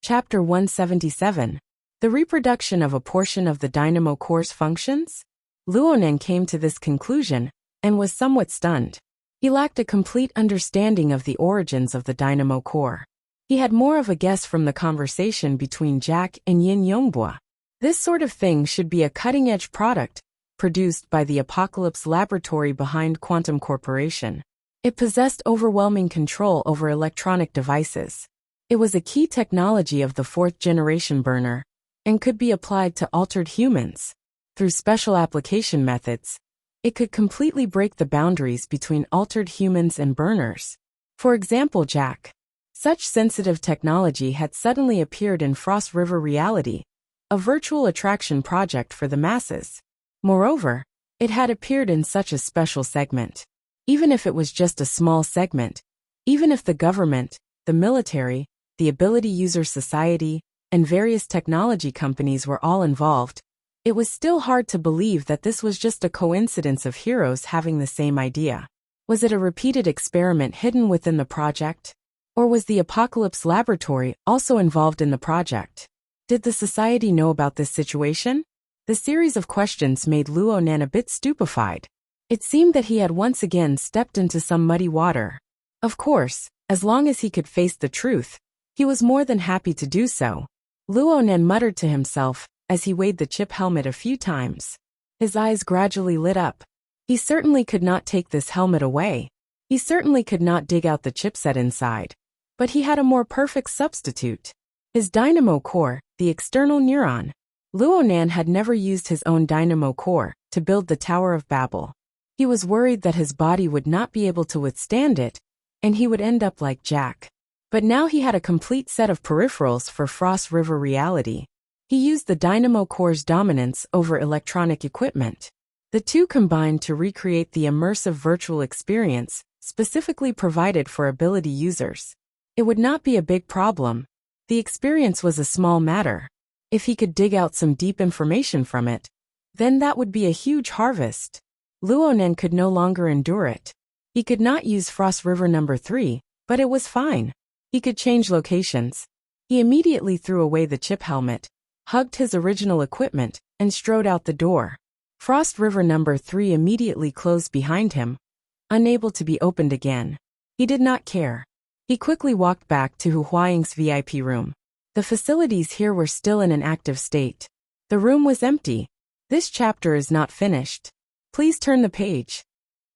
Chapter 177. The reproduction of a portion of the dynamo core's functions? Luonan came to this conclusion and was somewhat stunned. He lacked a complete understanding of the origins of the dynamo core. He had more of a guess from the conversation between Jack and Yin Yongbua. This sort of thing should be a cutting-edge product, produced by the Apocalypse laboratory behind Quantum Corporation. It possessed overwhelming control over electronic devices. It was a key technology of the fourth-generation burner, and could be applied to altered humans. Through special application methods, it could completely break the boundaries between altered humans and burners. For example, Jack. Such sensitive technology had suddenly appeared in Frost River Reality, a virtual attraction project for the masses. Moreover, it had appeared in such a special segment. Even if it was just a small segment, even if the government, the military, the Ability User Society, and various technology companies were all involved, it was still hard to believe that this was just a coincidence of heroes having the same idea. Was it a repeated experiment hidden within the project? Or was the Apocalypse laboratory also involved in the project? Did the society know about this situation? The series of questions made Luonan a bit stupefied. It seemed that he had once again stepped into some muddy water. Of course, as long as he could face the truth, he was more than happy to do so. Luonan muttered to himself as he weighed the chip helmet a few times. His eyes gradually lit up. He certainly could not take this helmet away. He certainly could not dig out the chipset inside. But he had a more perfect substitute. His dynamo core, the external neuron. Luonan had never used his own dynamo core to build the Tower of Babel. He was worried that his body would not be able to withstand it, and he would end up like Jack. But now he had a complete set of peripherals for Frost River Reality. He used the dynamo core's dominance over electronic equipment. The two combined to recreate the immersive virtual experience specifically provided for ability users. It would not be a big problem. The experience was a small matter. If he could dig out some deep information from it, then that would be a huge harvest. Luonan could no longer endure it. He could not use Frost River number 3, but it was fine. He could change locations. He immediately threw away the chip helmet, hugged his original equipment, and strode out the door. Frost River number 3 immediately closed behind him, unable to be opened again. He did not care. He quickly walked back to Hu Huaying's VIP room. The facilities here were still in an active state. The room was empty. This chapter is not finished. Please turn the page.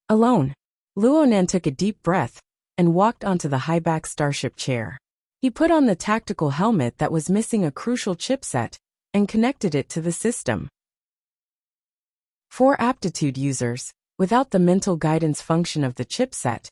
Alone. Luonan took a deep breath and walked onto the high-back starship chair. He put on the tactical helmet that was missing a crucial chipset and connected it to the system. For aptitude users, without the mental guidance function of the chipset,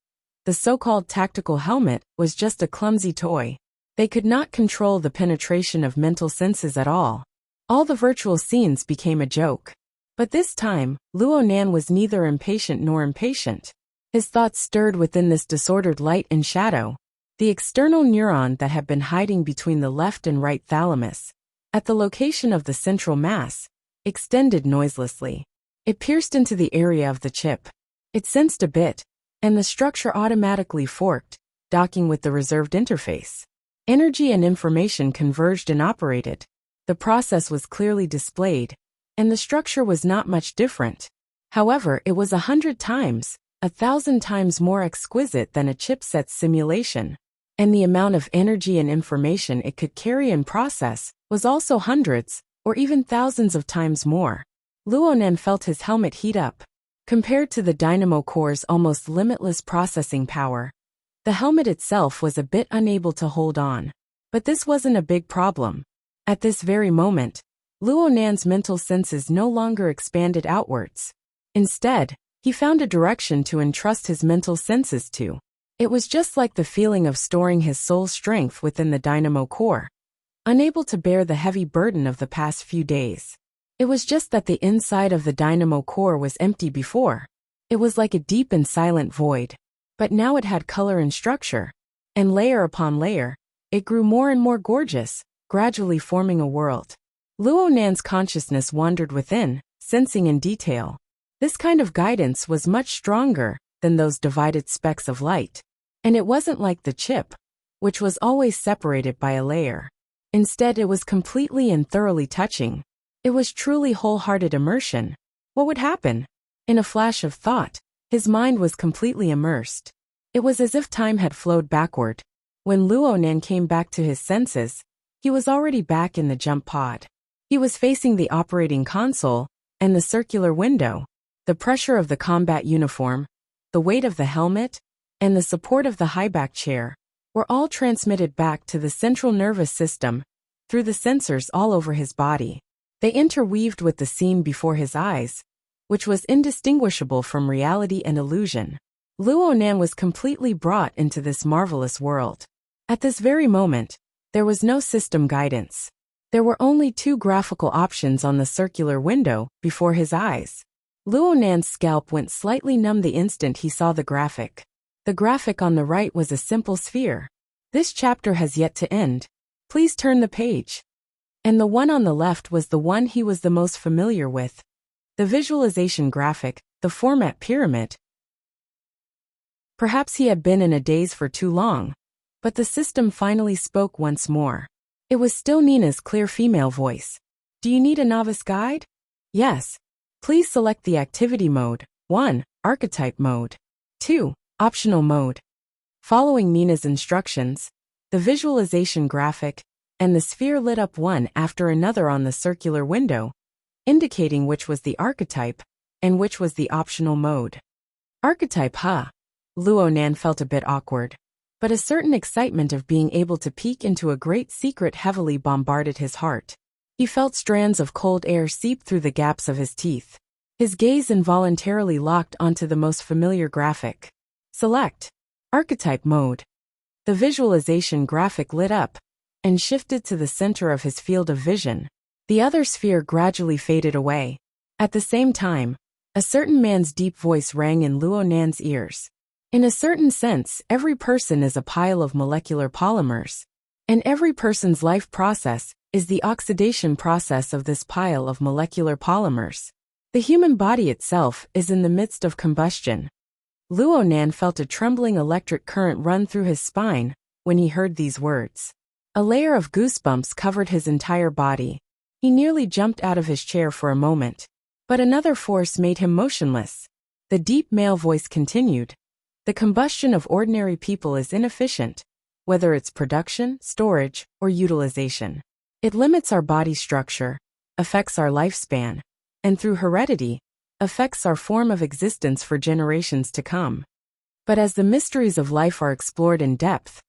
the so-called tactical helmet was just a clumsy toy. They could not control the penetration of mental senses at all. All the virtual scenes became a joke. But this time, Luonan was neither impatient nor impatient. His thoughts stirred within this disordered light and shadow. The external neuron that had been hiding between the left and right thalamus, at the location of the central mass, extended noiselessly. It pierced into the area of the chip. It sensed a bit, and the structure automatically forked, docking with the reserved interface. Energy and information converged and operated. The process was clearly displayed, and the structure was not much different. However, it was 100 times, 1,000 times more exquisite than a chipset's simulation. And the amount of energy and information it could carry and process was also hundreds, or even thousands of times more. Luonan felt his helmet heat up. Compared to the dynamo core's almost limitless processing power, the helmet itself was a bit unable to hold on. But this wasn't a big problem. At this very moment, Luonan's mental senses no longer expanded outwards. Instead, he found a direction to entrust his mental senses to. It was just like the feeling of storing his soul strength within the dynamo core, unable to bear the heavy burden of the past few days. It was just that the inside of the dynamo core was empty before. It was like a deep and silent void. But now it had color and structure. And layer upon layer, it grew more and more gorgeous, gradually forming a world. Luonan's consciousness wandered within, sensing in detail. This kind of guidance was much stronger than those divided specks of light. And it wasn't like the chip, which was always separated by a layer. Instead, it was completely and thoroughly touching. It was truly wholehearted immersion. What would happen? In a flash of thought, his mind was completely immersed. It was as if time had flowed backward. When Luonan came back to his senses, he was already back in the jump pod. He was facing the operating console and the circular window. The pressure of the combat uniform, the weight of the helmet, and the support of the high-back chair were all transmitted back to the central nervous system through the sensors all over his body. They interweaved with the scene before his eyes, which was indistinguishable from reality and illusion. Luonan was completely brought into this marvelous world. At this very moment, there was no system guidance. There were only two graphical options on the circular window before his eyes. Luonan's scalp went slightly numb the instant he saw the graphic. The graphic on the right was a simple sphere. This chapter has yet to end. Please turn the page. And the one on the left was the one he was the most familiar with. The visualization graphic, the format pyramid. Perhaps he had been in a daze for too long, but the system finally spoke once more. It was still Nina's clear female voice. Do you need a novice guide? Yes. Please select the activity mode. 1. Archetype mode. 2. Optional mode. Following Nina's instructions, the visualization graphic and the sphere lit up one after another on the circular window, indicating which was the archetype and which was the optional mode. Archetype, huh? Luonan felt a bit awkward, but a certain excitement of being able to peek into a great secret heavily bombarded his heart. He felt strands of cold air seep through the gaps of his teeth. His gaze involuntarily locked onto the most familiar graphic. Select Archetype mode. The visualization graphic lit up and shifted to the center of his field of vision. The other sphere gradually faded away. At the same time, a certain man's deep voice rang in Luonan's ears. In a certain sense, every person is a pile of molecular polymers, and every person's life process is the oxidation process of this pile of molecular polymers. The human body itself is in the midst of combustion. Luonan felt a trembling electric current run through his spine when he heard these words. A layer of goosebumps covered his entire body. He nearly jumped out of his chair for a moment, but another force made him motionless. The deep male voice continued. The combustion of ordinary people is inefficient, whether it's production, storage, or utilization. It limits our body structure, affects our lifespan, and through heredity, affects our form of existence for generations to come. But as the mysteries of life are explored in depth,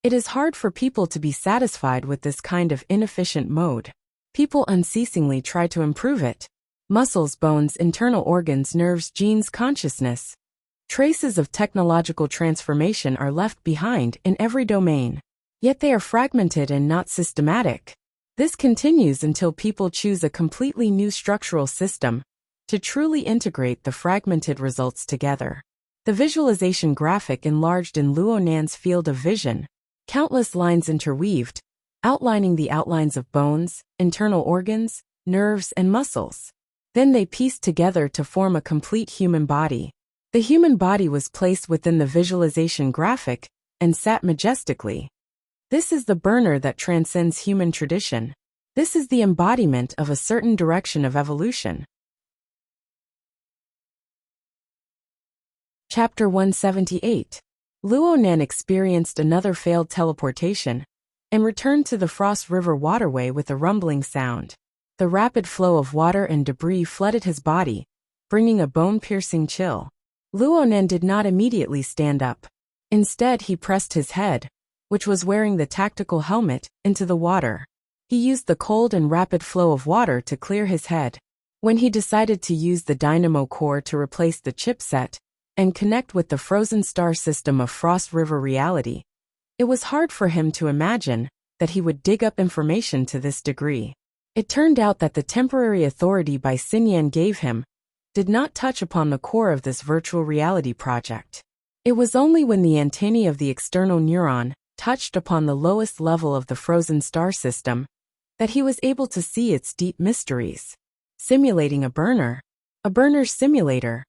it is hard for people to be satisfied with this kind of inefficient mode. People unceasingly try to improve it. Muscles, bones, internal organs, nerves, genes, consciousness. Traces of technological transformation are left behind in every domain. Yet they are fragmented and not systematic. This continues until people choose a completely new structural system to truly integrate the fragmented results together. The visualization graphic enlarged in Luonan's field of vision. Countless lines interweaved, outlining the outlines of bones, internal organs, nerves, and muscles. Then they pieced together to form a complete human body. The human body was placed within the visualization graphic and sat majestically. This is the burner that transcends human tradition. This is the embodiment of a certain direction of evolution. Chapter 178. Luonan experienced another failed teleportation and returned to the Frost River waterway with a rumbling sound. The rapid flow of water and debris flooded his body, bringing a bone-piercing chill. Luonan did not immediately stand up. Instead, he pressed his head, which was wearing the tactical helmet, into the water. He used the cold and rapid flow of water to clear his head. When he decided to use the dynamo core to replace the chipset and connect with the frozen star system of Frost River reality, it was hard for him to imagine that he would dig up information to this degree. It turned out that the temporary authority Bai Xinyan gave him did not touch upon the core of this virtual reality project. It was only when the antennae of the external neuron touched upon the lowest level of the frozen star system that he was able to see its deep mysteries. Simulating a burner's simulator.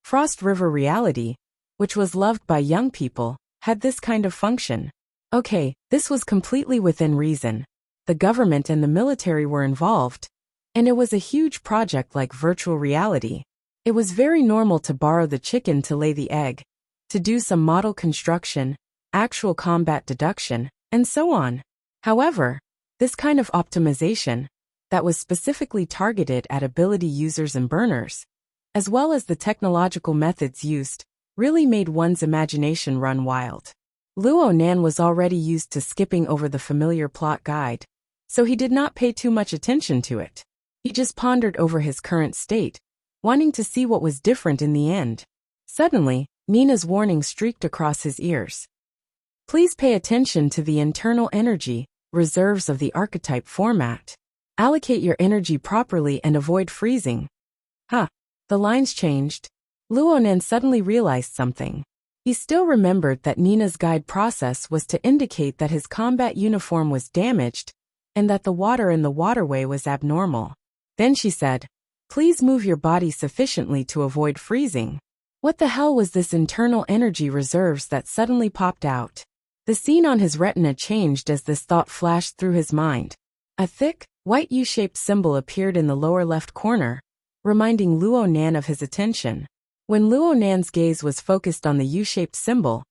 Frost River reality, which was loved by young people, had this kind of function. Okay, this was completely within reason. The government and the military were involved, and it was a huge project like virtual reality. It was very normal to borrow the chicken to lay the egg, to do some model construction, actual combat deduction, and so on. However, this kind of optimization, that was specifically targeted at ability users and burners, as well as the technological methods used, really made one's imagination run wild. Luo Nan was already used to skipping over the familiar plot guide, so he did not pay too much attention to it. He just pondered over his current state, wanting to see what was different in the end. Suddenly, Nina's warning streaked across his ears. Please pay attention to the internal energy reserves of the archetype format. Allocate your energy properly and avoid freezing. The lines changed. Luo Nan suddenly realized something. He still remembered that Nina's guide process was to indicate that his combat uniform was damaged and that the water in the waterway was abnormal. Then she said, "Please move your body sufficiently to avoid freezing." What the hell was this internal energy reserves that suddenly popped out? The scene on his retina changed as this thought flashed through his mind. A thick, white U-shaped symbol appeared in the lower left corner, reminding Luo Nan of his attention. When Luo Nan's gaze was focused on the U-shaped symbol,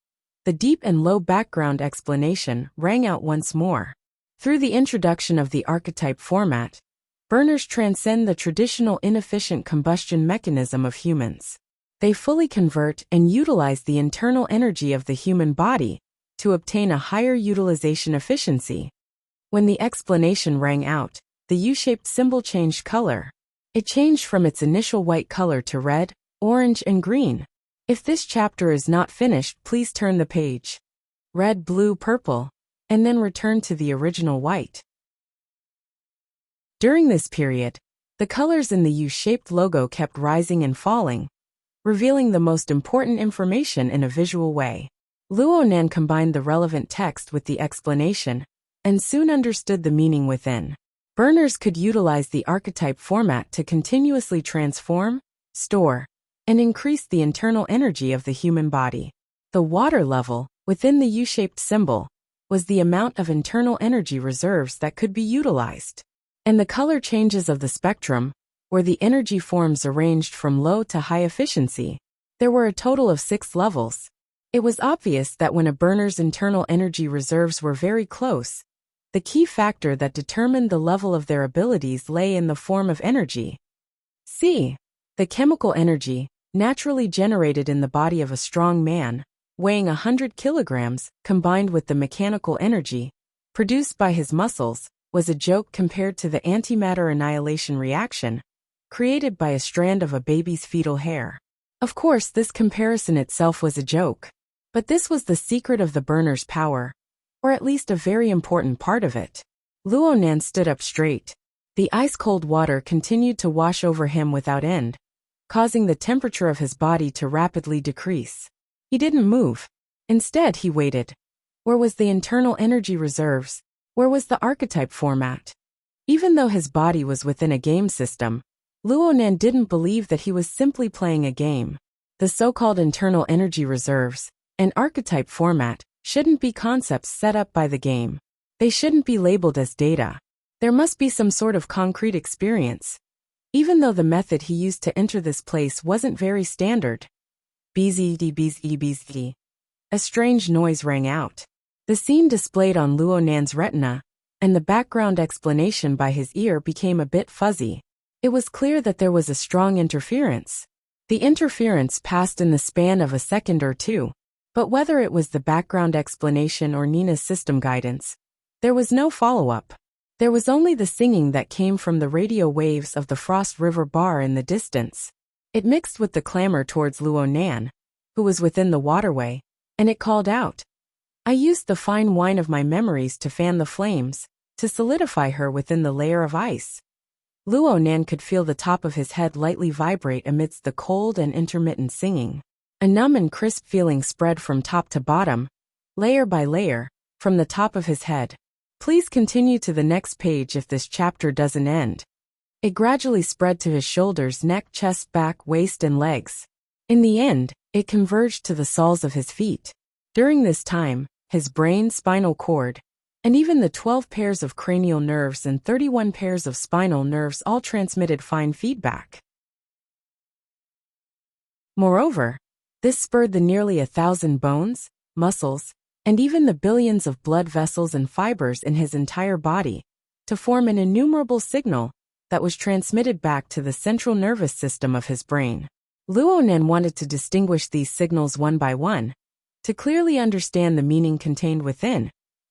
the deep and low background explanation rang out once more. Through the introduction of the archetype format, burners transcend the traditional inefficient combustion mechanism of humans. They fully convert and utilize the internal energy of the human body to obtain a higher utilization efficiency. When the explanation rang out, the U-shaped symbol changed color. It changed from its initial white color to red, orange, and green. If this chapter is not finished, please turn the page. Red, blue, purple, and then return to the original white. During this period, the colors in the U-shaped logo kept rising and falling, revealing the most important information in a visual way. Luo Nan combined the relevant text with the explanation, and soon understood the meaning within. Burners could utilize the archetype format to continuously transform, store, and increase the internal energy of the human body. The water level, within the U-shaped symbol, was the amount of internal energy reserves that could be utilized. And the color changes of the spectrum were the energy forms arranged from low to high efficiency. There were a total of 6 levels. It was obvious that when a burner's internal energy reserves were very close, the key factor that determined the level of their abilities lay in the form of energy. C. The chemical energy, naturally generated in the body of a strong man, weighing 100 kilograms, combined with the mechanical energy, produced by his muscles, was a joke compared to the antimatter annihilation reaction, created by a strand of a baby's fetal hair. Of course, this comparison itself was a joke. But this was the secret of the burner's power, or at least a very important part of it. Luo Nan stood up straight. The ice-cold water continued to wash over him without end, causing the temperature of his body to rapidly decrease. He didn't move. Instead, he waited. Where was the internal energy reserves? Where was the archetype format? Even though his body was within a game system, Luo Nan didn't believe that he was simply playing a game. The so-called internal energy reserves, an archetype format, shouldn't be concepts set up by the game. They shouldn't be labeled as data. There must be some sort of concrete experience. Even though the method he used to enter this place wasn't very standard. Bzd. A strange noise rang out. The scene displayed on Luo Nan's retina, and the background explanation by his ear became a bit fuzzy. It was clear that there was a strong interference. The interference passed in the span of a second or two. But whether it was the background explanation or Nina's system guidance, there was no follow-up. There was only the singing that came from the radio waves of the Frost River bar in the distance. It mixed with the clamor towards Luo Nan, who was within the waterway, and it called out. I used the fine wine of my memories to fan the flames, to solidify her within the layer of ice. Luo Nan could feel the top of his head lightly vibrate amidst the cold and intermittent singing. A numb and crisp feeling spread from top to bottom, layer by layer, from the top of his head. Please continue to the next page if this chapter doesn't end. It gradually spread to his shoulders, neck, chest, back, waist, and legs. In the end, it converged to the soles of his feet. During this time, his brain, spinal cord, And even the 12 pairs of cranial nerves and 31 pairs of spinal nerves all transmitted fine feedback. Moreover, this spurred the nearly 1,000 bones, muscles, and even the billions of blood vessels and fibers in his entire body to form an innumerable signal that was transmitted back to the central nervous system of his brain. Luonan wanted to distinguish these signals one by one, to clearly understand the meaning contained within,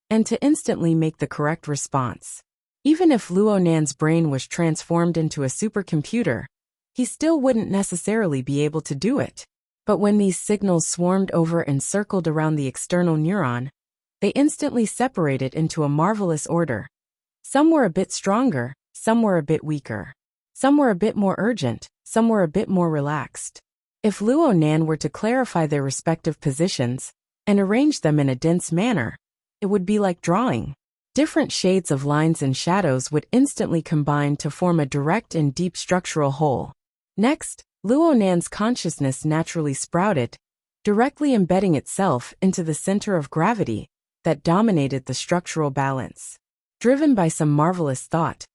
and to instantly make the correct response. Even if Luonan's brain was transformed into a supercomputer, he still wouldn't necessarily be able to do it. But when these signals swarmed over and circled around the external neuron, they instantly separated into a marvelous order. Some were a bit stronger, some were a bit weaker. Some were a bit more urgent, some were a bit more relaxed. If Luonan were to clarify their respective positions and arrange them in a dense manner, it would be like drawing. Different shades of lines and shadows would instantly combine to form a direct and deep structural whole. Next, Luonan's consciousness naturally sprouted, directly embedding itself into the center of gravity that dominated the structural balance. Driven by some marvelous thought,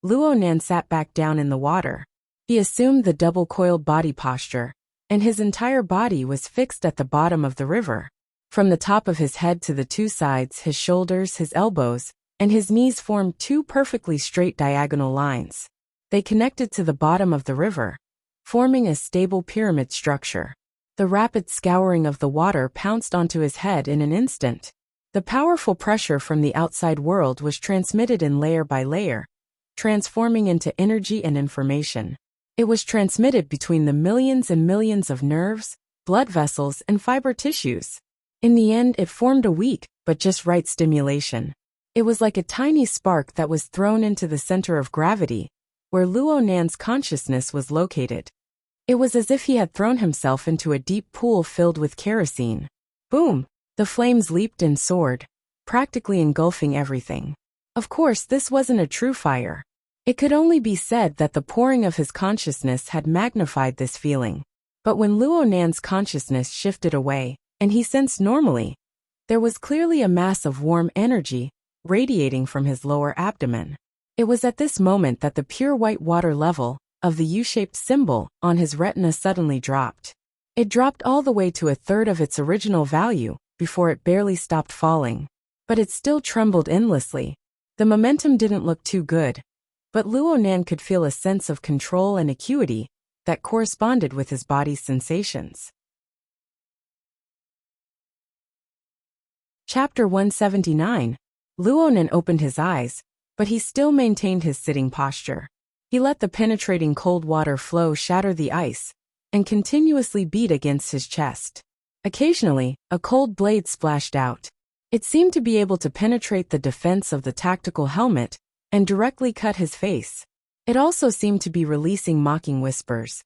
Luonan sat back down in the water. He assumed the double-coiled body posture, and his entire body was fixed at the bottom of the river. From the top of his head to the two sides, his shoulders, his elbows, and his knees formed two perfectly straight diagonal lines. They connected to the bottom of the river, forming a stable pyramid structure. The rapid scouring of the water pounced onto his head in an instant. The powerful pressure from the outside world was transmitted in layer by layer, transforming into energy and information. It was transmitted between the millions and millions of nerves, blood vessels, and fiber tissues. In the end, it formed a weak, but just right stimulation. It was like a tiny spark that was thrown into the center of gravity, where Luonan's consciousness was located. It was as if he had thrown himself into a deep pool filled with kerosene. Boom! The flames leaped and soared, practically engulfing everything. Of course, this wasn't a true fire. It could only be said that the pouring of his consciousness had magnified this feeling. But when Luonan's consciousness shifted away, and he sensed normally, there was clearly a mass of warm energy radiating from his lower abdomen. It was at this moment that the pure white water level of the U-shaped symbol on his retina suddenly dropped. It dropped all the way to a third of its original value before it barely stopped falling. But it still trembled endlessly. The momentum didn't look too good, but Luonan could feel a sense of control and acuity that corresponded with his body's sensations. Chapter 179. Luonan opened his eyes, but he still maintained his sitting posture. He let the penetrating cold water flow shatter the ice and continuously beat against his chest. Occasionally, a cold blade splashed out. It seemed to be able to penetrate the defense of the tactical helmet and directly cut his face. It also seemed to be releasing mocking whispers.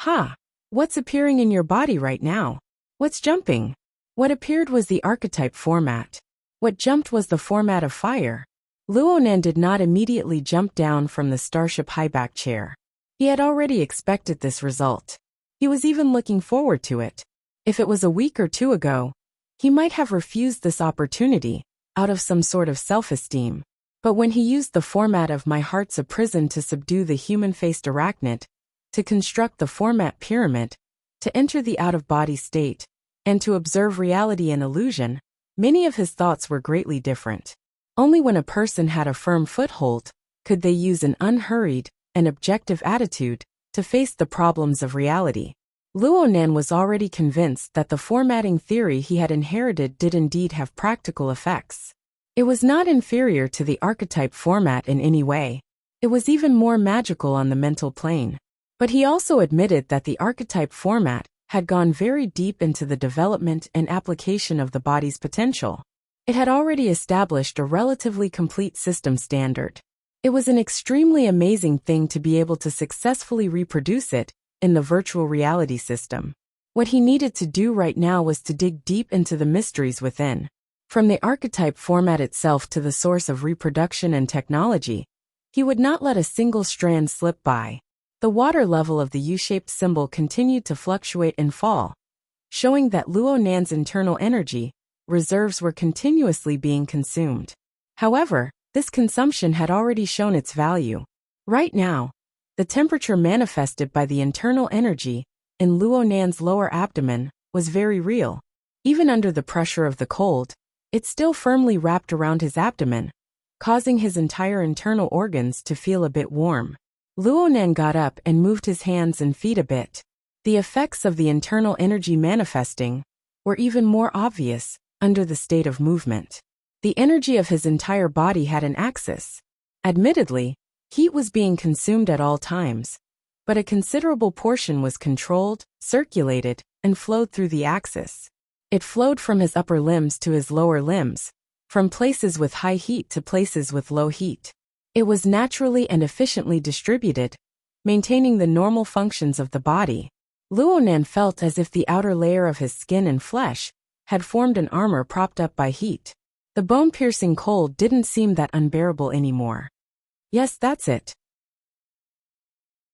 "Ha! What's appearing in your body right now? What's jumping?" What appeared was the archetype format. What jumped was the format of fire. Luonan did not immediately jump down from the starship highback chair. He had already expected this result. He was even looking forward to it. If it was a week or two ago, he might have refused this opportunity out of some sort of self-esteem. But when he used the format of "My heart's a prison" to subdue the human-faced arachnid, to construct the format pyramid, to enter the out-of-body state, and to observe reality and illusion, many of his thoughts were greatly different. Only when a person had a firm foothold could they use an unhurried and objective attitude to face the problems of reality. Luonan was already convinced that the formatting theory he had inherited did indeed have practical effects. It was not inferior to the archetype format in any way. It was even more magical on the mental plane. But he also admitted that the archetype format had gone very deep into the development and application of the body's potential. It had already established a relatively complete system standard. It was an extremely amazing thing to be able to successfully reproduce it in the virtual reality system. What he needed to do right now was to dig deep into the mysteries within. From the archetype format itself to the source of reproduction and technology, he would not let a single strand slip by. The water level of the U-shaped symbol continued to fluctuate and fall, showing that Luonan's internal energy reserves were continuously being consumed. However, this consumption had already shown its value. Right now, the temperature manifested by the internal energy in Luo Nan's lower abdomen was very real. Even under the pressure of the cold, it still firmly wrapped around his abdomen, causing his entire internal organs to feel a bit warm. Luo Nan got up and moved his hands and feet a bit. The effects of the internal energy manifesting were even more obvious under the state of movement. The energy of his entire body had an axis. Admittedly, heat was being consumed at all times, but a considerable portion was controlled, circulated, and flowed through the axis. It flowed from his upper limbs to his lower limbs, from places with high heat to places with low heat. It was naturally and efficiently distributed, maintaining the normal functions of the body. Luo Nan felt as if the outer layer of his skin and flesh had formed an armor propped up by heat. The bone-piercing cold didn't seem that unbearable anymore. Yes, that's it.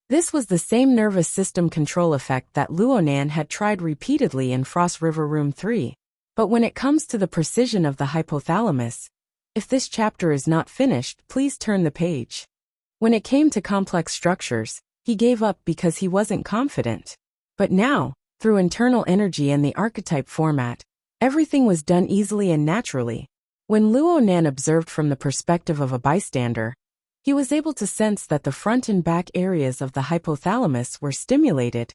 This was the same nervous system control effect that Luo Nan had tried repeatedly in Frost River Room 3. But when it comes to the precision of the hypothalamus, if this chapter is not finished, please turn the page. When it came to complex structures, he gave up because he wasn't confident. But now, through internal energy and the archetype format, everything was done easily and naturally. When Luo Nan observed from the perspective of a bystander, he was able to sense that the front and back areas of the hypothalamus were stimulated,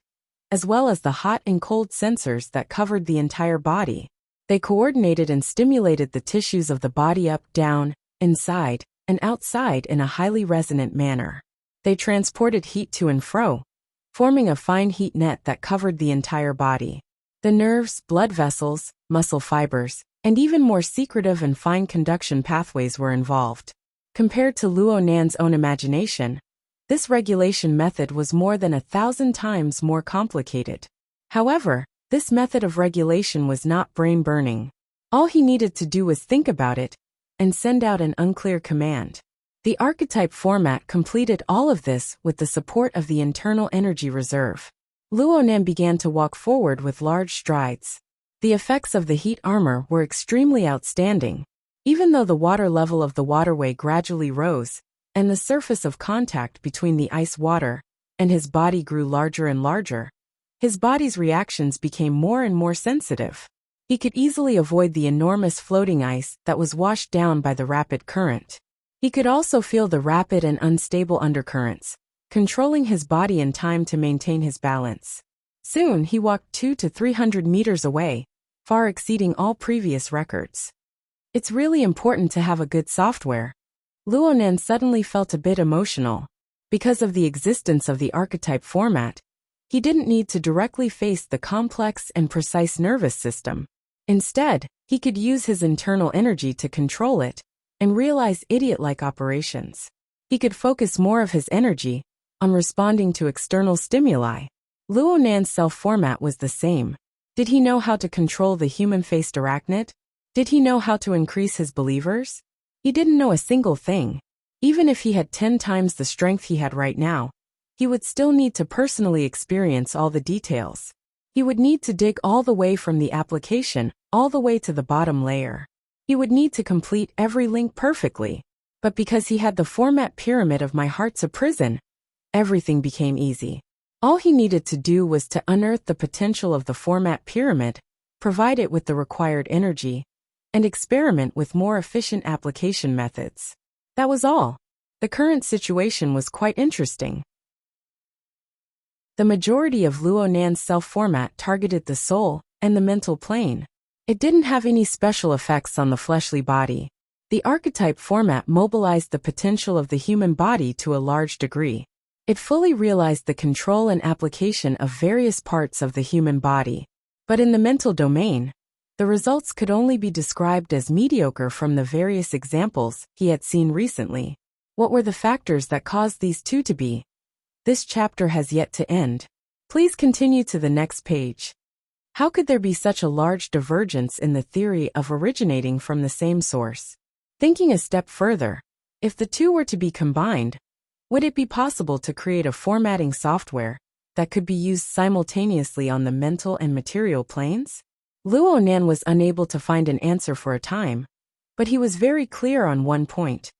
as well as the hot and cold sensors that covered the entire body. They coordinated and stimulated the tissues of the body up, down, inside, and outside in a highly resonant manner. They transported heat to and fro, forming a fine heat net that covered the entire body. The nerves, blood vessels, muscle fibers, and even more secretive and fine conduction pathways were involved. Compared to Luo Nan's own imagination, this regulation method was more than 1,000 times more complicated. However, this method of regulation was not brain-burning. All he needed to do was think about it and send out an unclear command. The archetype format completed all of this with the support of the internal energy reserve. Luo Nan began to walk forward with large strides. The effects of the heat armor were extremely outstanding. Even though the water level of the waterway gradually rose, and the surface of contact between the ice water and his body grew larger and larger, his body's reactions became more and more sensitive. He could easily avoid the enormous floating ice that was washed down by the rapid current. He could also feel the rapid and unstable undercurrents, controlling his body in time to maintain his balance. Soon he walked 200 to 300 meters away, far exceeding all previous records. It's really important to have a good software. Luo Nan suddenly felt a bit emotional. Because of the existence of the archetype format, he didn't need to directly face the complex and precise nervous system. Instead, he could use his internal energy to control it and realize idiot-like operations. He could focus more of his energy on responding to external stimuli. Luo Nan's self-format was the same. Did he know how to control the human-faced arachnid? Did he know how to increase his believers? He didn't know a single thing. Even if he had 10 times the strength he had right now, he would still need to personally experience all the details. He would need to dig all the way from the application, all the way to the bottom layer. He would need to complete every link perfectly. But because he had the format pyramid of My Heart's a Prison, everything became easy. All he needed to do was to unearth the potential of the format pyramid, provide it with the required energy, and experiment with more efficient application methods. That was all. The current situation was quite interesting. The majority of Luo Nan's self-format targeted the soul and the mental plane. It didn't have any special effects on the fleshly body. The archetype format mobilized the potential of the human body to a large degree. It fully realized the control and application of various parts of the human body. But in the mental domain, the results could only be described as mediocre from the various examples he had seen recently. What were the factors that caused these two to be? This chapter has yet to end. Please continue to the next page. How could there be such a large divergence in the theory of originating from the same source? Thinking a step further, if the two were to be combined, would it be possible to create a formatting software that could be used simultaneously on the mental and material planes? Luo Nan was unable to find an answer for a time, But he was very clear on one point.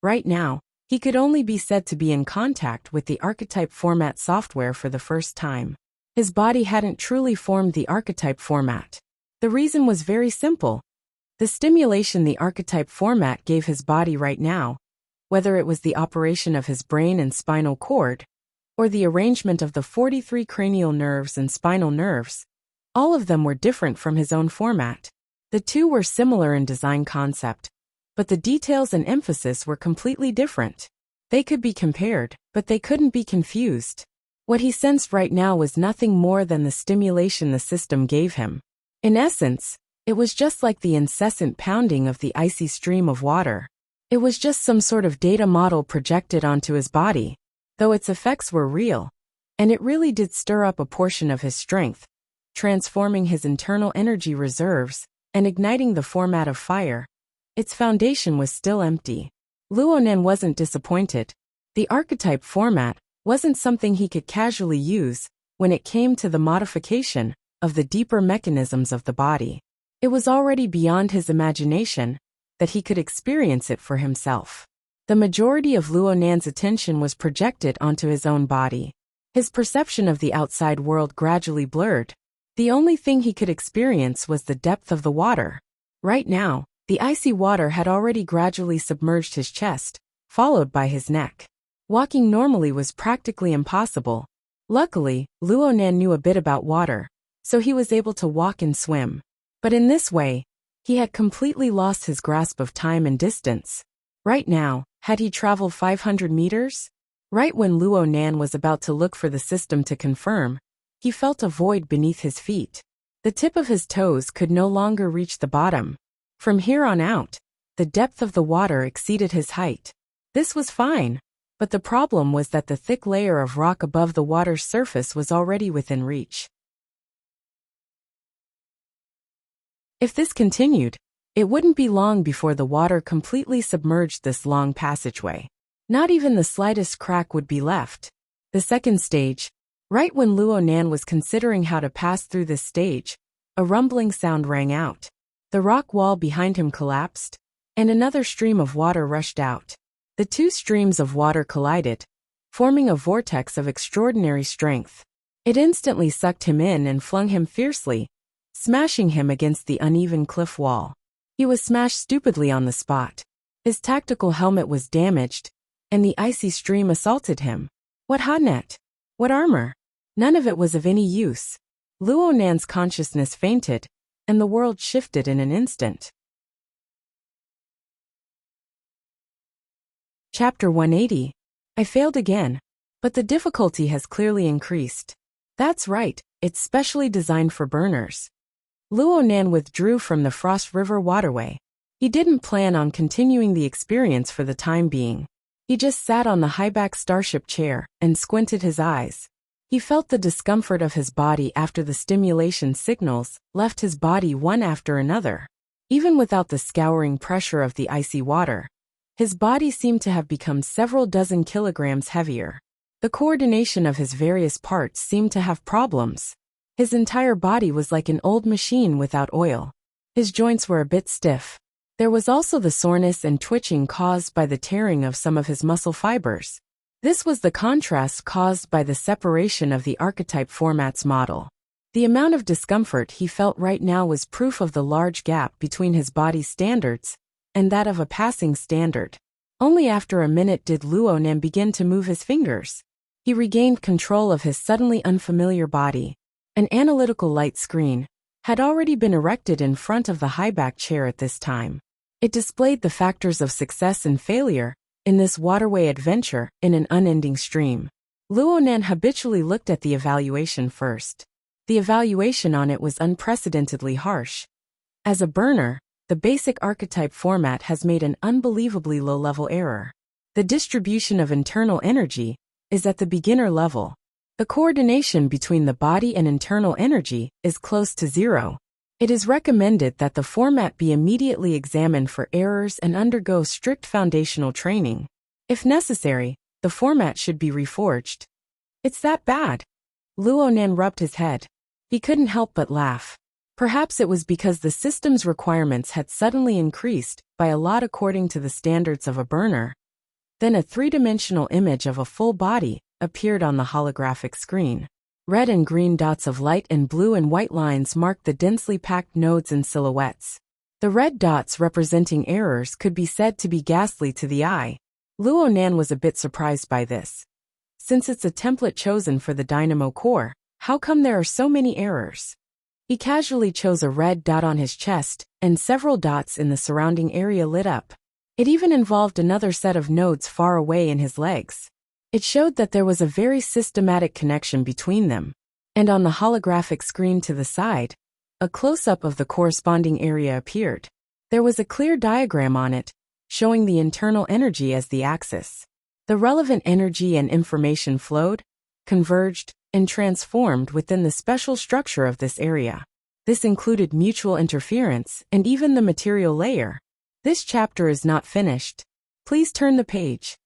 Right now, he could only be said to be in contact with the archetype format software for the first time. His body hadn't truly formed the archetype format. The reason was very simple. The stimulation the archetype format gave his body right now, whether it was the operation of his brain and spinal cord, or the arrangement of the 43 cranial nerves and spinal nerves, all of them were different from his own format. The two were similar in design concept, but the details and emphasis were completely different. They could be compared, but they couldn't be confused. What he sensed right now was nothing more than the stimulation the system gave him. In essence, it was just like the incessant pounding of the icy stream of water. It was just some sort of data model projected onto his body, though its effects were real, and it really did stir up a portion of his strength, transforming his internal energy reserves and igniting the format of fire. Its foundation was still empty. Luonan wasn't disappointed. The archetype format wasn't something he could casually use when it came to the modification of the deeper mechanisms of the body. It was already beyond his imagination that he could experience it for himself. The majority of Luonan's attention was projected onto his own body. His perception of the outside world gradually blurred. The only thing he could experience was the depth of the water. Right now, the icy water had already gradually submerged his chest, followed by his neck. Walking normally was practically impossible. Luckily, Luonan knew a bit about water, so he was able to walk and swim. But in this way, he had completely lost his grasp of time and distance. Right now, had he traveled 500 meters? Right when Luonan was about to look for the system to confirm, he felt a void beneath his feet. The tip of his toes could no longer reach the bottom. From here on out, the depth of the water exceeded his height. This was fine, but the problem was that the thick layer of rock above the water's surface was already within reach. If this continued, it wouldn't be long before the water completely submerged this long passageway. Not even the slightest crack would be left. The second stage, right when Luonan was considering how to pass through this stage, a rumbling sound rang out. The rock wall behind him collapsed, and another stream of water rushed out. The two streams of water collided, forming a vortex of extraordinary strength. It instantly sucked him in and flung him fiercely, smashing him against the uneven cliff wall. He was smashed stupidly on the spot. His tactical helmet was damaged, and the icy stream assaulted him. What hadnet? What armor? None of it was of any use. Luonan's consciousness fainted, and the world shifted in an instant. Chapter 180. I failed again, but the difficulty has clearly increased. That's right, it's specially designed for burners. Luonan withdrew from the Frost River waterway. He didn't plan on continuing the experience for the time being. He just sat on the high-back starship chair and squinted his eyes. He felt the discomfort of his body after the stimulation signals left his body one after another. Even without the scouring pressure of the icy water, his body seemed to have become several dozen kilograms heavier. The coordination of his various parts seemed to have problems. His entire body was like an old machine without oil. His joints were a bit stiff. There was also the soreness and twitching caused by the tearing of some of his muscle fibers. This was the contrast caused by the separation of the archetype formats model. The amount of discomfort he felt right now was proof of the large gap between his body's standards and that of a passing standard. Only after a minute did Luonan begin to move his fingers. He regained control of his suddenly unfamiliar body. An analytical light screen had already been erected in front of the high-back chair at this time. It displayed the factors of success and failure in this waterway adventure in an unending stream. Luonan habitually looked at the evaluation first. The evaluation on it was unprecedentedly harsh. As a burner, the basic archetype format has made an unbelievably low-level error. The distribution of internal energy is at the beginner level. The coordination between the body and internal energy is close to zero. It is recommended that the format be immediately examined for errors and undergo strict foundational training. If necessary, the format should be reforged. It's that bad. Luonan rubbed his head. He couldn't help but laugh. Perhaps it was because the system's requirements had suddenly increased by a lot according to the standards of a burner. Then a three-dimensional image of a full body appeared on the holographic screen. Red and green dots of light and blue and white lines marked the densely packed nodes and silhouettes. The red dots representing errors could be said to be ghastly to the eye. Luo Nan was a bit surprised by this. Since it's a template chosen for the Dynamo core, how come there are so many errors? He casually chose a red dot on his chest, and several dots in the surrounding area lit up. It even involved another set of nodes far away in his legs. It showed that there was a very systematic connection between them. And on the holographic screen to the side, a close-up of the corresponding area appeared. There was a clear diagram on it, showing the internal energy as the axis. The relevant energy and information flowed, converged, and transformed within the special structure of this area. This included mutual interference and even the material layer. This chapter is not finished. Please turn the page.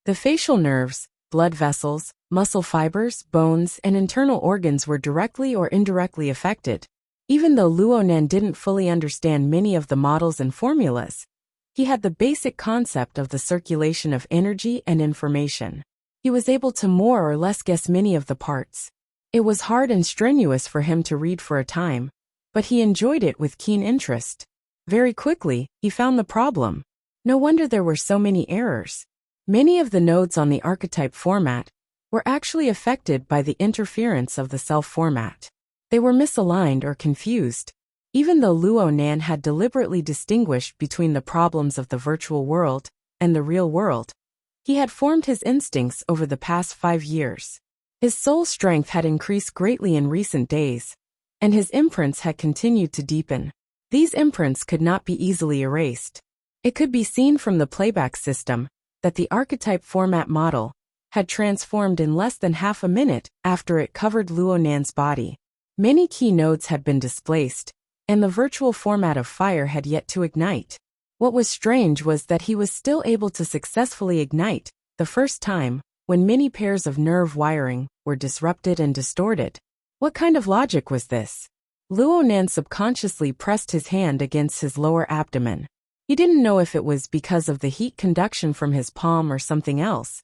The facial nerves, blood vessels, muscle fibers, bones, and internal organs were directly or indirectly affected. Even though Luo Nan didn't fully understand many of the models and formulas, he had the basic concept of the circulation of energy and information. He was able to more or less guess many of the parts. It was hard and strenuous for him to read for a time, but he enjoyed it with keen interest. Very quickly, he found the problem. No wonder there were so many errors. Many of the nodes on the archetype format were actually affected by the interference of the self format. They were misaligned or confused. Even though Luo Nan had deliberately distinguished between the problems of the virtual world and the real world, he had formed his instincts over the past 5 years. His soul strength had increased greatly in recent days, and his imprints had continued to deepen. These imprints could not be easily erased. It could be seen from the playback system that the archetype format model had transformed in less than half a minute after it covered Luo Nan's body. Many key nodes had been displaced, and the virtual format of fire had yet to ignite. What was strange was that he was still able to successfully ignite, the first time, when many pairs of nerve wiring were disrupted and distorted. What kind of logic was this? Luo Nan subconsciously pressed his hand against his lower abdomen. He didn't know if it was because of the heat conduction from his palm or something else,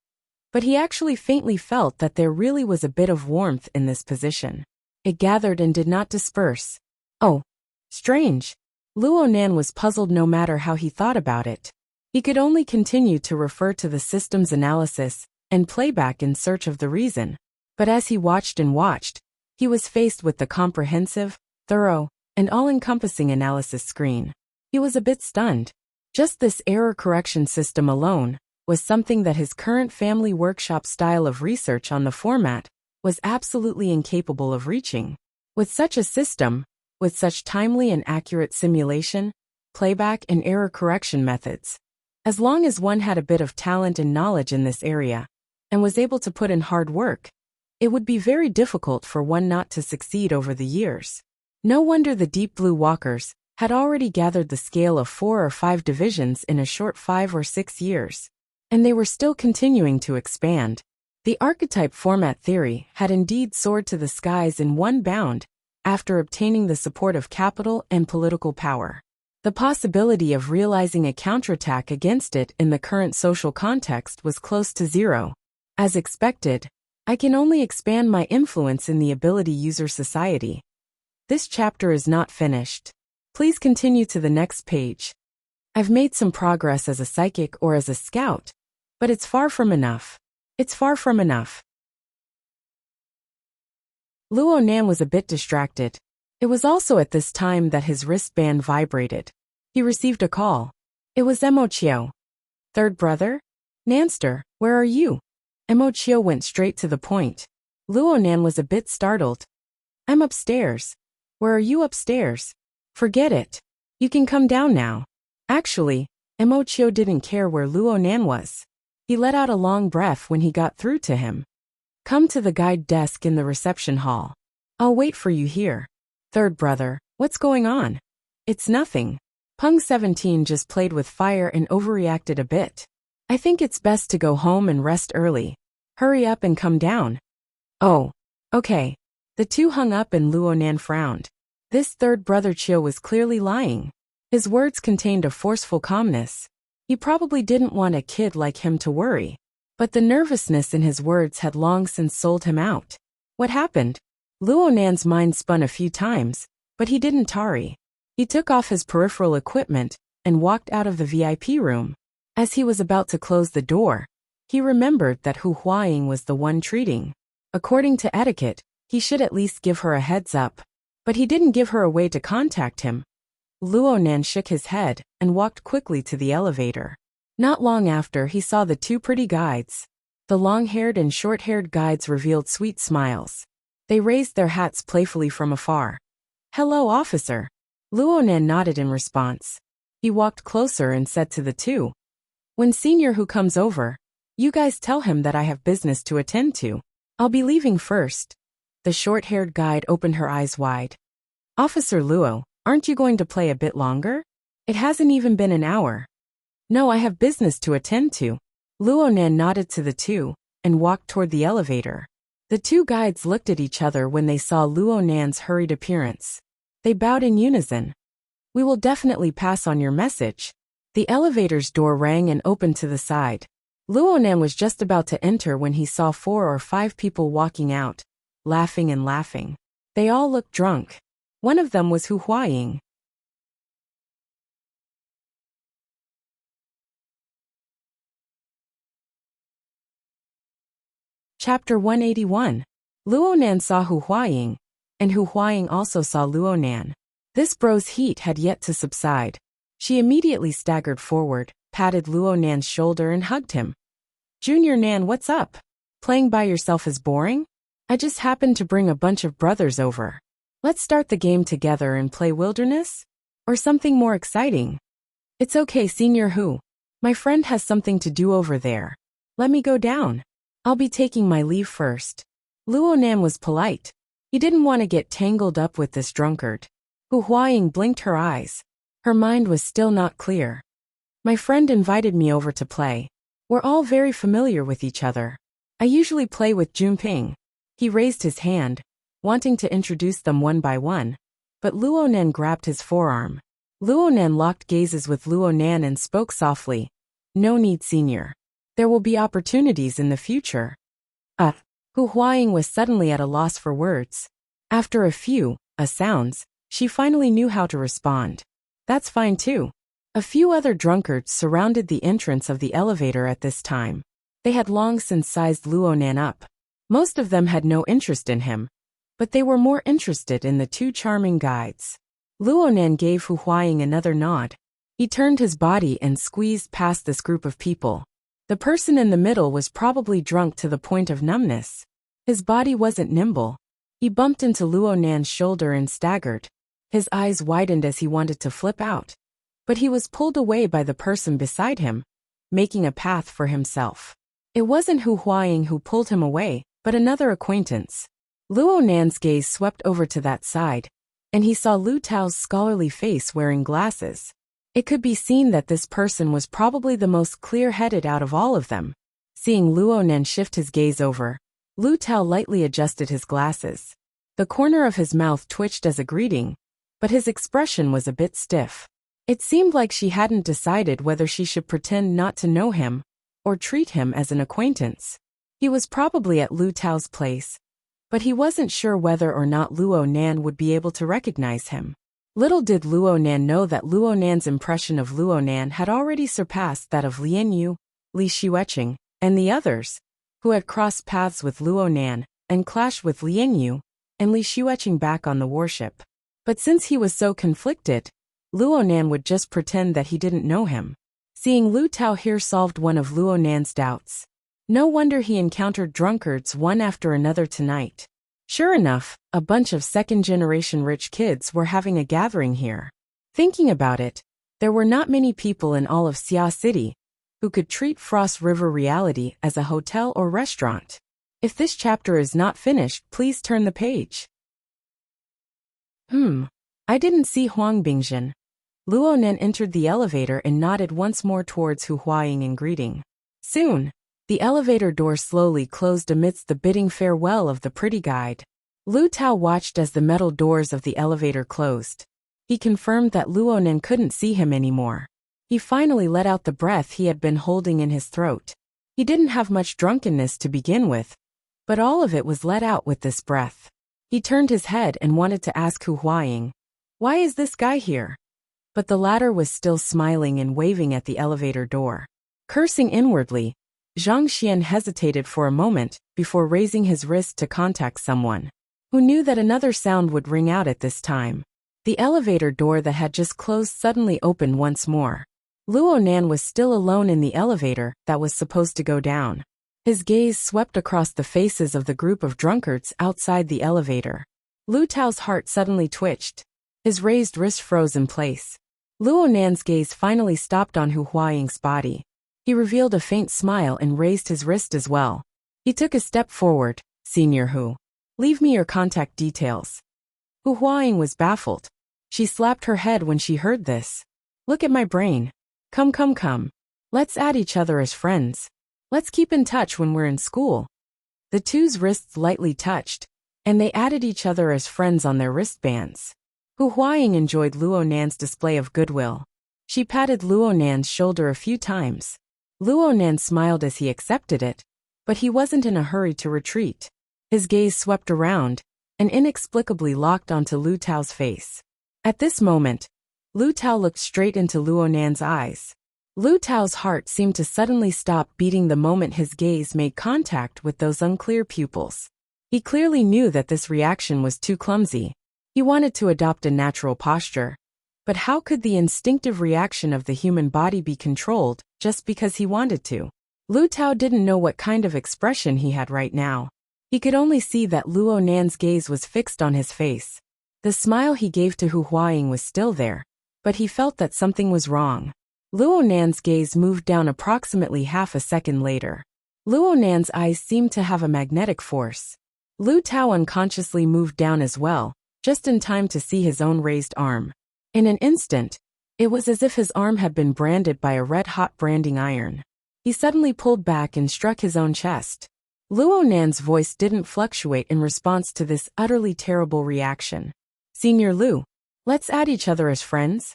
but he actually faintly felt that there really was a bit of warmth in this position. It gathered and did not disperse. Oh, strange. Luo Nan was puzzled no matter how he thought about it. He could only continue to refer to the system's analysis and playback in search of the reason. But as he watched and watched, he was faced with the comprehensive, thorough, and all-encompassing analysis screen. He was a bit stunned. Just this error correction system alone was something that his current family workshop style of research on the format was absolutely incapable of reaching. With such a system, with such timely and accurate simulation, playback, and error correction methods, as long as one had a bit of talent and knowledge in this area, and was able to put in hard work, it would be very difficult for one not to succeed over the years. No wonder the Deep Blue Walkers had already gathered the scale of 4 or 5 divisions in a short 5 or 6 years, and they were still continuing to expand. The archetype format theory had indeed soared to the skies in one bound after obtaining the support of capital and political power. The possibility of realizing a counterattack against it in the current social context was close to zero. As expected, I can only expand my influence in the ability user society. This chapter is not finished. Please continue to the next page. I've made some progress as a psychic or as a scout, but it's far from enough. It's far from enough. Luo Nan was a bit distracted. It was also at this time that his wristband vibrated. He received a call. It was Mo Chiu. Third brother? Nanster, where are you? Mo Chiu went straight to the point. Luo Nan was a bit startled. I'm upstairs. Where are you upstairs? Forget it. You can come down now. Actually, Mo Chiu didn't care where Luo Nan was. He let out a long breath when he got through to him. Come to the guide desk in the reception hall. I'll wait for you here. Third brother, what's going on? It's nothing. Peng 17 just played with fire and overreacted a bit. I think it's best to go home and rest early. Hurry up and come down. Oh, okay. The two hung up and Luonan frowned. This third brother Chiu was clearly lying. His words contained a forceful calmness. He probably didn't want a kid like him to worry. But the nervousness in his words had long since sold him out. What happened? Luonan's mind spun a few times, but he didn't tarry. He took off his peripheral equipment and walked out of the VIP room. As he was about to close the door, he remembered that Hu Huaying was the one treating. According to etiquette, he should at least give her a heads up. But he didn't give her a way to contact him. Luonan shook his head and walked quickly to the elevator. Not long after, he saw the two pretty guides. The long-haired and short-haired guides revealed sweet smiles. They raised their hats playfully from afar. "Hello, officer." Luonan nodded in response. He walked closer and said to the two, "When Senior Hu comes over, you guys tell him that I have business to attend to. I'll be leaving first." The short-haired guide opened her eyes wide. "Officer Luo, aren't you going to play a bit longer? It hasn't even been an hour." "No, I have business to attend to." Luonan nodded to the two and walked toward the elevator. The two guides looked at each other when they saw Luonan's hurried appearance. They bowed in unison. "We will definitely pass on your message." The elevator's door rang and opened to the side. Luonan was just about to enter when he saw 4 or 5 people walking out, laughing and laughing. They all looked drunk. One of them was Hu Huaying. Chapter 181. Luonan saw Hu Huaying, and Hu Huaying also saw Luonan. This bro's heat had yet to subside. She immediately staggered forward, patted Luonan's shoulder and hugged him. "Junior Nan, what's up? Playing by yourself is boring? I just happened to bring a bunch of brothers over. Let's start the game together and play Wilderness? Or something more exciting?" "It's okay, Senior Hu. My friend has something to do over there. Let me go down. I'll be taking my leave first." Luonan was polite. He didn't want to get tangled up with this drunkard. Hu Huaying blinked her eyes. Her mind was still not clear. "My friend invited me over to play. We're all very familiar with each other. I usually play with Junping." He raised his hand, wanting to introduce them one by one, but Luonan grabbed his forearm. Luonan locked gazes with Luonan and spoke softly. "No need, Senior. There will be opportunities in the future." Hu Huaying was suddenly at a loss for words. After a few sounds, she finally knew how to respond. "That's fine too." A few other drunkards surrounded the entrance of the elevator at this time. They had long since sized Luonan up. Most of them had no interest in him, but they were more interested in the two charming guides. Luonan gave Hu Huaying another nod. He turned his body and squeezed past this group of people. The person in the middle was probably drunk to the point of numbness. His body wasn't nimble. He bumped into Luonan's shoulder and staggered. His eyes widened as he wanted to flip out. But he was pulled away by the person beside him, making a path for himself. It wasn't Hu Huaying who pulled him away, but another acquaintance. Luonan's gaze swept over to that side, and he saw Lu Tao's scholarly face wearing glasses. It could be seen that this person was probably the most clear-headed out of all of them. Seeing Luonan shift his gaze over, Lu Tao lightly adjusted his glasses. The corner of his mouth twitched as a greeting, but his expression was a bit stiff. It seemed like she hadn't decided whether she should pretend not to know him or treat him as an acquaintance. He was probably at Lu Tao's place, but he wasn't sure whether or not Luonan would be able to recognize him. Little did Luonan know that Luonan's impression of Luonan had already surpassed that of Lian Yu, Li Xueqing, and the others, who had crossed paths with Luonan and clashed with Lian Yu and Li Xueqing back on the warship. But since he was so conflicted, Luonan would just pretend that he didn't know him. Seeing Lu Tao here solved one of Luonan's doubts. No wonder he encountered drunkards one after another tonight. Sure enough, a bunch of second-generation rich kids were having a gathering here. Thinking about it, there were not many people in all of Xia City who could treat Frost River Reality as a hotel or restaurant. If this chapter is not finished, please turn the page. I didn't see Huang Bingjin. Luonan entered the elevator and nodded once more towards Hu Huaying in greeting. Soon, the elevator door slowly closed amidst the bidding farewell of the pretty guide. Lu Tao watched as the metal doors of the elevator closed. He confirmed that Luonan couldn't see him anymore. He finally let out the breath he had been holding in his throat. He didn't have much drunkenness to begin with, but all of it was let out with this breath. He turned his head and wanted to ask Hu Huaying, "Why is this guy here?" But the latter was still smiling and waving at the elevator door. Cursing inwardly, Zhang Xian hesitated for a moment before raising his wrist to contact someone, who knew that another sound would ring out at this time. The elevator door that had just closed suddenly opened once more. Luonan was still alone in the elevator that was supposed to go down. His gaze swept across the faces of the group of drunkards outside the elevator. Lu Tao's heart suddenly twitched. His raised wrist froze in place. Luonan's gaze finally stopped on Hu Huaying's body. He revealed a faint smile and raised his wrist as well. He took a step forward. "Senior Hu, leave me your contact details." Hu Huaying was baffled. She slapped her head when she heard this. "Look at my brain. Come. Let's add each other as friends. Let's keep in touch when we're in school." The two's wrists lightly touched, and they added each other as friends on their wristbands. Hu Huaying enjoyed Luonan's display of goodwill. She patted Luonan's shoulder a few times. Luonan smiled as he accepted it, but he wasn't in a hurry to retreat. His gaze swept around and inexplicably locked onto Lu Tao's face. At this moment, Lu Tao looked straight into Luonan's eyes. Lu Tao's heart seemed to suddenly stop beating the moment his gaze made contact with those unclear pupils. He clearly knew that this reaction was too clumsy. He wanted to adopt a natural posture. But how could the instinctive reaction of the human body be controlled just because he wanted to? Lu Tao didn't know what kind of expression he had right now. He could only see that Luonan's gaze was fixed on his face. The smile he gave to Hu Huaying was still there, but he felt that something was wrong. Luonan's gaze moved down approximately half a second later. Luonan's eyes seemed to have a magnetic force. Lu Tao unconsciously moved down as well, just in time to see his own raised arm. In an instant, it was as if his arm had been branded by a red-hot branding iron. He suddenly pulled back and struck his own chest. Luonan's voice didn't fluctuate in response to this utterly terrible reaction. "Senior Lu, let's add each other as friends.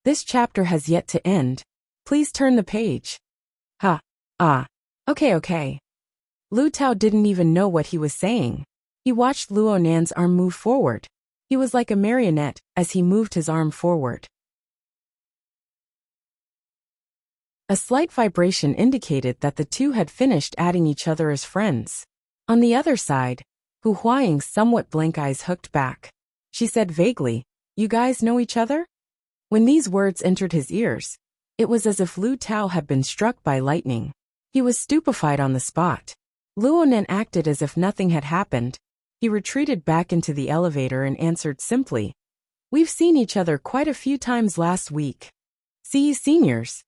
This chapter has yet to end. Please turn the page." Okay. Lu Tao didn't even know what he was saying. He watched Luonan's arm move forward. He was like a marionette as he moved his arm forward. A slight vibration indicated that the two had finished adding each other as friends. On the other side, Hu Huaying's somewhat blank eyes hooked back. She said vaguely, "You guys know each other?" When these words entered his ears, it was as if Lu Tao had been struck by lightning. He was stupefied on the spot. Luonan acted as if nothing had happened. He retreated back into the elevator and answered simply, "We've seen each other quite a few times last week. See you seniors."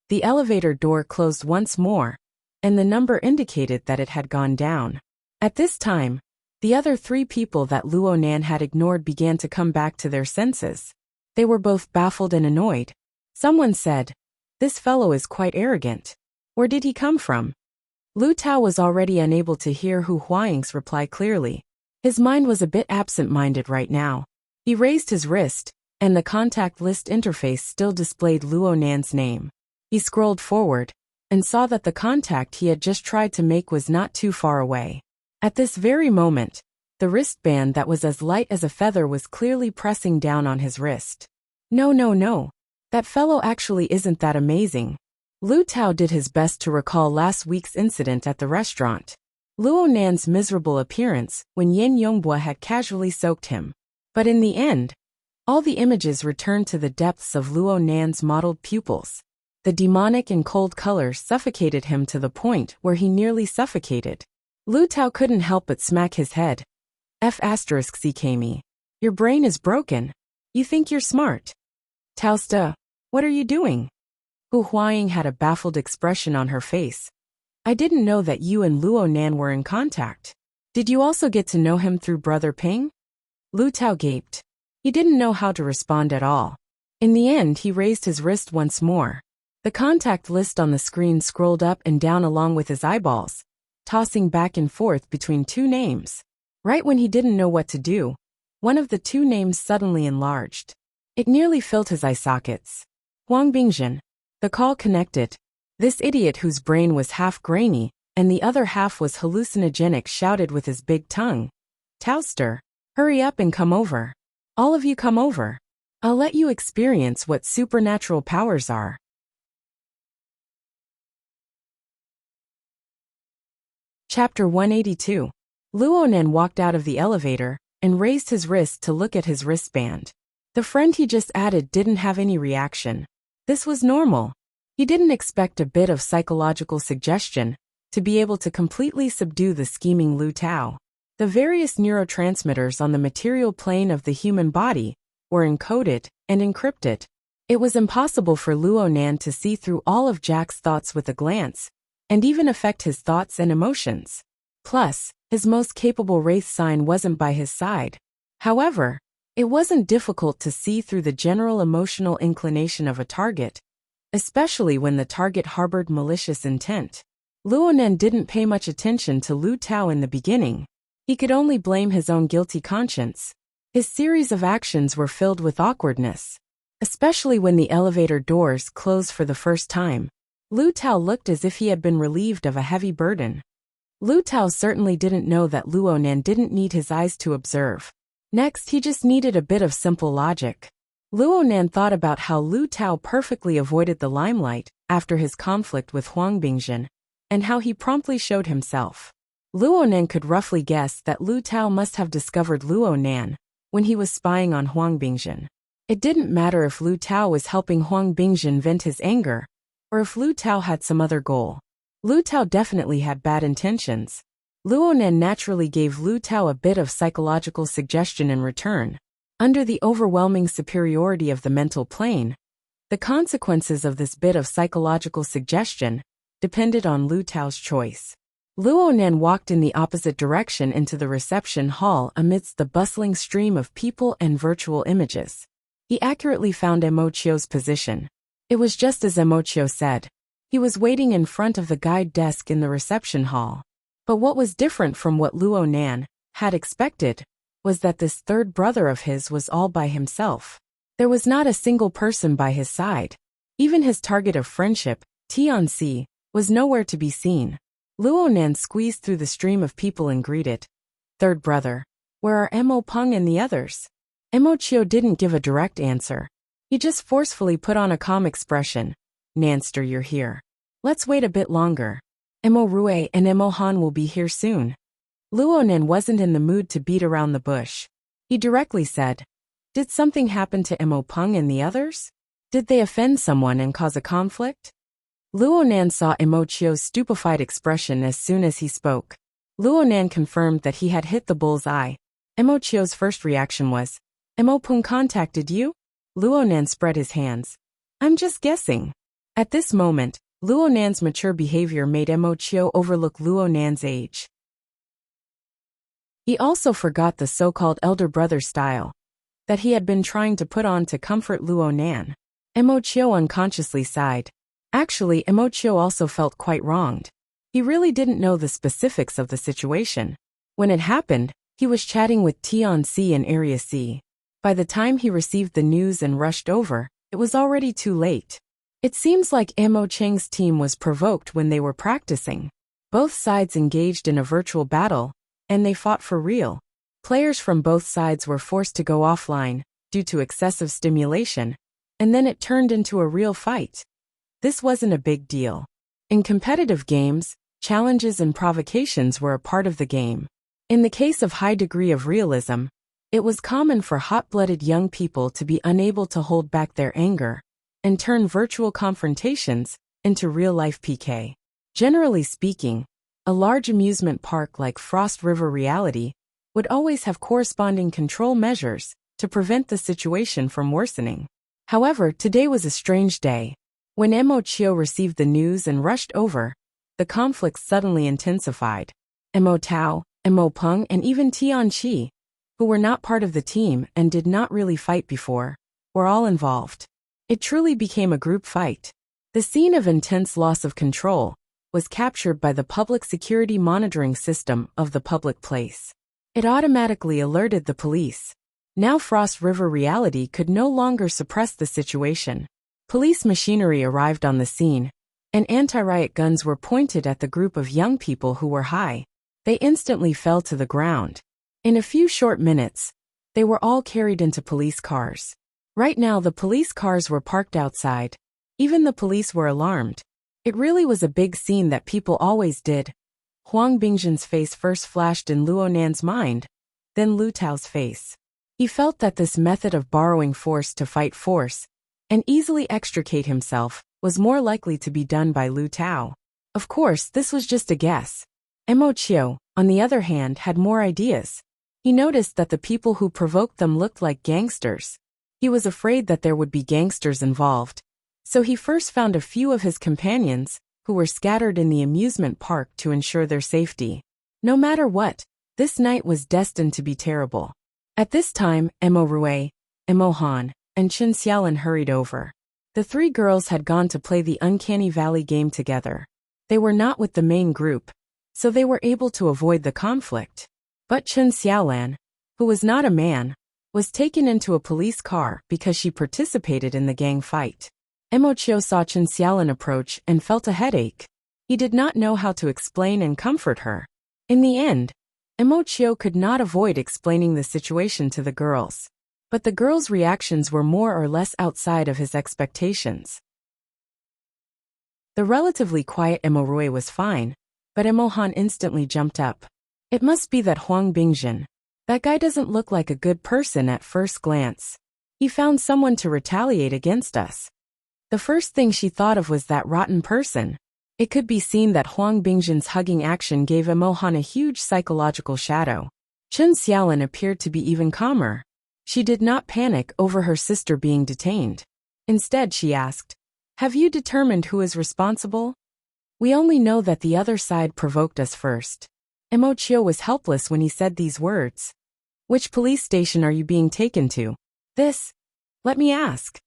The elevator door closed once more, and the number indicated that it had gone down. At this time, the other three people that Luonan had ignored began to come back to their senses. They were both baffled and annoyed. Someone said, "This fellow is quite arrogant. Where did he come from?" Lu Tao was already unable to hear Hu Huaying's reply clearly. His mind was a bit absent-minded right now. He raised his wrist, and the contact list interface still displayed Luonan's name. He scrolled forward, and saw that the contact he had just tried to make was not too far away. At this very moment, the wristband that was as light as a feather was clearly pressing down on his wrist. No. That fellow actually isn't that amazing. Lu Tao did his best to recall last week's incident at the restaurant. Luonan's miserable appearance when Yin Yongbua had casually soaked him. But in the end, all the images returned to the depths of Luonan's mottled pupils. The demonic and cold colors suffocated him to the point where he nearly suffocated. Lu Tao couldn't help but smack his head. CKMe. Your brain is broken. You think you're smart. Taosta, what are you doing? Hu Huaying had a baffled expression on her face. I didn't know that you and Luonan were in contact. Did you also get to know him through Brother Ping? Lu Tao gaped. He didn't know how to respond at all. In the end, he raised his wrist once more. The contact list on the screen scrolled up and down along with his eyeballs, tossing back and forth between two names. Right when he didn't know what to do, one of the two names suddenly enlarged. It nearly filled his eye sockets. Huang Bingjin. The call connected. This idiot whose brain was half grainy, and the other half was hallucinogenic, shouted with his big tongue. Towster, hurry up and come over. All of you come over. I'll let you experience what supernatural powers are. Chapter 182. Luonan walked out of the elevator and raised his wrist to look at his wristband. The friend he just added didn't have any reaction. This was normal. He didn't expect a bit of psychological suggestion to be able to completely subdue the scheming Lu Tao. The various neurotransmitters on the material plane of the human body were encoded and encrypted. It was impossible for Luonan to see through all of Jack's thoughts with a glance, and even affect his thoughts and emotions. Plus, his most capable wraith sign wasn't by his side. However, it wasn't difficult to see through the general emotional inclination of a target, especially when the target harbored malicious intent. Luonan didn't pay much attention to Lu Tao in the beginning. He could only blame his own guilty conscience. His series of actions were filled with awkwardness, especially when the elevator doors closed for the first time. Lu Tao looked as if he had been relieved of a heavy burden. Lu Tao certainly didn't know that Luonan didn't need his eyes to observe. Next, he just needed a bit of simple logic. Luonan thought about how Lu Tao perfectly avoided the limelight after his conflict with Huang Bingjin, and how he promptly showed himself. Luonan could roughly guess that Lu Tao must have discovered Luonan when he was spying on Huang Bingjin. It didn't matter if Lu Tao was helping Huang Bingjin vent his anger, or if Lu Tao had some other goal. Lu Tao definitely had bad intentions. Luonan naturally gave Lu Tao a bit of psychological suggestion in return. Under the overwhelming superiority of the mental plane, the consequences of this bit of psychological suggestion depended on Lu Tao's choice. Luonan walked in the opposite direction into the reception hall amidst the bustling stream of people and virtual images. He accurately found Emochio's position. It was just as Emochio said. He was waiting in front of the guide desk in the reception hall. But what was different from what Luonan had expected was that this third brother of his was all by himself. There was not a single person by his side. Even his target of friendship, Tianxi, was nowhere to be seen. Luonan squeezed through the stream of people and greeted. Third brother, where are Mo Peng and the others? Emochio didn't give a direct answer. He just forcefully put on a calm expression. Nanster, you're here. Let's wait a bit longer. Mo Rue and Mo Han will be here soon. Luonan wasn't in the mood to beat around the bush. He directly said, did something happen to Mo Peng and the others? Did they offend someone and cause a conflict? Luonan saw Emochio's stupefied expression as soon as he spoke. Luonan confirmed that he had hit the bull's eye. Emochio's first reaction was, Mo Peng contacted you? Luonan spread his hands. I'm just guessing. At this moment, Luonan's mature behavior made Emochio overlook Luonan's age. He also forgot the so-called elder brother style that he had been trying to put on to comfort Luonan. Emochio unconsciously sighed. Actually, Emochio also felt quite wronged. He really didn't know the specifics of the situation. When it happened, he was chatting with Tianxi in Area C. By the time he received the news and rushed over, it was already too late. It seems like Mo Cheng's team was provoked when they were practicing. Both sides engaged in a virtual battle, and they fought for real. Players from both sides were forced to go offline due to excessive stimulation, and then it turned into a real fight. This wasn't a big deal. In competitive games, challenges and provocations were a part of the game. In the case of high degree of realism, it was common for hot-blooded young people to be unable to hold back their anger and turn virtual confrontations into real-life PK. Generally speaking, a large amusement park like Frost River Reality would always have corresponding control measures to prevent the situation from worsening. However, today was a strange day. When Emochio received the news and rushed over, the conflict suddenly intensified. Mo Tao, Mo Peng, and even Tianxi, who were not part of the team and did not really fight before, were all involved. It truly became a group fight. The scene of intense loss of control was captured by the public security monitoring system of the public place. It automatically alerted the police. Now Frost River reality could no longer suppress the situation. Police machinery arrived on the scene, and anti-riot guns were pointed at the group of young people who were high. They instantly fell to the ground. In a few short minutes, they were all carried into police cars. Right now the police cars were parked outside. Even the police were alarmed. It really was a big scene that people always did. Huang Bingjin's face first flashed in Luo Nan's mind, then Lu Tao's face. He felt that this method of borrowing force to fight force, and easily extricate himself, was more likely to be done by Lu Tao. Of course, this was just a guess. Mo Chiu, on the other hand, had more ideas. He noticed that the people who provoked them looked like gangsters. He was afraid that there would be gangsters involved. So he first found a few of his companions, who were scattered in the amusement park to ensure their safety. No matter what, this night was destined to be terrible. At this time, Mo Rui, Mo Han, and Chen Xiaolin hurried over. The three girls had gone to play the Uncanny Valley game together. They were not with the main group, so they were able to avoid the conflict. But Chen Xiaolan, who was not a man, was taken into a police car because she participated in the gang fight. Mo Chiu saw Chen Xiaolin approach and felt a headache. He did not know how to explain and comfort her. In the end, Mo Chiu could not avoid explaining the situation to the girls. But the girls' reactions were more or less outside of his expectations. The relatively quiet Mo Rui was fine, but Mo Han instantly jumped up. It must be that Huang Bingjin. That guy doesn't look like a good person at first glance. He found someone to retaliate against us. The first thing she thought of was that rotten person. It could be seen that Huang Bingjin's hugging action gave Mo Han a huge psychological shadow. Chen Xiaolin appeared to be even calmer. She did not panic over her sister being detained. Instead, she asked, "Have you determined who is responsible? We only know that the other side provoked us first." Mo Chiu was helpless when he said these words. "Which police station are you being taken to?" "This. Let me ask."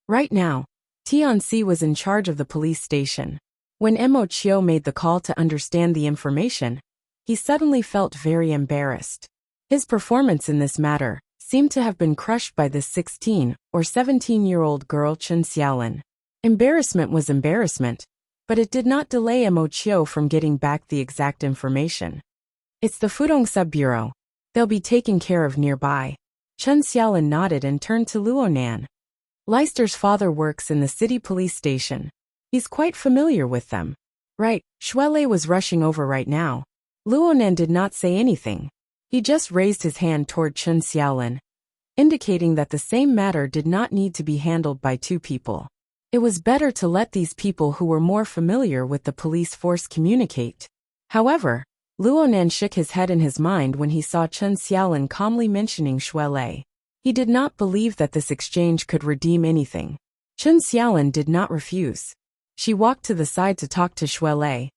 Right now, Tianxi was in charge of the police station. When Mo Chiu made the call to understand the information, he suddenly felt very embarrassed. His performance in this matter seemed to have been crushed by this 16 or 17-year-old girl Chen Xiaolin. Embarrassment was embarrassment, but it did not delay Mo Chiu from getting back the exact information. "It's the Fudong Sub-Bureau. They'll be taken care of nearby." Chen Xiaolin nodded and turned to Luonan. "Leicester's father works in the city police station. He's quite familiar with them." "Right." Shuele was rushing over right now. Luonan did not say anything. He just raised his hand toward Chen Xiaolin, indicating that the same matter did not need to be handled by two people. It was better to let these people who were more familiar with the police force communicate. However, Luonan shook his head in his mind when he saw Chen Xiaolin calmly mentioning Shuele. He did not believe that this exchange could redeem anything. Chen Xiaolin did not refuse. She walked to the side to talk to Shuele.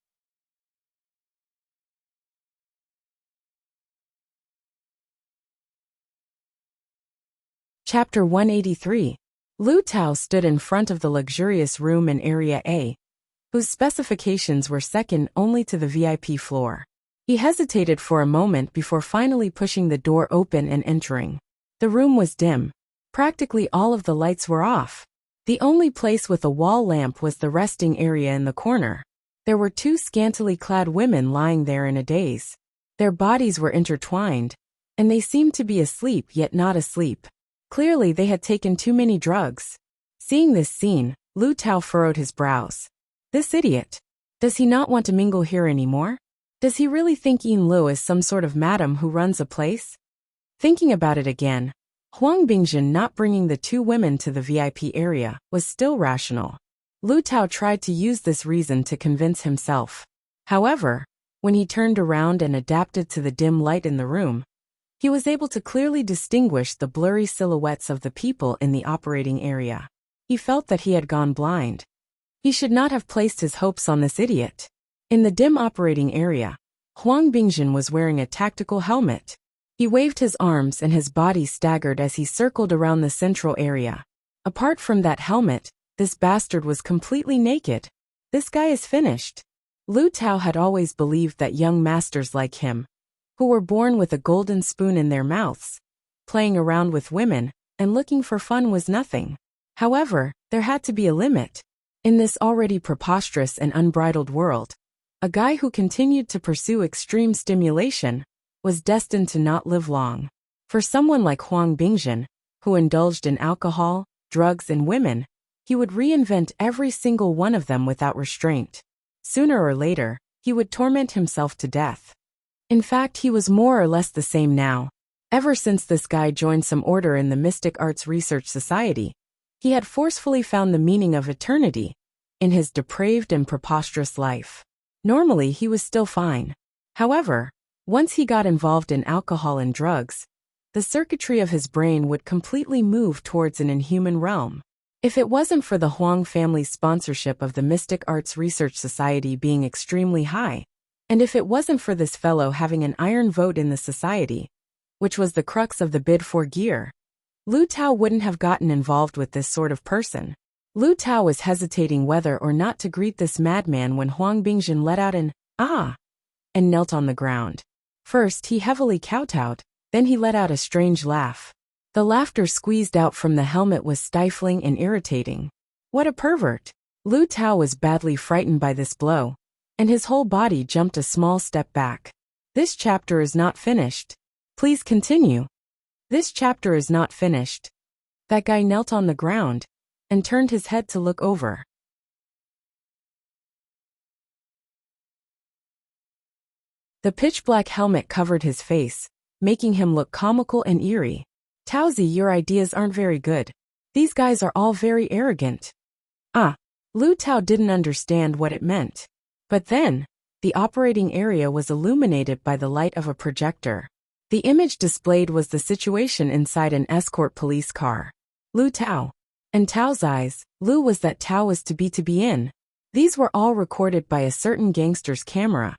Chapter 183. Lu Tao stood in front of the luxurious room in Area A, whose specifications were second only to the VIP floor. He hesitated for a moment before finally pushing the door open and entering. The room was dim. Practically all of the lights were off. The only place with a wall lamp was the resting area in the corner. There were two scantily clad women lying there in a daze. Their bodies were intertwined, and they seemed to be asleep yet not asleep. Clearly they had taken too many drugs. Seeing this scene, Lu Tao furrowed his brows. This idiot. Does he not want to mingle here anymore? Does he really think Yin Lu is some sort of madam who runs a place? Thinking about it again, Huang Bingjin not bringing the two women to the VIP area was still rational. Lu Tao tried to use this reason to convince himself. However, when he turned around and adapted to the dim light in the room, he was able to clearly distinguish the blurry silhouettes of the people in the operating area. He felt that he had gone blind. He should not have placed his hopes on this idiot. In the dim operating area, Huang Bingjin was wearing a tactical helmet. He waved his arms and his body staggered as he circled around the central area. Apart from that helmet, this bastard was completely naked. This guy is finished. Lu Tao had always believed that young masters like him who were born with a golden spoon in their mouths. Playing around with women and looking for fun was nothing. However, there had to be a limit. In this already preposterous and unbridled world, a guy who continued to pursue extreme stimulation was destined to not live long. For someone like Huang Bingjin, who indulged in alcohol, drugs, and women, he would reinvent every single one of them without restraint. Sooner or later, he would torment himself to death. In fact, he was more or less the same now. Ever since this guy joined some order in the Mystic Arts Research Society, he had forcefully found the meaning of eternity in his depraved and preposterous life. Normally, he was still fine. However, once he got involved in alcohol and drugs, the circuitry of his brain would completely move towards an inhuman realm. If it wasn't for the Huang family's sponsorship of the Mystic Arts Research Society being extremely high, and if it wasn't for this fellow having an iron vote in the society, which was the crux of the bid for gear, Lu Tao wouldn't have gotten involved with this sort of person. Lu Tao was hesitating whether or not to greet this madman when Huang Bingjin let out an "ah" and knelt on the ground. First, he heavily kowtowed, then he let out a strange laugh. The laughter squeezed out from the helmet was stifling and irritating. What a pervert! Lu Tao was badly frightened by this blow, and his whole body jumped a small step back. This chapter is not finished. Please continue. This chapter is not finished. That guy knelt on the ground and turned his head to look over. The pitch-black helmet covered his face, making him look comical and eerie. Taozi, your ideas aren't very good. These guys are all very arrogant. Lu Tao didn't understand what it meant. But then, the operating area was illuminated by the light of a projector. The image displayed was the situation inside an escort police car. Lu Tao. And Tao's eyes, Lu was that Tao was to be in. These were all recorded by a certain gangster's camera,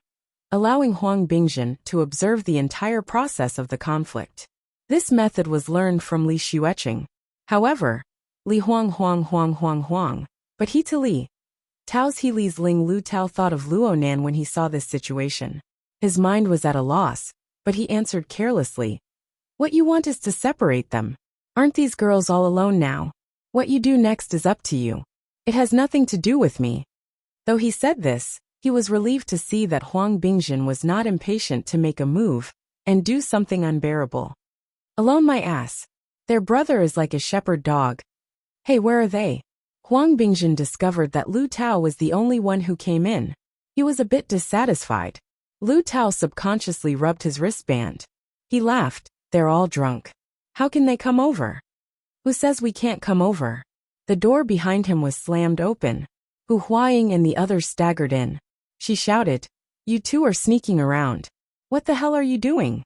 allowing Huang Bingjin to observe the entire process of the conflict. This method was learned from Li Xueqing. However, Li Huang, but he to Li. Tao's he Li's Ling Lu Tao thought of Luonan when he saw this situation. His mind was at a loss, but he answered carelessly. What you want is to separate them. Aren't these girls all alone now? What you do next is up to you. It has nothing to do with me. Though he said this, he was relieved to see that Huang Bingjin was not impatient to make a move and do something unbearable. Alone my ass. Their brother is like a shepherd dog. Hey, where are they? Huang Bingjin discovered that Lu Tao was the only one who came in. He was a bit dissatisfied. Lu Tao subconsciously rubbed his wristband. He laughed. They're all drunk. How can they come over? Who says we can't come over? The door behind him was slammed open. Hu Huaying and the others staggered in. She shouted, You two are sneaking around. What the hell are you doing?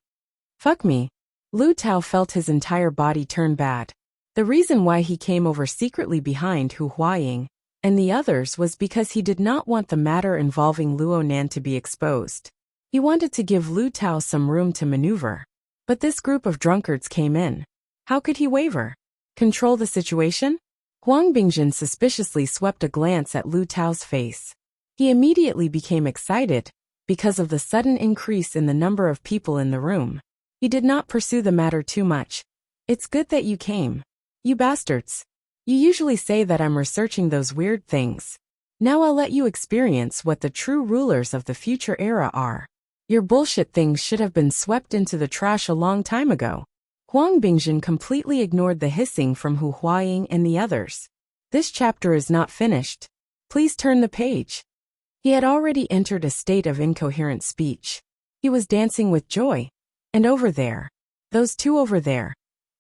Fuck me. Lu Tao felt his entire body turn bad. The reason why he came over secretly behind Hu Huaying and the others was because he did not want the matter involving Luonan to be exposed. He wanted to give Lu Tao some room to maneuver. But this group of drunkards came in. How could he waver? Control the situation? Huang Bingjin suspiciously swept a glance at Lu Tao's face. He immediately became excited because of the sudden increase in the number of people in the room. He did not pursue the matter too much. It's good that you came. You bastards. You usually say that I'm researching those weird things. Now I'll let you experience what the true rulers of the future era are. Your bullshit things should have been swept into the trash a long time ago. Huang Bingjin completely ignored the hissing from Hu Huaying and the others. This chapter is not finished. Please turn the page. He had already entered a state of incoherent speech. He was dancing with joy. And over there. Those two over there.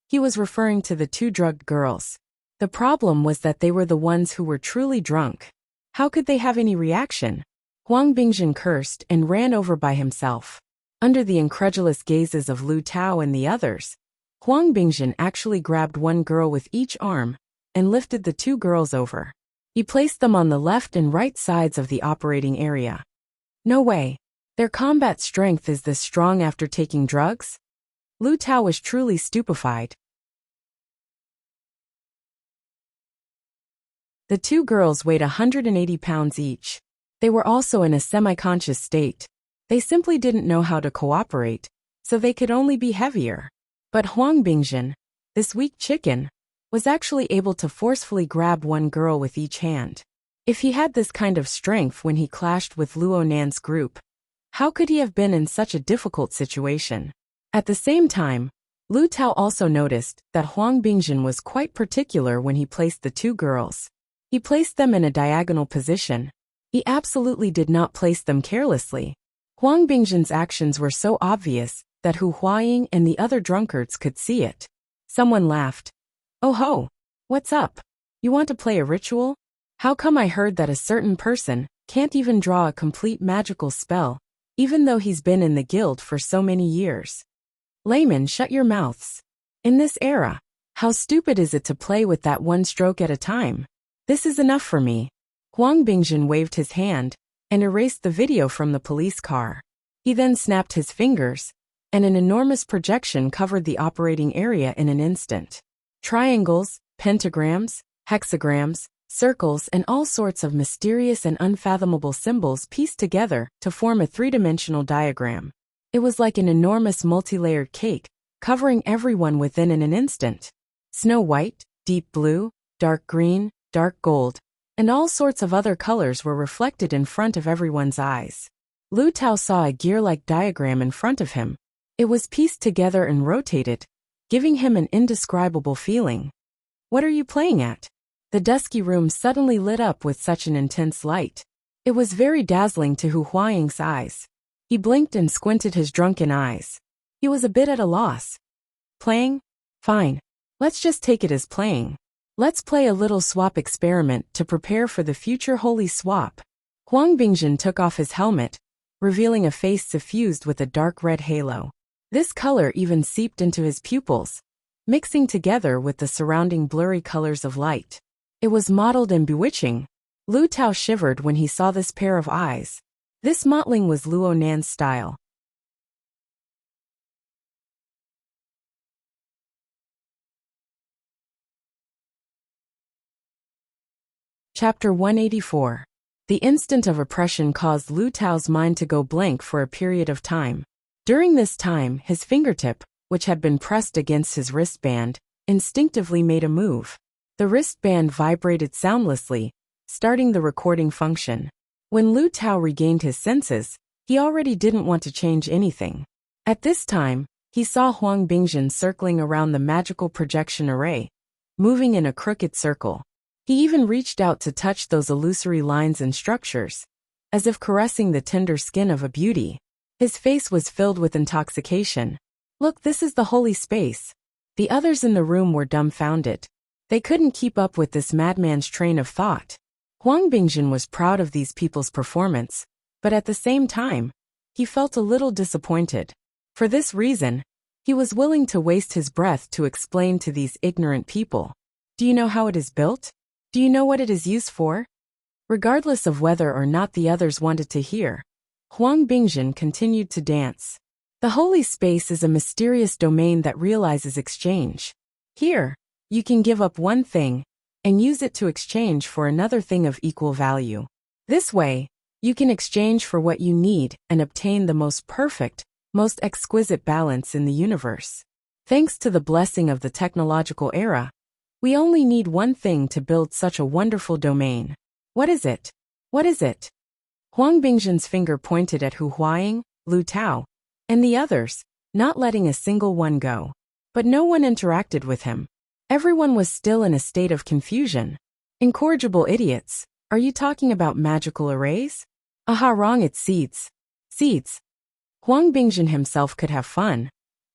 He was referring to the two drugged girls. The problem was that they were the ones who were truly drunk. How could they have any reaction? Huang Bingjin cursed and ran over by himself. Under the incredulous gazes of Lu Tao and the others, Huang Bingjin actually grabbed one girl with each arm and lifted the two girls over. He placed them on the left and right sides of the operating area. No way. Their combat strength is this strong after taking drugs? Lu Tao was truly stupefied. The two girls weighed 180 pounds each. They were also in a semi-conscious state. They simply didn't know how to cooperate so they could only be heavier. But Huang Bingjin, this weak chicken, was actually able to forcefully grab one girl with each hand. If he had this kind of strength when he clashed with Luo Nan's group, how could he have been in such a difficult situation? At the same time, Lu Tao also noticed that Huang Bingjin was quite particular when he placed the two girls. He placed them in a diagonal position. He absolutely did not place them carelessly. Huang Bingjin's actions were so obvious that Hu Huaying and the other drunkards could see it. Someone laughed. "Oh ho! What's up? You want to play a ritual? How come I heard that a certain person can't even draw a complete magical spell, even though he's been in the guild for so many years?" Layman, shut your mouths. In this era, how stupid is it to play with that one stroke at a time? This is enough for me. Huang Bingjin waved his hand and erased the video from the police car. He then snapped his fingers, and an enormous projection covered the operating area in an instant. Triangles, pentagrams, hexagrams, circles, and all sorts of mysterious and unfathomable symbols pieced together to form a three-dimensional diagram. It was like an enormous multi-layered cake, covering everyone within in an instant. Snow white, deep blue, dark green, dark gold, and all sorts of other colors were reflected in front of everyone's eyes. Lu Tao saw a gear-like diagram in front of him. It was pieced together and rotated, giving him an indescribable feeling. What are you playing at? The dusky room suddenly lit up with such an intense light. It was very dazzling to Hu Huaying's eyes. He blinked and squinted his drunken eyes. He was a bit at a loss. Playing? Fine. Let's just take it as playing. Let's play a little swap experiment to prepare for the future holy swap. Huang Bingjin took off his helmet, revealing a face suffused with a dark red halo. This color even seeped into his pupils, mixing together with the surrounding blurry colors of light. It was mottled and bewitching. Lu Tao shivered when he saw this pair of eyes. This mottling was Luo Nan's style. Chapter 184. The instant of oppression caused Lu Tao's mind to go blank for a period of time. During this time, his fingertip, which had been pressed against his wristband, instinctively made a move. The wristband vibrated soundlessly, starting the recording function. When Lu Tao regained his senses, he already didn't want to change anything. At this time, he saw Huang Bingjin circling around the magical projection array, moving in a crooked circle. He even reached out to touch those illusory lines and structures, as if caressing the tender skin of a beauty. His face was filled with intoxication. Look, this is the holy space. The others in the room were dumbfounded. They couldn't keep up with this madman's train of thought. Huang Bingjin was proud of these people's performance, but at the same time, he felt a little disappointed. For this reason, he was willing to waste his breath to explain to these ignorant people. Do you know how it is built? Do you know what it is used for? Regardless of whether or not the others wanted to hear, Huang Bingjin continued to dance. The holy space is a mysterious domain that realizes exchange. Here, you can give up one thing and use it to exchange for another thing of equal value. This way, you can exchange for what you need and obtain the most perfect, most exquisite balance in the universe. Thanks to the blessing of the technological era, we only need one thing to build such a wonderful domain. What is it? What is it? Huang Bingjin's finger pointed at Hu Huaying, Lu Tao, and the others, not letting a single one go. But no one interacted with him. Everyone was still in a state of confusion. Incorrigible idiots, are you talking about magical arrays? Aha, wrong, it's seeds. Seeds. Huang Bingjin himself could have fun,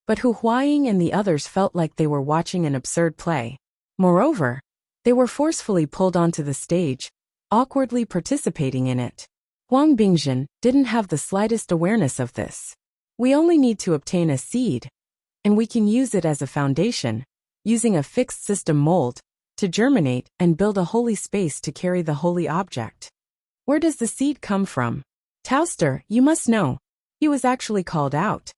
but Hu Huaying and the others felt like they were watching an absurd play. Moreover, they were forcefully pulled onto the stage, awkwardly participating in it. Huang Bingjin didn't have the slightest awareness of this. We only need to obtain a seed, and we can use it as a foundation, using a fixed system mold, to germinate and build a holy space to carry the holy object. Where does the seed come from? Taoster, you must know. He was actually called out.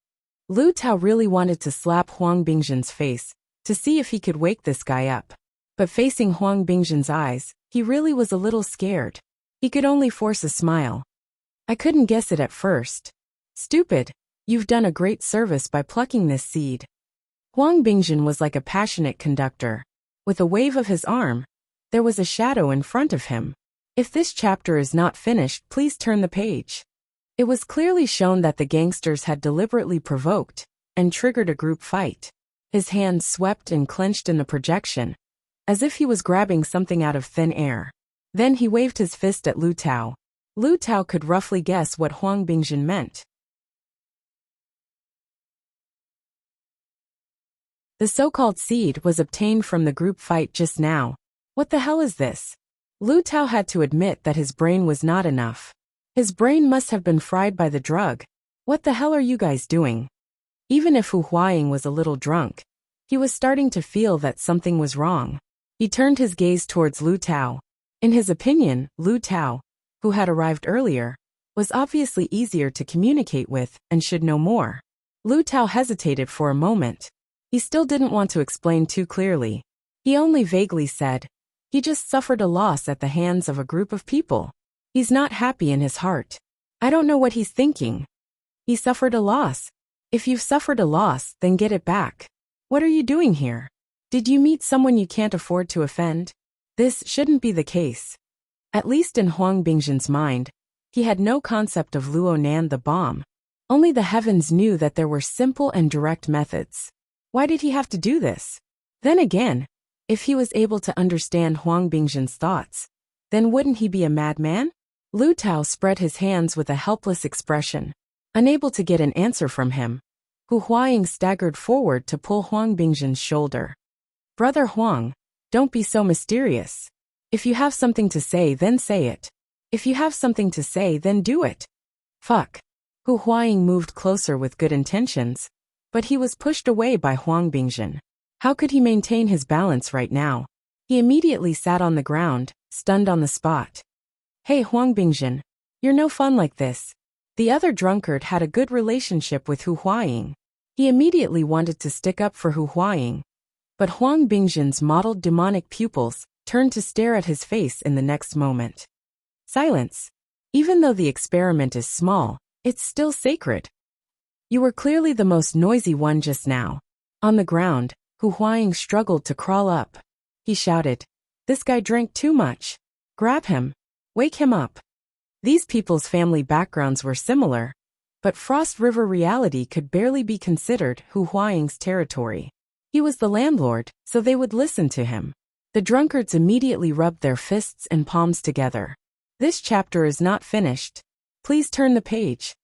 Lu Tao really wanted to slap Huang Bingjin's face, to see if he could wake this guy up. But facing Huang Bingjin's eyes, he really was a little scared. He could only force a smile. I couldn't guess it at first. Stupid. You've done a great service by plucking this seed. Huang Bingjin was like a passionate conductor. With a wave of his arm, there was a shadow in front of him. If this chapter is not finished, please turn the page. It was clearly shown that the gangsters had deliberately provoked and triggered a group fight. His hands swept and clenched in the projection, as if he was grabbing something out of thin air. Then he waved his fist at Lu Tao. Lu Tao could roughly guess what Huang Bingjin meant. The so-called seed was obtained from the group fight just now. What the hell is this? Lu Tao had to admit that his brain was not enough. His brain must have been fried by the drug. What the hell are you guys doing? Even if Hu Huaying was a little drunk, he was starting to feel that something was wrong. He turned his gaze towards Lu Tao. In his opinion, Lu Tao, who had arrived earlier, was obviously easier to communicate with and should know more. Lu Tao hesitated for a moment. He still didn't want to explain too clearly. He only vaguely said, he just suffered a loss at the hands of a group of people. He's not happy in his heart. I don't know what he's thinking. He suffered a loss. If you've suffered a loss, then get it back. What are you doing here? Did you meet someone you can't afford to offend? This shouldn't be the case. At least in Huang Bingjin's mind, he had no concept of Luonan the bomb. Only the heavens knew that there were simple and direct methods. Why did he have to do this? Then again, if he was able to understand Huang Bingjin's thoughts, then wouldn't he be a madman? Lu Tao spread his hands with a helpless expression, unable to get an answer from him. Hu Huaying staggered forward to pull Huang Bingjin's shoulder. Brother Huang, don't be so mysterious. If you have something to say, then say it. If you have something to say, then do it. Fuck. Hu Huaying moved closer with good intentions, but he was pushed away by Huang Bingjin. How could he maintain his balance right now? He immediately sat on the ground, stunned on the spot. Hey Huang Bingjin, you're no fun like this. The other drunkard had a good relationship with Hu Huaying. He immediately wanted to stick up for Hu Huaying. But Huang Bingjin's mottled demonic pupils turned to stare at his face in the next moment. Silence. Even though the experiment is small, it's still sacred. You were clearly the most noisy one just now. On the ground, Hu Huaying struggled to crawl up. He shouted, "This guy drank too much. Grab him. Wake him up." These people's family backgrounds were similar, but Frost River reality could barely be considered Hu Huaying's territory. He was the landlord, so they would listen to him. The drunkards immediately rubbed their fists and palms together. This chapter is not finished. Please turn the page.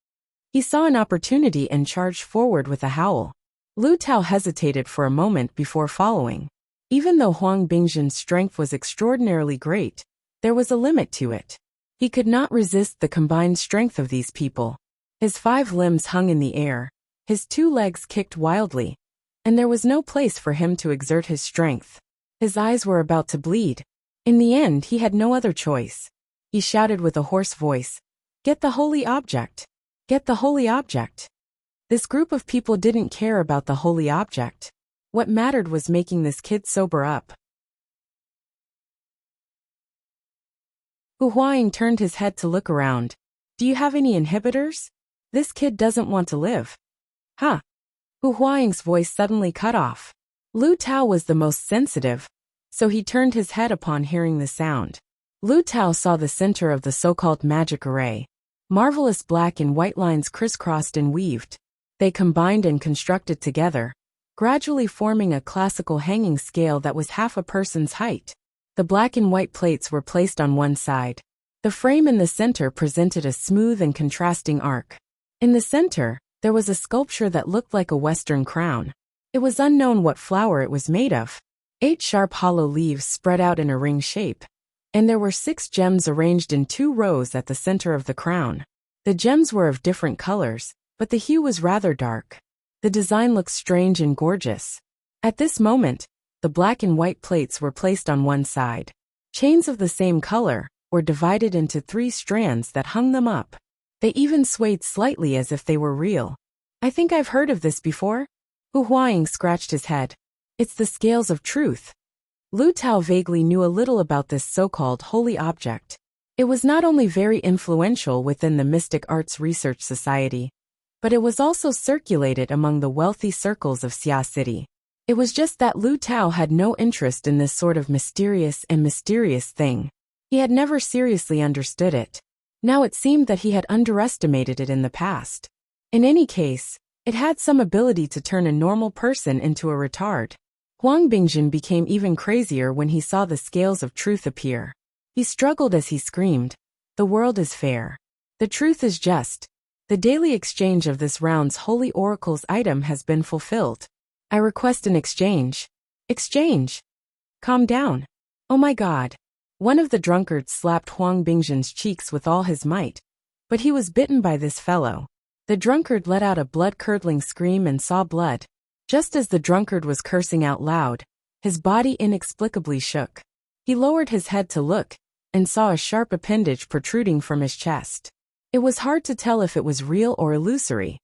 He saw an opportunity and charged forward with a howl. Lu Tao hesitated for a moment before following. Even though Huang Bingjin's strength was extraordinarily great, there was a limit to it. He could not resist the combined strength of these people. His 5 limbs hung in the air, his 2 legs kicked wildly, and there was no place for him to exert his strength. His eyes were about to bleed. In the end, he had no other choice. He shouted with a hoarse voice, "Get the holy object! Get the holy object!" This group of people didn't care about the holy object. What mattered was making this kid sober up. Hu Huaying turned his head to look around. Do you have any inhibitors? This kid doesn't want to live. Huh? Hu Huaying's voice suddenly cut off. Lu Tao was the most sensitive, so he turned his head upon hearing the sound. Lu Tao saw the center of the so-called magic array. Marvelous black and white lines crisscrossed and weaved. They combined and constructed together, gradually forming a classical hanging scale that was half a person's height. The black and white plates were placed on one side. The frame in the center presented a smooth and contrasting arc. In the center, there was a sculpture that looked like a Western crown. It was unknown what flower it was made of. 8 sharp hollow leaves spread out in a ring shape, and there were 6 gems arranged in 2 rows at the center of the crown. The gems were of different colors, but the hue was rather dark. The design looked strange and gorgeous. At this moment, the black and white plates were placed on one side. Chains of the same color were divided into 3 strands that hung them up. They even swayed slightly as if they were real. I think I've heard of this before. Hu Huaying scratched his head. It's the scales of truth. Lu Tao vaguely knew a little about this so-called holy object. It was not only very influential within the Mystic Arts Research Society, but it was also circulated among the wealthy circles of Xia City. It was just that Lu Tao had no interest in this sort of mysterious thing. He had never seriously understood it. Now it seemed that he had underestimated it in the past. In any case, it had some ability to turn a normal person into a retard. Huang Bingjin became even crazier when he saw the scales of truth appear. He struggled as he screamed, "The world is fair. The truth is just. The daily exchange of this round's holy oracle's item has been fulfilled. I request an exchange." Exchange? Calm down. Oh my God. One of the drunkards slapped Huang Bingjin's cheeks with all his might, but he was bitten by this fellow. The drunkard let out a blood-curdling scream and saw blood. Just as the drunkard was cursing out loud, his body inexplicably shook. He lowered his head to look, and saw a sharp appendage protruding from his chest. It was hard to tell if it was real or illusory.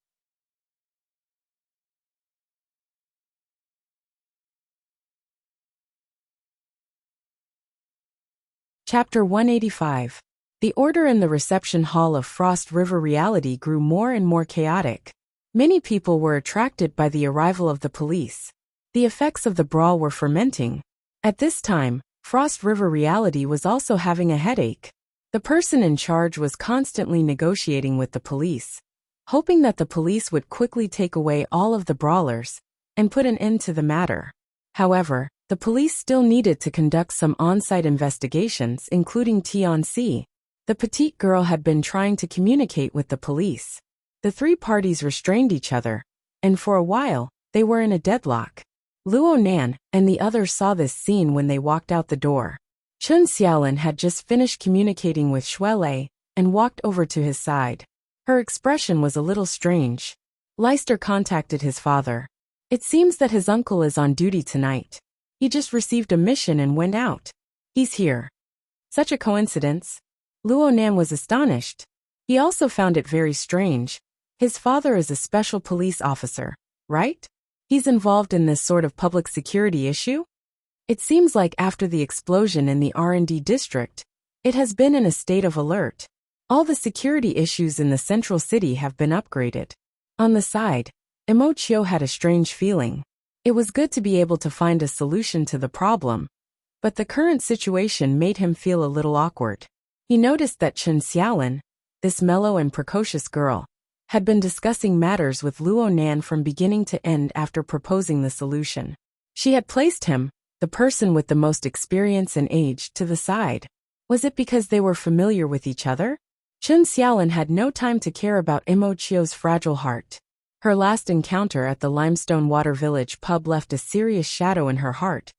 Chapter 185. The order in the reception hall of Frost River reality grew more and more chaotic. Many people were attracted by the arrival of the police. The effects of the brawl were fermenting. At this time, Frost River reality was also having a headache. The person in charge was constantly negotiating with the police, hoping that the police would quickly take away all of the brawlers and put an end to the matter. However, the police still needed to conduct some on-site investigations, including Tianxi. The petite girl had been trying to communicate with the police. The three parties restrained each other, and for a while, they were in a deadlock. Luo Nan and the others saw this scene when they walked out the door. Chun Xiaolin had just finished communicating with Shuelei and walked over to his side. Her expression was a little strange. Leister contacted his father. It seems that his uncle is on duty tonight. He just received a mission and went out. He's here. Such a coincidence. Luo Nan was astonished. He also found it very strange. His father is a special police officer, right? He's involved in this sort of public security issue? It seems like after the explosion in the R&D district, it has been in a state of alert. All the security issues in the central city have been upgraded. On the side, Imochio had a strange feeling. It was good to be able to find a solution to the problem, but the current situation made him feel a little awkward. He noticed that Chun Xiaolin, this mellow and precocious girl, had been discussing matters with Luo Nan from beginning to end after proposing the solution. She had placed him, the person with the most experience and age, to the side. Was it because they were familiar with each other? Chun Xiaolin had no time to care about Imochio's fragile heart. Her last encounter at the Limestone Water Village pub left a serious shadow in her heart,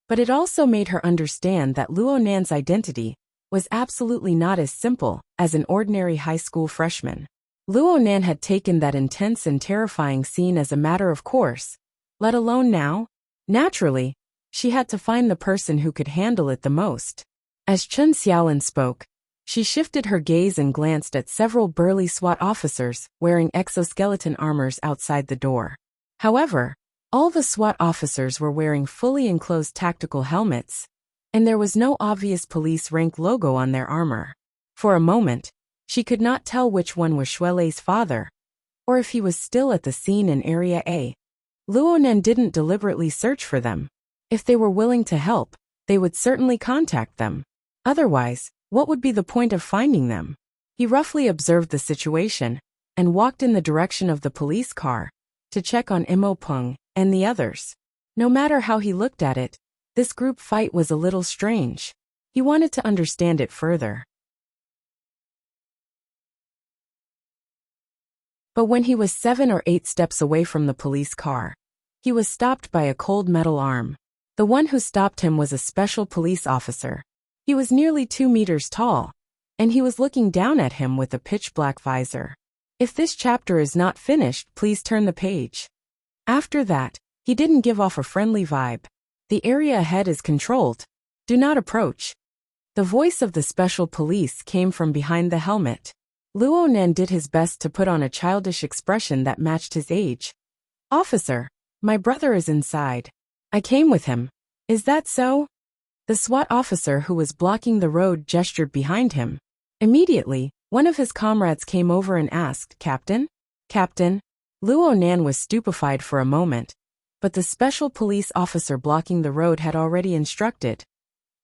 but it also made her understand that Luo Nan's identity was absolutely not as simple as an ordinary high school freshman. Luo Nan had taken that intense and terrifying scene as a matter of course, let alone now. Naturally, she had to find the person who could handle it the most. As Chun Xiaolin spoke, she shifted her gaze and glanced at several burly SWAT officers wearing exoskeleton armors outside the door. However, all the SWAT officers were wearing fully enclosed tactical helmets, and there was no obvious police rank logo on their armor. For a moment, she could not tell which one was Shuelei's father, or if he was still at the scene in Area A. Luo Nan didn't deliberately search for them. If they were willing to help, they would certainly contact them. Otherwise, what would be the point of finding them? He roughly observed the situation and walked in the direction of the police car to check on Imo Peng and the others. No matter how he looked at it, this group fight was a little strange. He wanted to understand it further. But when he was 7 or 8 steps away from the police car, he was stopped by a cold metal arm. The one who stopped him was a special police officer. He was nearly 2 meters tall, and he was looking down at him with a pitch-black visor. If this chapter is not finished, please turn the page. After that, he didn't give off a friendly vibe. The area ahead is controlled. Do not approach. The voice of the special police came from behind the helmet. Luo Nan did his best to put on a childish expression that matched his age. Officer, my brother is inside. I came with him. Is that so? The SWAT officer who was blocking the road gestured behind him. Immediately, one of his comrades came over and asked, Captain? Captain. Luo Nan was stupefied for a moment, but the special police officer blocking the road had already instructed.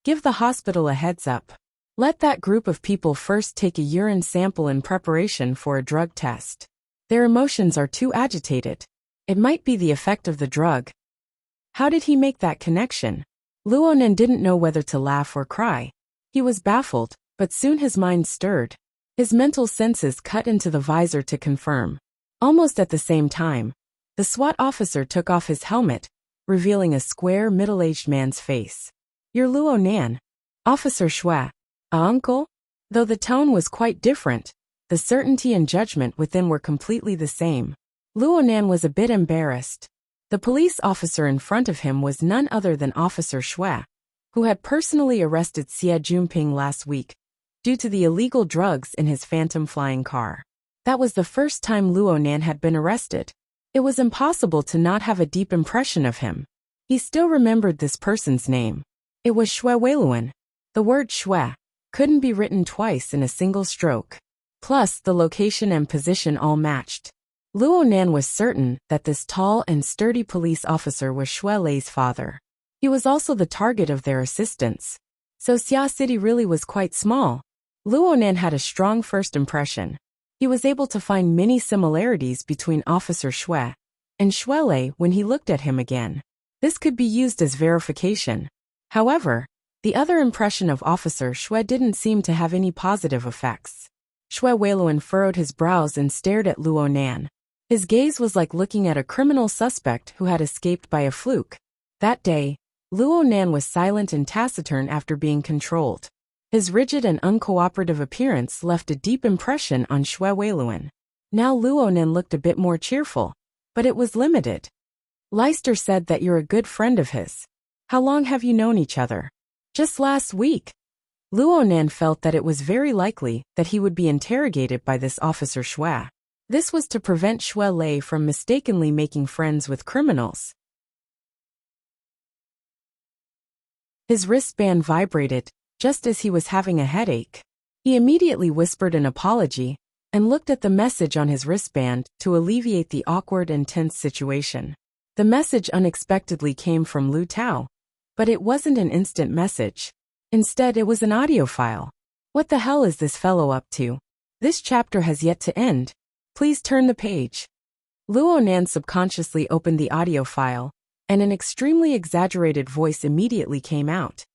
Give the hospital a heads up. Let that group of people first take a urine sample in preparation for a drug test. Their emotions are too agitated. It might be the effect of the drug. How did he make that connection? Luo Nan didn't know whether to laugh or cry. He was baffled, but soon his mind stirred. His mental senses cut into the visor to confirm. Almost at the same time, the SWAT officer took off his helmet, revealing a square, middle-aged man's face. You're Luo Nan. Officer Xue. Uncle? Though the tone was quite different, the certainty and judgment within were completely the same. Luo Nan was a bit embarrassed. The police officer in front of him was none other than Officer Xue, who had personally arrested Xie Junping last week due to the illegal drugs in his phantom flying car. That was the first time Luo Nan had been arrested. It was impossible to not have a deep impression of him. He still remembered this person's name. It was Xue Weiluan. The word Xue couldn't be written twice in a single stroke. Plus, the location and position all matched. Luo Nan was certain that this tall and sturdy police officer was Xue Lei's father. He was also the target of their assistance. So Xia City really was quite small. Luo Nan had a strong first impression. He was able to find many similarities between Officer Xue and Xue Lei when he looked at him again. This could be used as verification. However, the other impression of Officer Xue didn't seem to have any positive effects. Xue Weiluan furrowed his brows and stared at Luo Nan. His gaze was like looking at a criminal suspect who had escaped by a fluke. That day, Luo Nan was silent and taciturn after being controlled. His rigid and uncooperative appearance left a deep impression on Xue Weiluan. Now Luo Nan looked a bit more cheerful, but it was limited. Leister said that you're a good friend of his. How long have you known each other? Just last week. Luo Nan felt that it was very likely that he would be interrogated by this Officer Xue. This was to prevent Xue Lei from mistakenly making friends with criminals. His wristband vibrated, just as he was having a headache. He immediately whispered an apology and looked at the message on his wristband to alleviate the awkward and tense situation. The message unexpectedly came from Lu Tao, but it wasn't an instant message. Instead, it was an audio file. What the hell is this fellow up to? This chapter has yet to end. Please turn the page. Luo Nan subconsciously opened the audio file, and an extremely exaggerated voice immediately came out.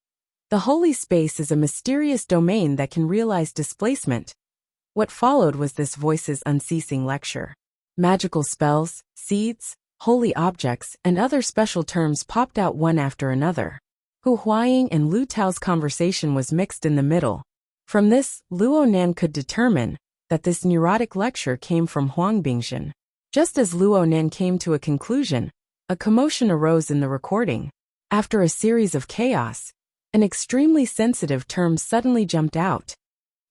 The holy space is a mysterious domain that can realize displacement. What followed was this voice's unceasing lecture. Magical spells, seeds, holy objects, and other special terms popped out one after another. Hu Huaying and Lu Tao's conversation was mixed in the middle. From this, Luo Nan could determine that this neurotic lecture came from Huang Bingjin. Just as Luo Nan came to a conclusion, a commotion arose in the recording. After a series of chaos, an extremely sensitive term suddenly jumped out.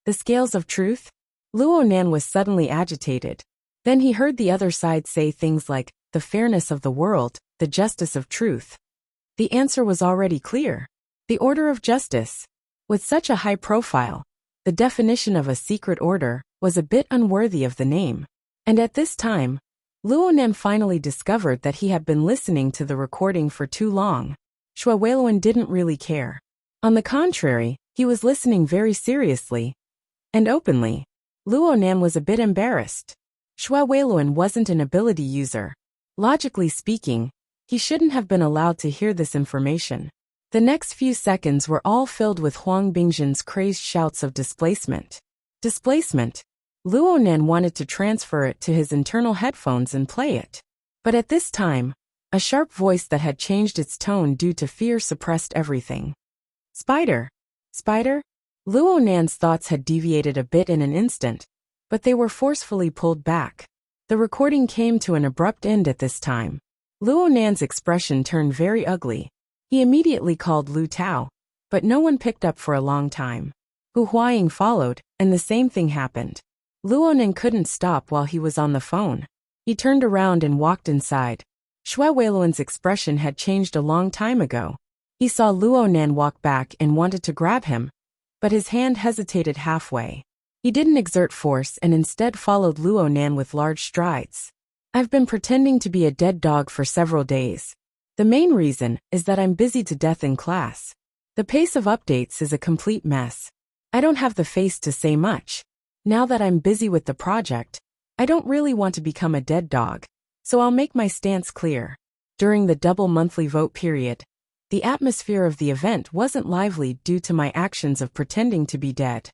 The scales of truth? Luo Nan was suddenly agitated. Then he heard the other side say things like, the fairness of the world, the justice of truth. The answer was already clear. The order of justice. With such a high profile, the definition of a secret order was a bit unworthy of the name. And at this time, Luo Nan finally discovered that he had been listening to the recording for too long. Xue Weiluan didn't really care. On the contrary, he was listening very seriously and openly. Luo Nan was a bit embarrassed. Xue Weiluan wasn't an ability user. Logically speaking, he shouldn't have been allowed to hear this information. The next few seconds were all filled with Huang Bingjin's crazed shouts of displacement. Displacement. Luo Nan wanted to transfer it to his internal headphones and play it. But at this time, a sharp voice that had changed its tone due to fear suppressed everything. Spider. Spider? Luo Nan's thoughts had deviated a bit in an instant, but they were forcefully pulled back. The recording came to an abrupt end at this time. Luo Nan's expression turned very ugly. He immediately called Lu Tao, but no one picked up for a long time. Hu Huaying followed, and the same thing happened. Luo Nan couldn't stop while he was on the phone. He turned around and walked inside. Xue Weiluan's expression had changed a long time ago. He saw Luo Nan walk back and wanted to grab him, but his hand hesitated halfway. He didn't exert force and instead followed Luo Nan with large strides. I've been pretending to be a dead dog for several days. The main reason is that I'm busy to death in class. The pace of updates is a complete mess. I don't have the face to say much. Now that I'm busy with the project, I don't really want to become a dead dog, so I'll make my stance clear. During the double monthly vote period, the atmosphere of the event wasn't lively due to my actions of pretending to be dead.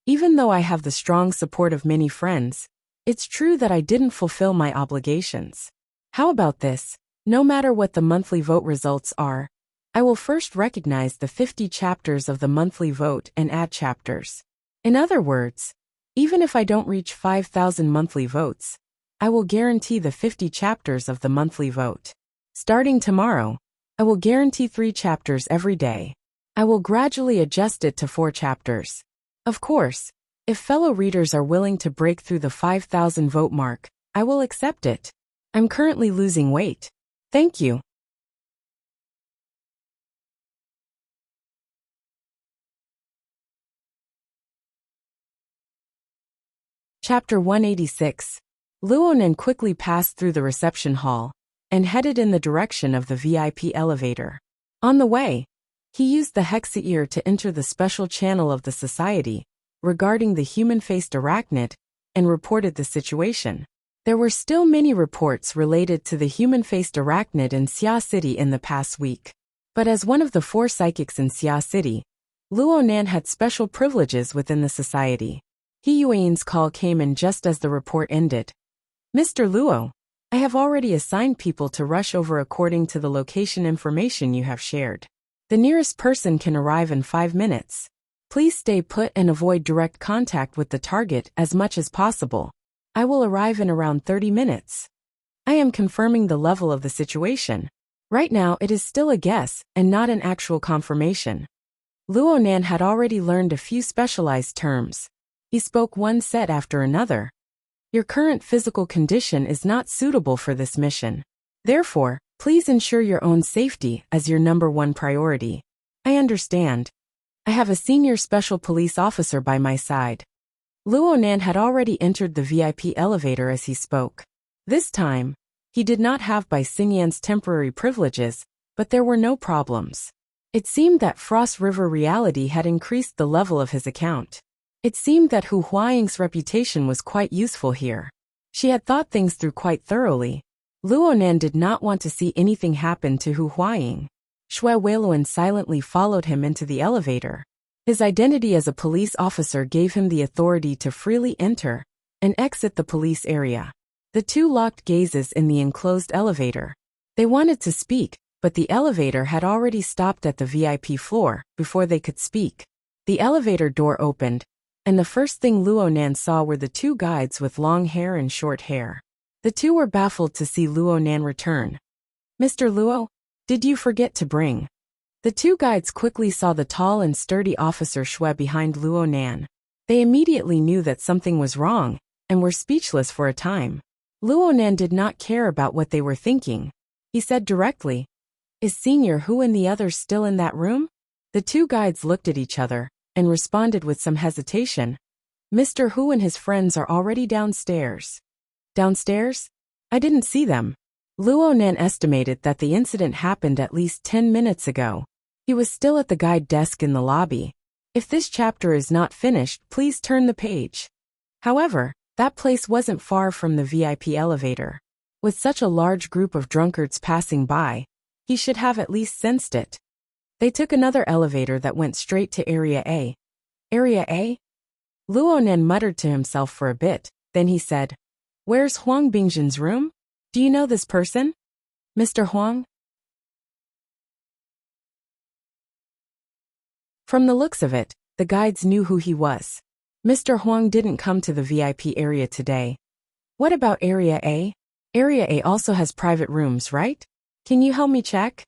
Even though I have the strong support of many friends, it's true that I didn't fulfill my obligations. How about this? No matter what the monthly vote results are, I will first recognize the 50 chapters of the monthly vote and add chapters. In other words, even if I don't reach 5,000 monthly votes, I will guarantee the 50 chapters of the monthly vote. Starting tomorrow, I will guarantee 3 chapters every day. I will gradually adjust it to 4 chapters. Of course, if fellow readers are willing to break through the 5,000 vote mark, I will accept it. I'm currently losing weight. Thank you. Chapter 186. Luo Nan quickly passed through the reception hall and headed in the direction of the VIP elevator. On the way, he used the hexa ear to enter the special channel of the society regarding the human-faced arachnid and reported the situation. There were still many reports related to the human-faced arachnid in Xia City in the past week. But as one of the 4 psychics in Xia City, Luo Nan had special privileges within the society. He Yuan's call came in just as the report ended. Mr. Luo, I have already assigned people to rush over according to the location information you have shared. The nearest person can arrive in 5 minutes. Please stay put and avoid direct contact with the target as much as possible. I will arrive in around 30 minutes. I am confirming the level of the situation. Right now it is still a guess and not an actual confirmation. Luo Nan had already learned a few specialized terms. He spoke one set after another. Your current physical condition is not suitable for this mission. Therefore, please ensure your own safety as your #1 priority. I understand. I have a senior special police officer by my side. Luo Nan had already entered the VIP elevator as he spoke. This time, he did not have Bai Xingyan's temporary privileges, but there were no problems. It seemed that Frost River reality had increased the level of his account. It seemed that Hu Huaying's reputation was quite useful here. She had thought things through quite thoroughly. Luo Nan did not want to see anything happen to Hu Huaying. Xue Weiluan silently followed him into the elevator. His identity as a police officer gave him the authority to freely enter and exit the police area. The 2 locked gazes in the enclosed elevator. They wanted to speak, but the elevator had already stopped at the VIP floor before they could speak. The elevator door opened, and the first thing Luo Nan saw were the 2 guides with long hair and short hair. The 2 were baffled to see Luo Nan return. Mr. Luo, did you forget to bring? The 2 guides quickly saw the tall and sturdy officer Xue behind Luo Nan. They immediately knew that something was wrong, and were speechless for a time. Luo Nan did not care about what they were thinking. He said directly, "Is Senior Hu and the others still in that room?" The 2 guides looked at each other and responded with some hesitation. "Mr. Hu and his friends are already downstairs." "Downstairs? I didn't see them." Luo Nan estimated that the incident happened at least 10 minutes ago. He was still at the guide desk in the lobby. If this chapter is not finished, please turn the page. However, that place wasn't far from the VIP elevator. With such a large group of drunkards passing by, he should have at least sensed it. They took another elevator that went straight to Area A. Area A? Luo Nan muttered to himself for a bit, then he said, "Where's Huang Bingjin's room? Do you know this person? Mr. Huang?" From the looks of it, the guides knew who he was. Mr. Huang didn't come to the VIP area today. What about Area A? Area A also has private rooms, right? Can you help me check?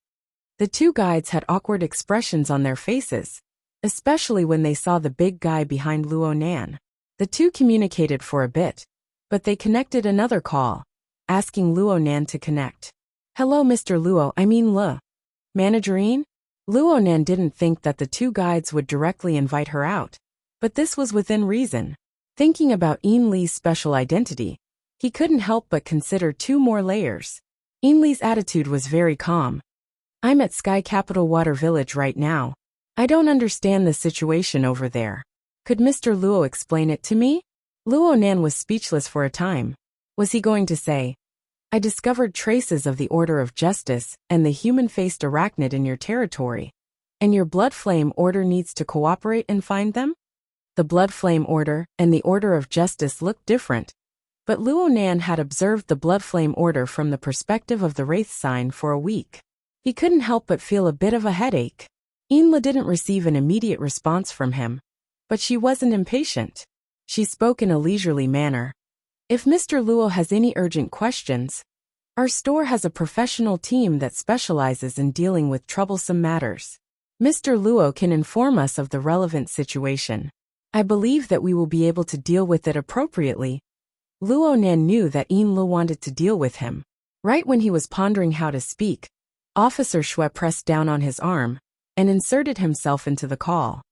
The 2 guides had awkward expressions on their faces, especially when they saw the big guy behind Luo Nan. The 2 communicated for a bit, but they connected another call, asking Luo Nan to connect. "Hello Mr. Luo, I mean Le. Managerine? Luonan didn't think that the two guides would directly invite her out, but this was within reason. Thinking about Lee's special identity, he couldn't help but consider two more layers. Lee's attitude was very calm. I'm at Sky Capital Water Village right now. I don't understand the situation over there. Could Mr. Luo explain it to me? Luonan was speechless for a time. Was he going to say, I discovered traces of the Order of Justice and the human-faced arachnid in your territory, and your Blood Flame Order needs to cooperate and find them? The Blood Flame Order and the Order of Justice looked different, but Luonan had observed the Blood Flame Order from the perspective of the Wraith sign for a week. He couldn't help but feel a bit of a headache. Enla didn't receive an immediate response from him, but she wasn't impatient. She spoke in a leisurely manner. If Mr. Luo has any urgent questions, our store has a professional team that specializes in dealing with troublesome matters. Mr. Luo can inform us of the relevant situation. I believe that we will be able to deal with it appropriately. Luonan knew that Enla wanted to deal with him. Right when he was pondering how to speak, Officer Shui pressed down on his arm and inserted himself into the call.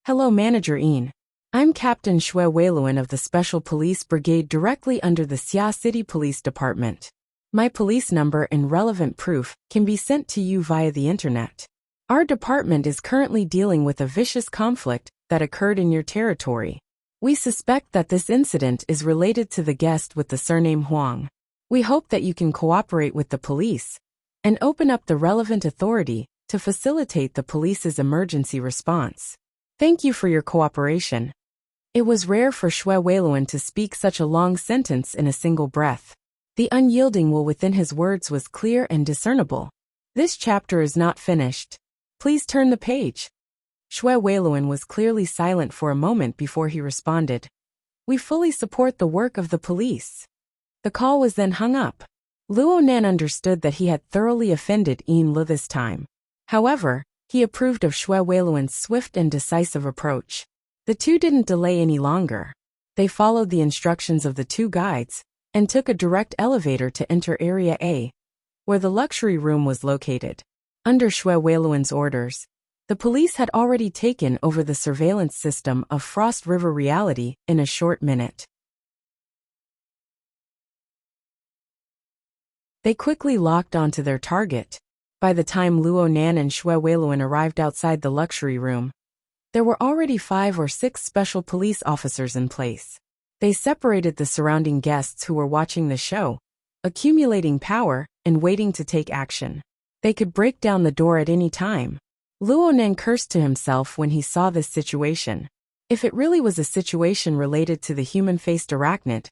Hello, Manager Een. I'm Captain Shui Weiluan of the Special Police Brigade directly under the Xia City Police Department. My police number and relevant proof can be sent to you via the internet. Our department is currently dealing with a vicious conflict that occurred in your territory. We suspect that this incident is related to the guest with the surname Huang. We hope that you can cooperate with the police and open up the relevant authority to facilitate the police's emergency response. Thank you for your cooperation. It was rare for Shui Weiluan to speak such a long sentence in a single breath. The unyielding will within his words was clear and discernible. This chapter is not finished. Please turn the page. Shui Weiluan was clearly silent for a moment before he responded. We fully support the work of the police. The call was then hung up. Luonan understood that he had thoroughly offended Enla this time. However, he approved of Shui Weiluan's swift and decisive approach. The two didn't delay any longer. They followed the instructions of the two guides and took a direct elevator to enter Area A, where the luxury room was located. Under Shui Weiluan's orders, the police had already taken over the surveillance system of Frost River Reality in a short minute. They quickly locked onto their target. By the time Luonan and Shui Weiluan arrived outside the luxury room, there were already 5 or 6 special police officers in place. They separated the surrounding guests who were watching the show, accumulating power and waiting to take action. They could break down the door at any time. Luonan cursed to himself when he saw this situation. If it really was a situation related to the human-faced arachnid,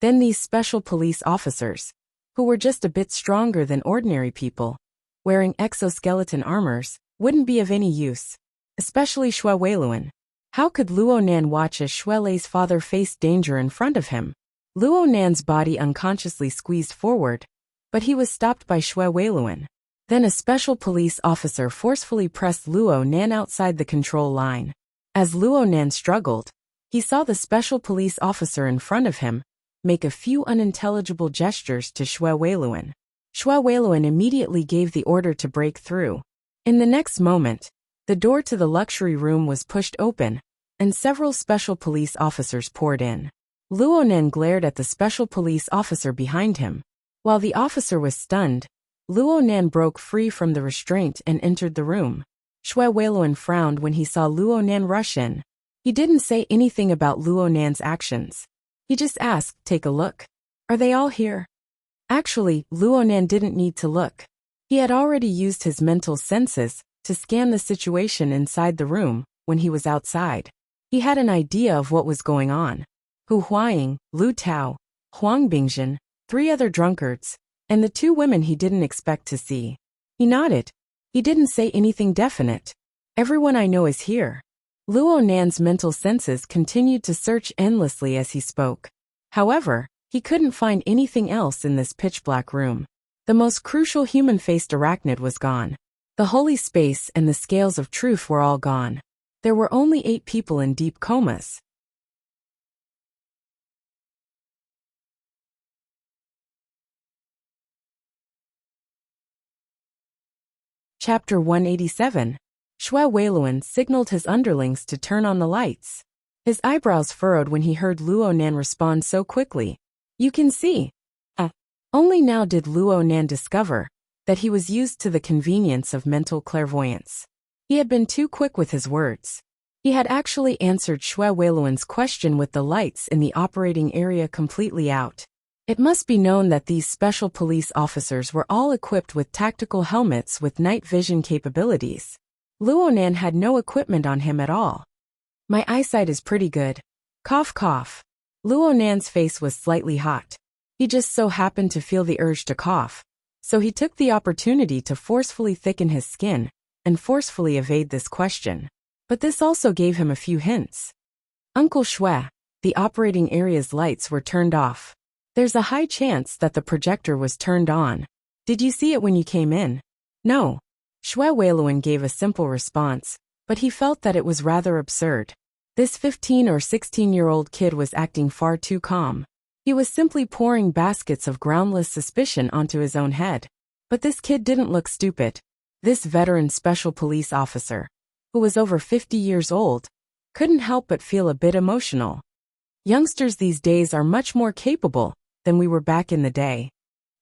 then these special police officers, who were just a bit stronger than ordinary people, wearing exoskeleton armors, wouldn't be of any use. Especially Shui Weiluan. How could Luonan watch as Shui Lei's father faced danger in front of him? Luonan's body unconsciously squeezed forward, but he was stopped by Shui Weiluan. Then a special police officer forcefully pressed Luonan outside the control line. As Luonan struggled, he saw the special police officer in front of him make a few unintelligible gestures to Shui Weiluan. Shui Weiluan immediately gave the order to break through. In the next moment, the door to the luxury room was pushed open, and several special police officers poured in. Luonan glared at the special police officer behind him. While the officer was stunned, Luonan broke free from the restraint and entered the room. Shui Weiluan frowned when he saw Luonan rush in. He didn't say anything about Luonan's actions. He just asked, "Take a look. Are they all here?" Actually, Luonan didn't need to look. He had already used his mental senses to scan the situation inside the room when he was outside. He had an idea of what was going on. Hu Huaying, Lu Tao, Huang Bingjin, 3 other drunkards, and the 2 women he didn't expect to see. He nodded. He didn't say anything definite. Everyone I know is here. Luonan's mental senses continued to search endlessly as he spoke. However, he couldn't find anything else in this pitch-black room. The most crucial human-faced arachnid was gone. The holy space and the scales of truth were all gone. There were only 8 people in deep comas. Chapter 187. Xue Weiluan signaled his underlings to turn on the lights. His eyebrows furrowed when he heard Luo Nan respond so quickly. You can see. Only now did Luo Nan discover that he was used to the convenience of mental clairvoyance. He had been too quick with his words. He had actually answered Xue Weiluan's question with the lights in the operating area completely out. It must be known that these special police officers were all equipped with tactical helmets with night vision capabilities. Luo Nan had no equipment on him at all. My eyesight is pretty good. Cough cough. Luo Nan's face was slightly hot. He just so happened to feel the urge to cough, so he took the opportunity to forcefully thicken his skin and forcefully evade this question. But this also gave him a few hints. Uncle Xue, the operating area's lights were turned off. There's a high chance that the projector was turned on. Did you see it when you came in? No. Xue Weiluan gave a simple response, but he felt that it was rather absurd. This 15 or 16-year-old kid was acting far too calm. He was simply pouring baskets of groundless suspicion onto his own head. But this kid didn't look stupid. This veteran special police officer, who was over 50 years old, couldn't help but feel a bit emotional. Youngsters these days are much more capable than we were back in the day.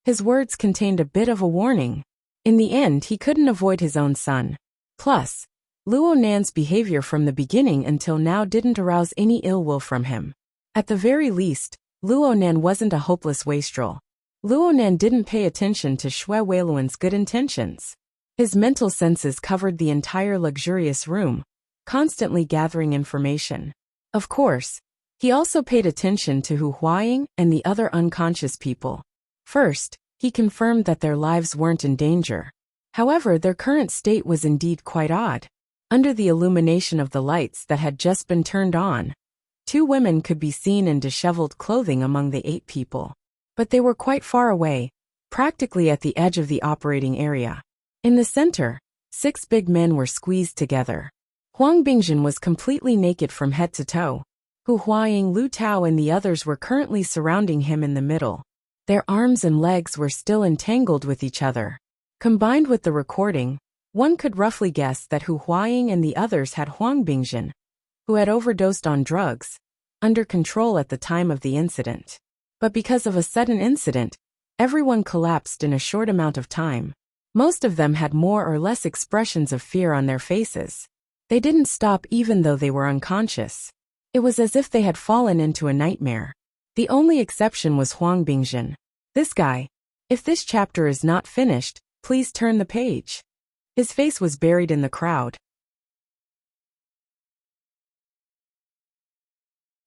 His words contained a bit of a warning. In the end, he couldn't avoid his own son. Plus, Luo Nan's behavior from the beginning until now didn't arouse any ill will from him. At the very least, Luo Nan wasn't a hopeless wastrel. Luo Nan didn't pay attention to Xue Weiluan's good intentions. His mental senses covered the entire luxurious room, constantly gathering information. Of course, he also paid attention to Hu Huaying and the other unconscious people. First, he confirmed that their lives weren't in danger. However, their current state was indeed quite odd. Under the illumination of the lights that had just been turned on, 2 women could be seen in disheveled clothing among the 8 people. But they were quite far away, practically at the edge of the operating area. In the center, 6 big men were squeezed together. Huang Bingjin was completely naked from head to toe. Hu Huaying, Lu Tao and the others were currently surrounding him in the middle. Their arms and legs were still entangled with each other. Combined with the recording, one could roughly guess that Hu Huaying and the others had Huang Bingjin, who had overdosed on drugs, under control at the time of the incident. But because of a sudden incident, everyone collapsed in a short amount of time. Most of them had more or less expressions of fear on their faces. They didn't stop even though they were unconscious. It was as if they had fallen into a nightmare. The only exception was Huang Bingjin. This guy. If this chapter is not finished, please turn the page. His face was buried in the crowd.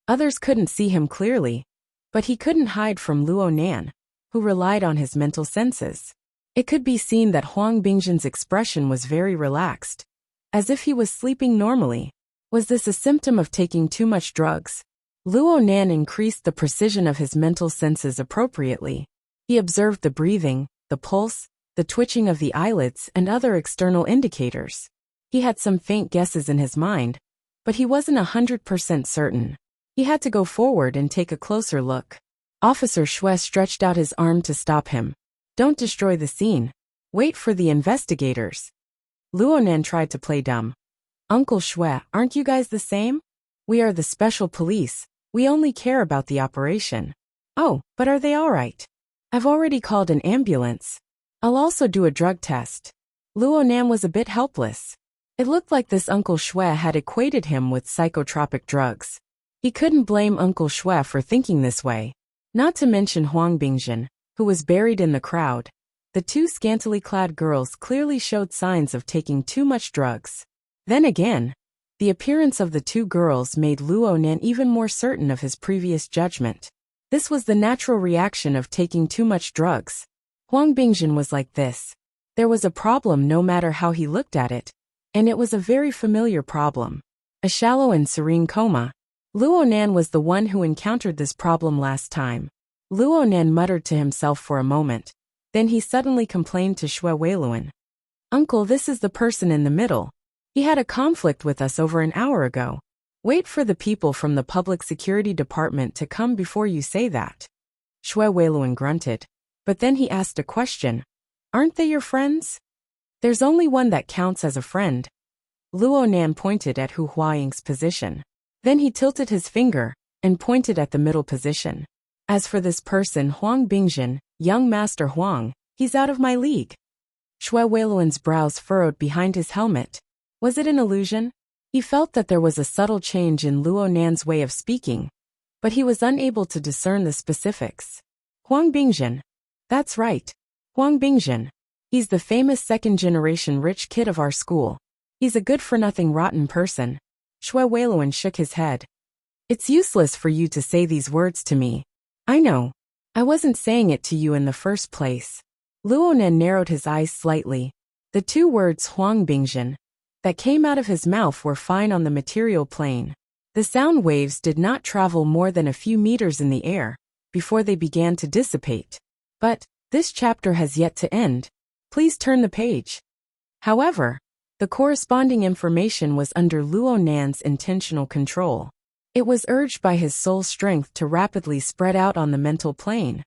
Others couldn't see him clearly, but he couldn't hide from Luo Nan, who relied on his mental senses. It could be seen that Huang Bingjin's expression was very relaxed, as if he was sleeping normally. Was this a symptom of taking too much drugs? Luo Nan increased the precision of his mental senses appropriately. He observed the breathing, the pulse, the twitching of the eyelids and other external indicators. He had some faint guesses in his mind, but he wasn't 100% certain. He had to go forward and take a closer look. Officer Xue stretched out his arm to stop him. Don't destroy the scene. Wait for the investigators. Luo Nan tried to play dumb. Uncle Xue, aren't you guys the same? We are the special police. We only care about the operation. Oh, but are they all right? I've already called an ambulance. I'll also do a drug test. Luo Nan was a bit helpless. It looked like this Uncle Xue had equated him with psychotropic drugs. He couldn't blame Uncle Xue for thinking this way. Not to mention Huang Bingjin, who was buried in the crowd. The 2 scantily clad girls clearly showed signs of taking too much drugs. Then again, the appearance of the 2 girls made Luo Nan even more certain of his previous judgment. This was the natural reaction of taking too much drugs. Huang Bingjin was like this. There was a problem no matter how he looked at it, and it was a very familiar problem. A shallow and serene coma. Luo Nan was the one who encountered this problem last time. Luo Nan muttered to himself for a moment. Then he suddenly complained to Xue Weiluan. Uncle, this is the person in the middle. He had a conflict with us over an hour ago. Wait for the people from the public security department to come before you say that. Xue Weiluan grunted. But then he asked a question. Aren't they your friends? There's only one that counts as a friend. Luo Nan pointed at Hu Huaying's position. Then he tilted his finger and pointed at the middle position. As for this person, Huang Bingjin, young Master Huang, he's out of my league. Shui Weiluan's brows furrowed behind his helmet. Was it an illusion? He felt that there was a subtle change in Luo Nan's way of speaking, but he was unable to discern the specifics. Huang Bingjin. That's right. Huang Bingjin. He's the famous second-generation rich kid of our school. He's a good-for-nothing rotten person. Shui Weiluan shook his head. It's useless for you to say these words to me. I know. I wasn't saying it to you in the first place. Luo Nan narrowed his eyes slightly. The two words Huang Bingjin that came out of his mouth were fine on the material plane. The sound waves did not travel more than a few meters in the air before they began to dissipate. But this chapter has yet to end. Please turn the page. However, the corresponding information was under Luo Nan's intentional control. It was urged by his soul strength to rapidly spread out on the mental plane.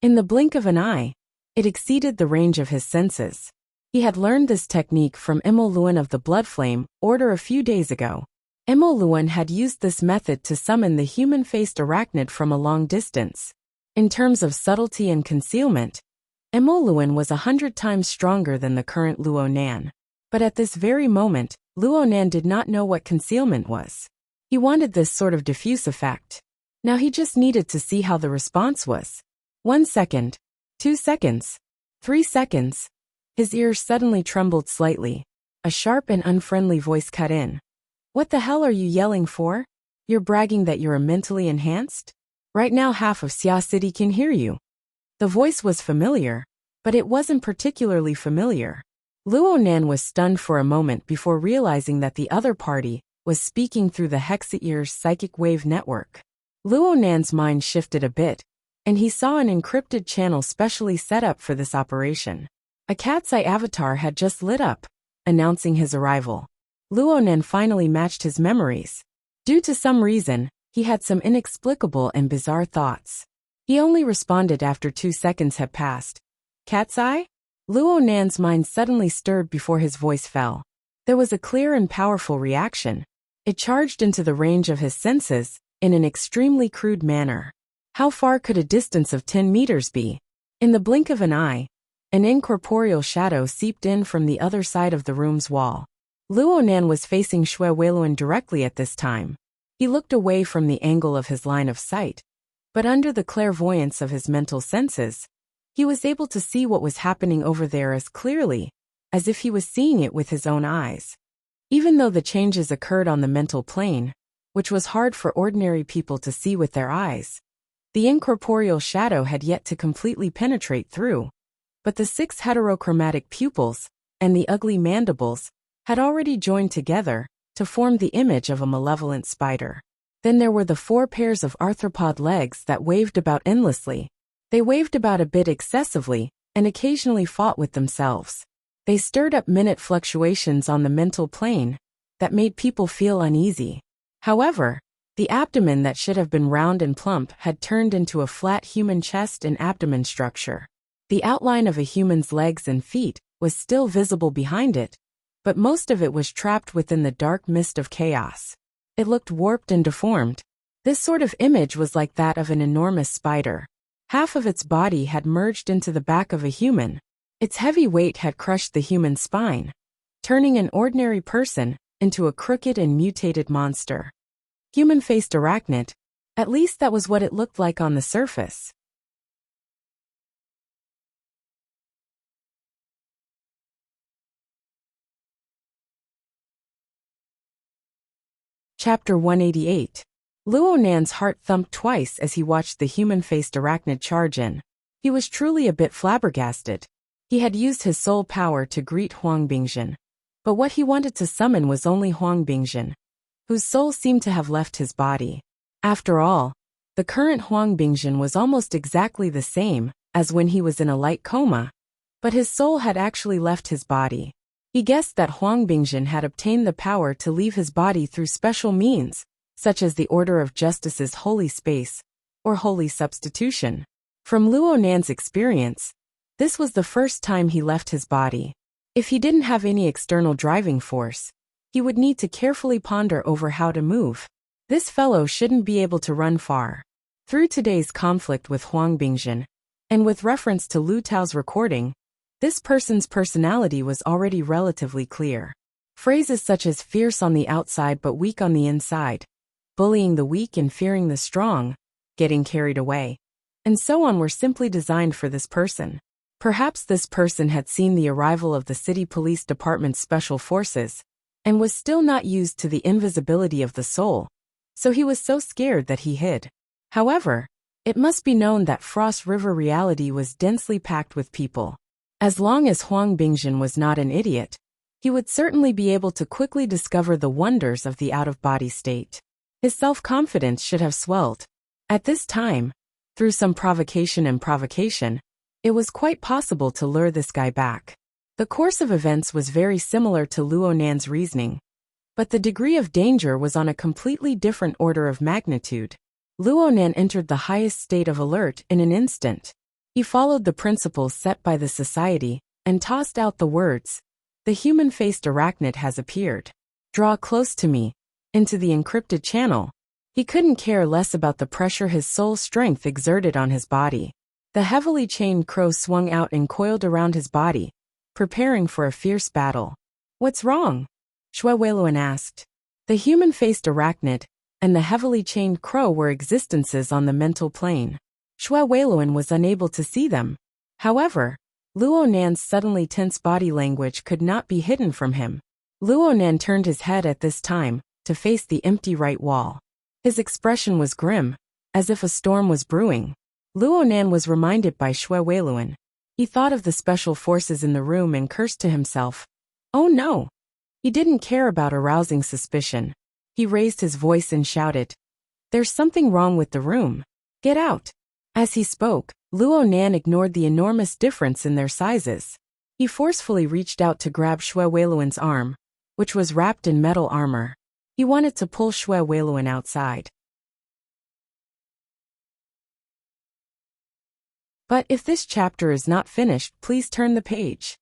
In the blink of an eye, it exceeded the range of his senses. He had learned this technique from Imo Luan of the Blood Flame Order a few days ago. Imo Luan had used this method to summon the human-faced arachnid from a long distance. In terms of subtlety and concealment, Imo Luan was 100 times stronger than the current Luo Nan. But at this very moment, Luo Nan did not know what concealment was. He wanted this sort of diffuse effect. Now he just needed to see how the response was. 1 second, 2 seconds, 3 seconds. His ears suddenly trembled slightly. A sharp and unfriendly voice cut in. What the hell are you yelling for? You're bragging that you're mentally enhanced? Right now half of Xia City can hear you. The voice was familiar, but it wasn't particularly familiar. Luo Nan was stunned for a moment before realizing that the other party was speaking through the Hexa-Ear's psychic wave network. Luo Nan's mind shifted a bit, and he saw an encrypted channel specially set up for this operation. A cat's eye avatar had just lit up, announcing his arrival. Luo Nan finally matched his memories. Due to some reason, he had some inexplicable and bizarre thoughts. He only responded after 2 seconds had passed. Cat's eye? Luo Nan's mind suddenly stirred before his voice fell. There was a clear and powerful reaction. It charged into the range of his senses in an extremely crude manner. How far could a distance of 10 meters be? In the blink of an eye, an incorporeal shadow seeped in from the other side of the room's wall. Luo Nan was facing Shui Weiluan directly at this time. He looked away from the angle of his line of sight, but under the clairvoyance of his mental senses, he was able to see what was happening over there as clearly as if he was seeing it with his own eyes. Even though the changes occurred on the mental plane, which was hard for ordinary people to see with their eyes, the incorporeal shadow had yet to completely penetrate through. But the 6 heterochromatic pupils and the ugly mandibles had already joined together to form the image of a malevolent spider. Then there were the 4 pairs of arthropod legs that waved about endlessly. They waved about a bit excessively and occasionally fought with themselves. They stirred up minute fluctuations on the mental plane that made people feel uneasy. However, the abdomen that should have been round and plump had turned into a flat human chest and abdomen structure. The outline of a human's legs and feet was still visible behind it, but most of it was trapped within the dark mist of chaos. It looked warped and deformed. This sort of image was like that of an enormous spider. Half of its body had merged into the back of a human. Its heavy weight had crushed the human spine, turning an ordinary person into a crooked and mutated monster. Human-faced arachnid. At least that was what it looked like on the surface. Chapter 188. Luo Nan's heart thumped twice as he watched the human-faced arachnid charge in. He was truly a bit flabbergasted. He had used his soul power to greet Huang Bingjin, but what he wanted to summon was only Huang Bingjin, whose soul seemed to have left his body. After all, the current Huang Bingjin was almost exactly the same as when he was in a light coma, but his soul had actually left his body. He guessed that Huang Bingjin had obtained the power to leave his body through special means, such as the Order of Justice's holy space, or holy substitution. From Luo Nan's experience, this was the first time he left his body. If he didn't have any external driving force, he would need to carefully ponder over how to move. This fellow shouldn't be able to run far. Through today's conflict with Huang Bingjin, and with reference to Lu Tao's recording, this person's personality was already relatively clear. Phrases such as fierce on the outside but weak on the inside, bullying the weak and fearing the strong, getting carried away, and so on were simply designed for this person. Perhaps this person had seen the arrival of the city police department's special forces, and was still not used to the invisibility of the soul, so he was so scared that he hid. However, it must be known that Frost River reality was densely packed with people. As long as Huang Bingjin was not an idiot, he would certainly be able to quickly discover the wonders of the out-of-body state. His self-confidence should have swelled. At this time, through some provocation, it was quite possible to lure this guy back. The course of events was very similar to Luo Nan's reasoning, but the degree of danger was on a completely different order of magnitude. Luo Nan entered the highest state of alert in an instant. He followed the principles set by the society, and tossed out the words, "The human-faced arachnid has appeared. Draw close to me," into the encrypted channel. He couldn't care less about the pressure his soul strength exerted on his body. The heavily chained crow swung out and coiled around his body, preparing for a fierce battle. "What's wrong?" Xue Weiluan asked. The human-faced arachnid and the heavily chained crow were existences on the mental plane. Xue Weiluan was unable to see them. However, Luo Nan's suddenly tense body language could not be hidden from him. Luo Nan turned his head at this time to face the empty right wall. His expression was grim, as if a storm was brewing. Luo Nan was reminded by Xue Weiluan. He thought of the special forces in the room and cursed to himself. Oh no! He didn't care about arousing suspicion. He raised his voice and shouted, "There's something wrong with the room. Get out!" As he spoke, Luo Nan ignored the enormous difference in their sizes. He forcefully reached out to grab Xue Weiluan's arm, which was wrapped in metal armor. He wanted to pull Xue Weiluan outside. But if this chapter is not finished, please turn the page.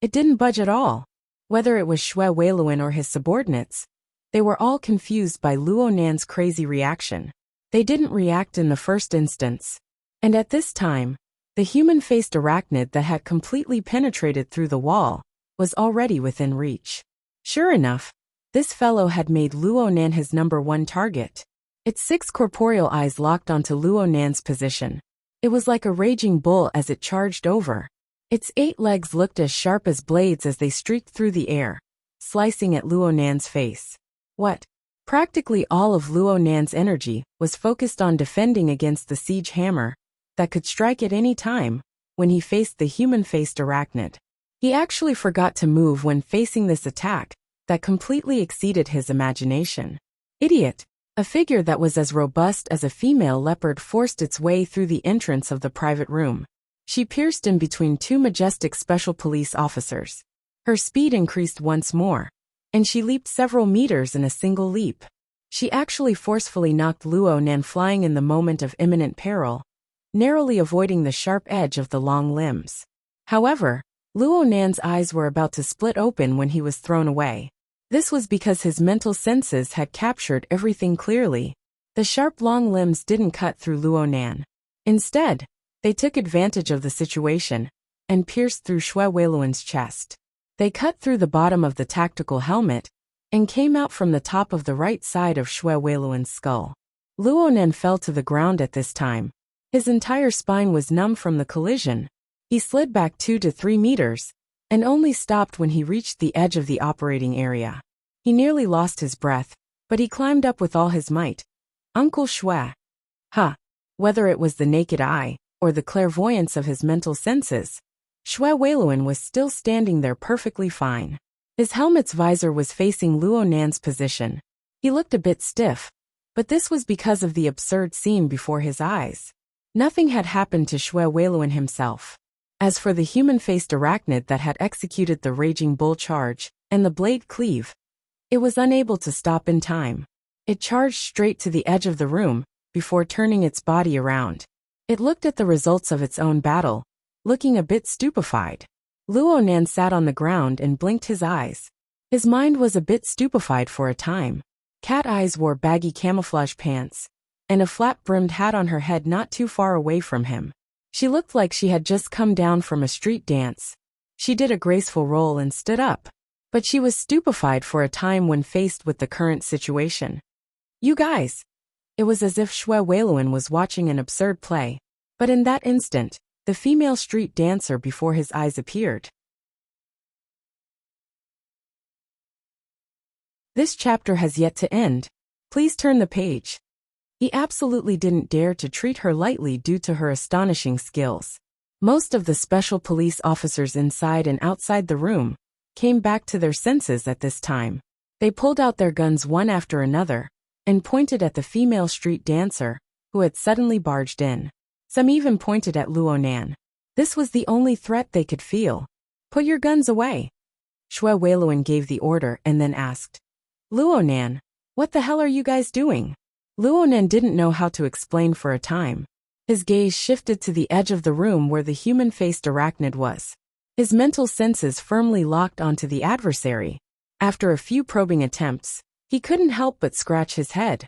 It didn't budge at all. Whether it was Xue Weiluan or his subordinates, they were all confused by Luo Nan's crazy reaction. They didn't react in the first instance. And at this time, the human-faced arachnid that had completely penetrated through the wall was already within reach. Sure enough, this fellow had made Luo Nan his #1 target. Its 6 corporeal eyes locked onto Luo Nan's position. It was like a raging bull as it charged over. Its 8 legs looked as sharp as blades as they streaked through the air, slicing at Luo Nan's face. What? Practically all of Luo Nan's energy was focused on defending against the siege hammer that could strike at any time when he faced the human-faced arachnid. He actually forgot to move when facing this attack that completely exceeded his imagination. Idiot! A figure that was as robust as a female leopard forced its way through the entrance of the private room. She pierced in between 2 majestic special police officers. Her speed increased once more, and she leaped several meters in a single leap. She actually forcefully knocked Luo Nan flying in the moment of imminent peril, narrowly avoiding the sharp edge of the long limbs. However, Luo Nan's eyes were about to split open when he was thrown away. This was because his mental senses had captured everything clearly. The sharp long limbs didn't cut through Luo Nan. Instead, they took advantage of the situation and pierced through Xue Weiluan's chest. They cut through the bottom of the tactical helmet and came out from the top of the right side of Xue Weiluan's skull. Luo Nan fell to the ground at this time. His entire spine was numb from the collision. He slid back 2 to 3 meters, and only stopped when he reached the edge of the operating area. He nearly lost his breath, but he climbed up with all his might. Uncle Xue. Huh. Whether it was the naked eye, or the clairvoyance of his mental senses, Xue Weiluan was still standing there perfectly fine. His helmet's visor was facing Luo Nan's position. He looked a bit stiff, but this was because of the absurd scene before his eyes. Nothing had happened to Xue Weiluan himself. As for the human-faced arachnid that had executed the raging bull charge and the blade cleave, it was unable to stop in time. It charged straight to the edge of the room before turning its body around. It looked at the results of its own battle, looking a bit stupefied. Luonan sat on the ground and blinked his eyes. His mind was a bit stupefied for a time. Cat Eyes wore baggy camouflage pants and a flat-brimmed hat on her head not too far away from him. She looked like she had just come down from a street dance. She did a graceful roll and stood up. But she was stupefied for a time when faced with the current situation. You guys! It was as if Xue Weiluan was watching an absurd play. But in that instant, the female street dancer before his eyes appeared. This chapter has yet to end. Please turn the page. He absolutely didn't dare to treat her lightly due to her astonishing skills. Most of the special police officers inside and outside the room came back to their senses at this time. They pulled out their guns one after another and pointed at the female street dancer, who had suddenly barged in. Some even pointed at Luonan. This was the only threat they could feel. Put your guns away. Xue Weiluan gave the order and then asked, Luonan, what the hell are you guys doing? Luonan didn't know how to explain for a time. His gaze shifted to the edge of the room where the human-faced arachnid was. His mental senses firmly locked onto the adversary. After a few probing attempts, he couldn't help but scratch his head.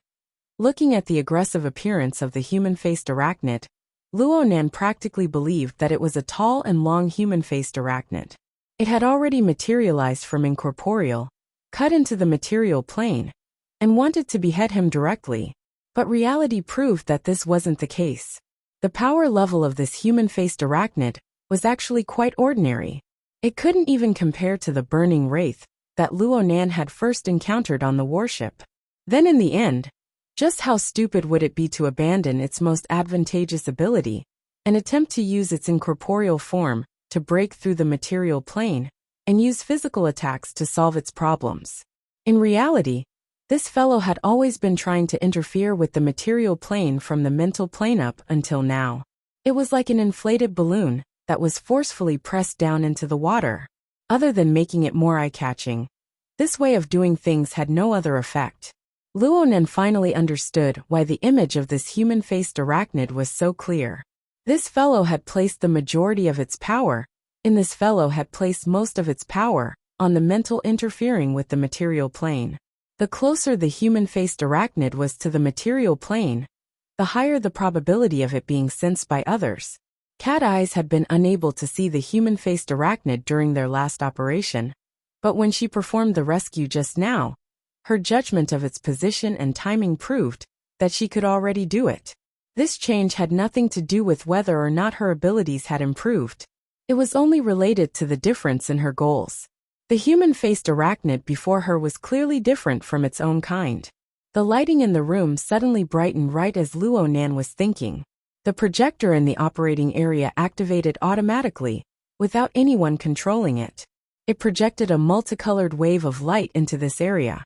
Looking at the aggressive appearance of the human-faced arachnid, Luonan practically believed that it was a tall and long human-faced arachnid. It had already materialized from incorporeal, cut into the material plane, and wanted to behead him directly. But reality proved that this wasn't the case. The power level of this human-faced arachnid was actually quite ordinary. It couldn't even compare to the burning wraith that Luonan had first encountered on the warship. Then in the end, just how stupid would it be to abandon its most advantageous ability and attempt to use its incorporeal form to break through the material plane and use physical attacks to solve its problems? In reality, this fellow had always been trying to interfere with the material plane from the mental plane up until now. It was like an inflated balloon that was forcefully pressed down into the water. Other than making it more eye-catching, this way of doing things had no other effect. Luonan finally understood why the image of this human-faced arachnid was so clear. This fellow had placed the majority of its power, most of its power, on the mental interfering with the material plane. The closer the human-faced arachnid was to the material plane, the higher the probability of it being sensed by others. Cat Eyes had been unable to see the human-faced arachnid during their last operation, but when she performed the rescue just now, her judgment of its position and timing proved that she could already do it. This change had nothing to do with whether or not her abilities had improved. It was only related to the difference in her goals. The human-faced arachnid before her was clearly different from its own kind. The lighting in the room suddenly brightened right as Luonan was thinking. The projector in the operating area activated automatically, without anyone controlling it. It projected a multicolored wave of light into this area.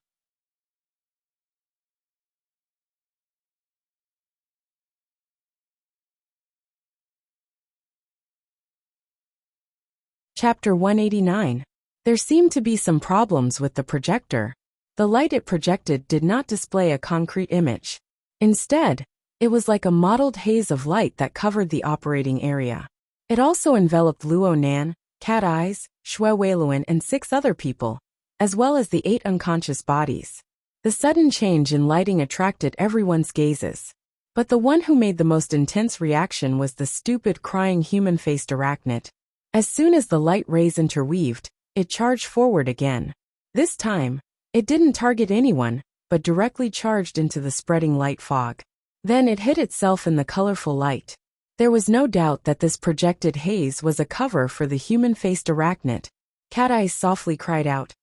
Chapter 189. There seemed to be some problems with the projector. The light it projected did not display a concrete image. Instead, it was like a mottled haze of light that covered the operating area. It also enveloped Luonan, Cat Eyes, Xue Weiluan, and 6 other people, as well as the 8 unconscious bodies. The sudden change in lighting attracted everyone's gazes. But the one who made the most intense reaction was the stupid, crying human-faced arachnid. As soon as the light rays interweaved, it charged forward again. This time, it didn't target anyone, but directly charged into the spreading light fog. Then it hid itself in the colorful light. There was no doubt that this projected haze was a cover for the human-faced arachnid. Cat Eyes softly cried out,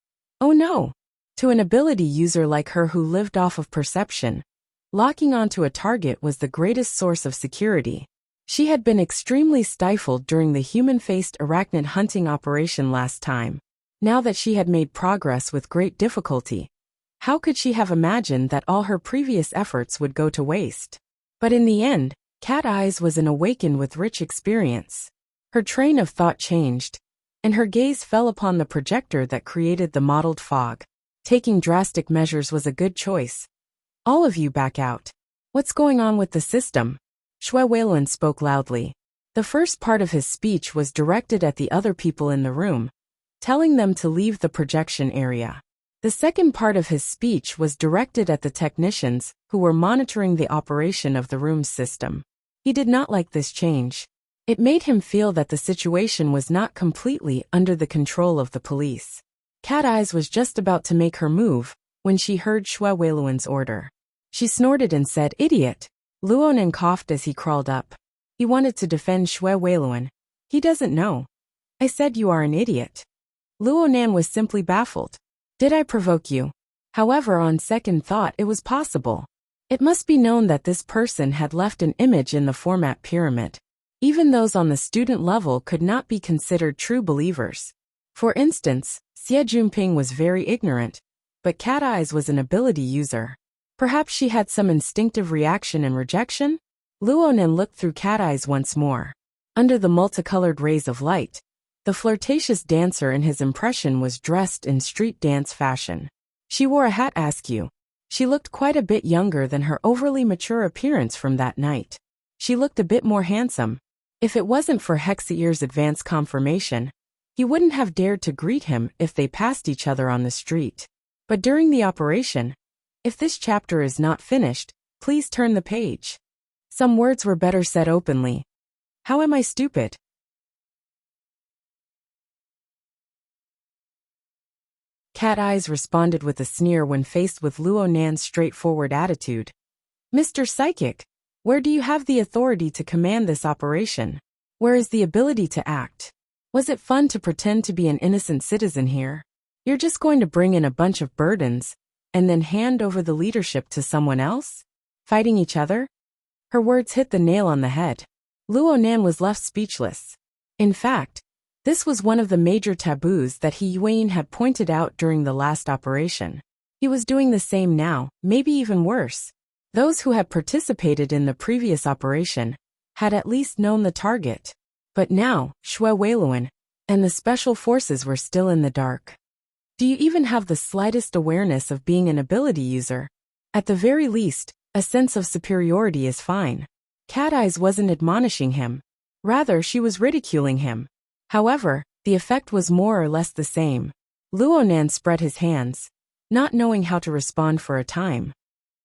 "Oh no!" To an ability user like her who lived off of perception, locking onto a target was the greatest source of security. She had been extremely stifled during the human-faced arachnid hunting operation last time. Now that she had made progress with great difficulty, how could she have imagined that all her previous efforts would go to waste? But in the end, Cat Eyes was an awakened with rich experience. Her train of thought changed, and her gaze fell upon the projector that created the mottled fog. Taking drastic measures was a good choice. All of you back out. What's going on with the system? Shui Weilun spoke loudly. The first part of his speech was directed at the other people in the room, telling them to leave the projection area. The second part of his speech was directed at the technicians who were monitoring the operation of the room's system. He did not like this change. It made him feel that the situation was not completely under the control of the police. Cat Eyes was just about to make her move when she heard Shui Weilun's order. She snorted and said, "Idiot." Luonan coughed as he crawled up. He wanted to defend Shui Weilun. He doesn't know. I said you are an idiot. Luonan was simply baffled. Did I provoke you? However, on second thought, it was possible. It must be known that this person had left an image in the format pyramid. Even those on the student level could not be considered true believers. For instance, Xie Junping was very ignorant, but Cat Eyes was an ability user. Perhaps she had some instinctive reaction and rejection? Luonan looked through Cat Eyes once more. Under the multicolored rays of light, the flirtatious dancer in his impression was dressed in street dance fashion. She wore a hat askew. She looked quite a bit younger than her overly mature appearance from that night. She looked a bit more handsome. If it wasn't for Hexier's advance confirmation, he wouldn't have dared to greet him if they passed each other on the street. But during the operation, if this chapter is not finished, please turn the page. Some words were better said openly. How am I stupid? Cat Eyes responded with a sneer when faced with Luonan's straightforward attitude. Mr. Psychic, where do you have the authority to command this operation? Where is the ability to act? Was it fun to pretend to be an innocent citizen here? You're just going to bring in a bunch of burdens, and then hand over the leadership to someone else? Fighting each other? Her words hit the nail on the head. Luonan was left speechless. In fact, this was one of the major taboos that He Yuan had pointed out during the last operation. He was doing the same now, maybe even worse. Those who had participated in the previous operation had at least known the target. But now, Shui Weilun and the special forces were still in the dark. Do you even have the slightest awareness of being an ability user? At the very least, a sense of superiority is fine. Cat Eyes wasn't admonishing him. Rather, she was ridiculing him. However, the effect was more or less the same. Luonan spread his hands, not knowing how to respond for a time.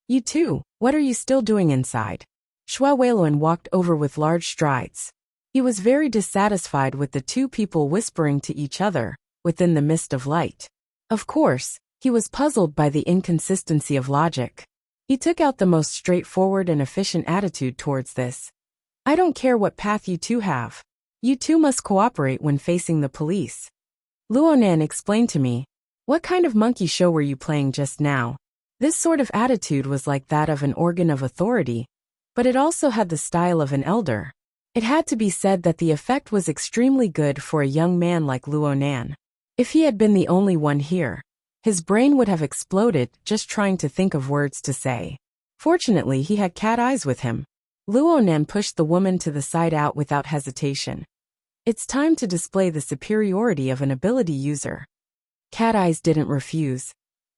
You too, what are you still doing inside? Shui Weilun walked over with large strides. He was very dissatisfied with the two people whispering to each other within the mist of light. Of course, he was puzzled by the inconsistency of logic. He took out the most straightforward and efficient attitude towards this. I don't care what path you two have. You two must cooperate when facing the police. Luonan explained to me. What kind of monkey show were you playing just now? This sort of attitude was like that of an organ of authority, but it also had the style of an elder. It had to be said that the effect was extremely good for a young man like Luonan. If he had been the only one here, his brain would have exploded just trying to think of words to say. Fortunately, he had Cat Eyes with him. Luonan pushed the woman to the side out without hesitation. It's time to display the superiority of an ability user. Cat Eyes didn't refuse.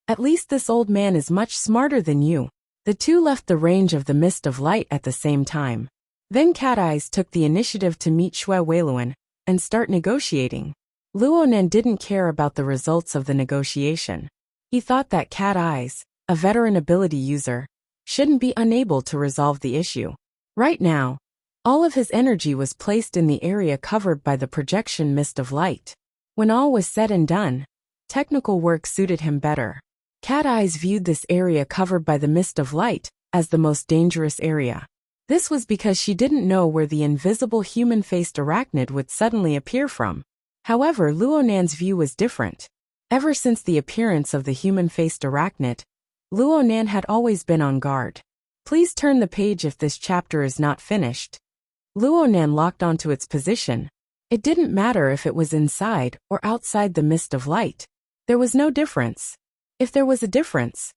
At least this old man is much smarter than you. The two left the range of the mist of light at the same time. Then Cat Eyes took the initiative to meet Shui Weilun and start negotiating. Luonan didn't care about the results of the negotiation. He thought that Cat Eyes, a veteran ability user, shouldn't be unable to resolve the issue. Right now, all of his energy was placed in the area covered by the projection mist of light. When all was said and done, technical work suited him better. Cat Eyes viewed this area covered by the mist of light as the most dangerous area. This was because she didn't know where the invisible human-faced arachnid would suddenly appear from. However, Luonan's view was different. Ever since the appearance of the human-faced arachnid, Luonan had always been on guard. Please turn the page if this chapter is not finished. Luonan locked onto its position. It didn't matter if it was inside or outside the mist of light. There was no difference. If there was a difference,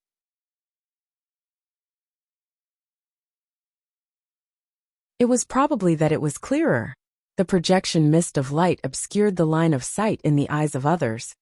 it was probably that it was clearer. The projection mist of light obscured the line of sight in the eyes of others,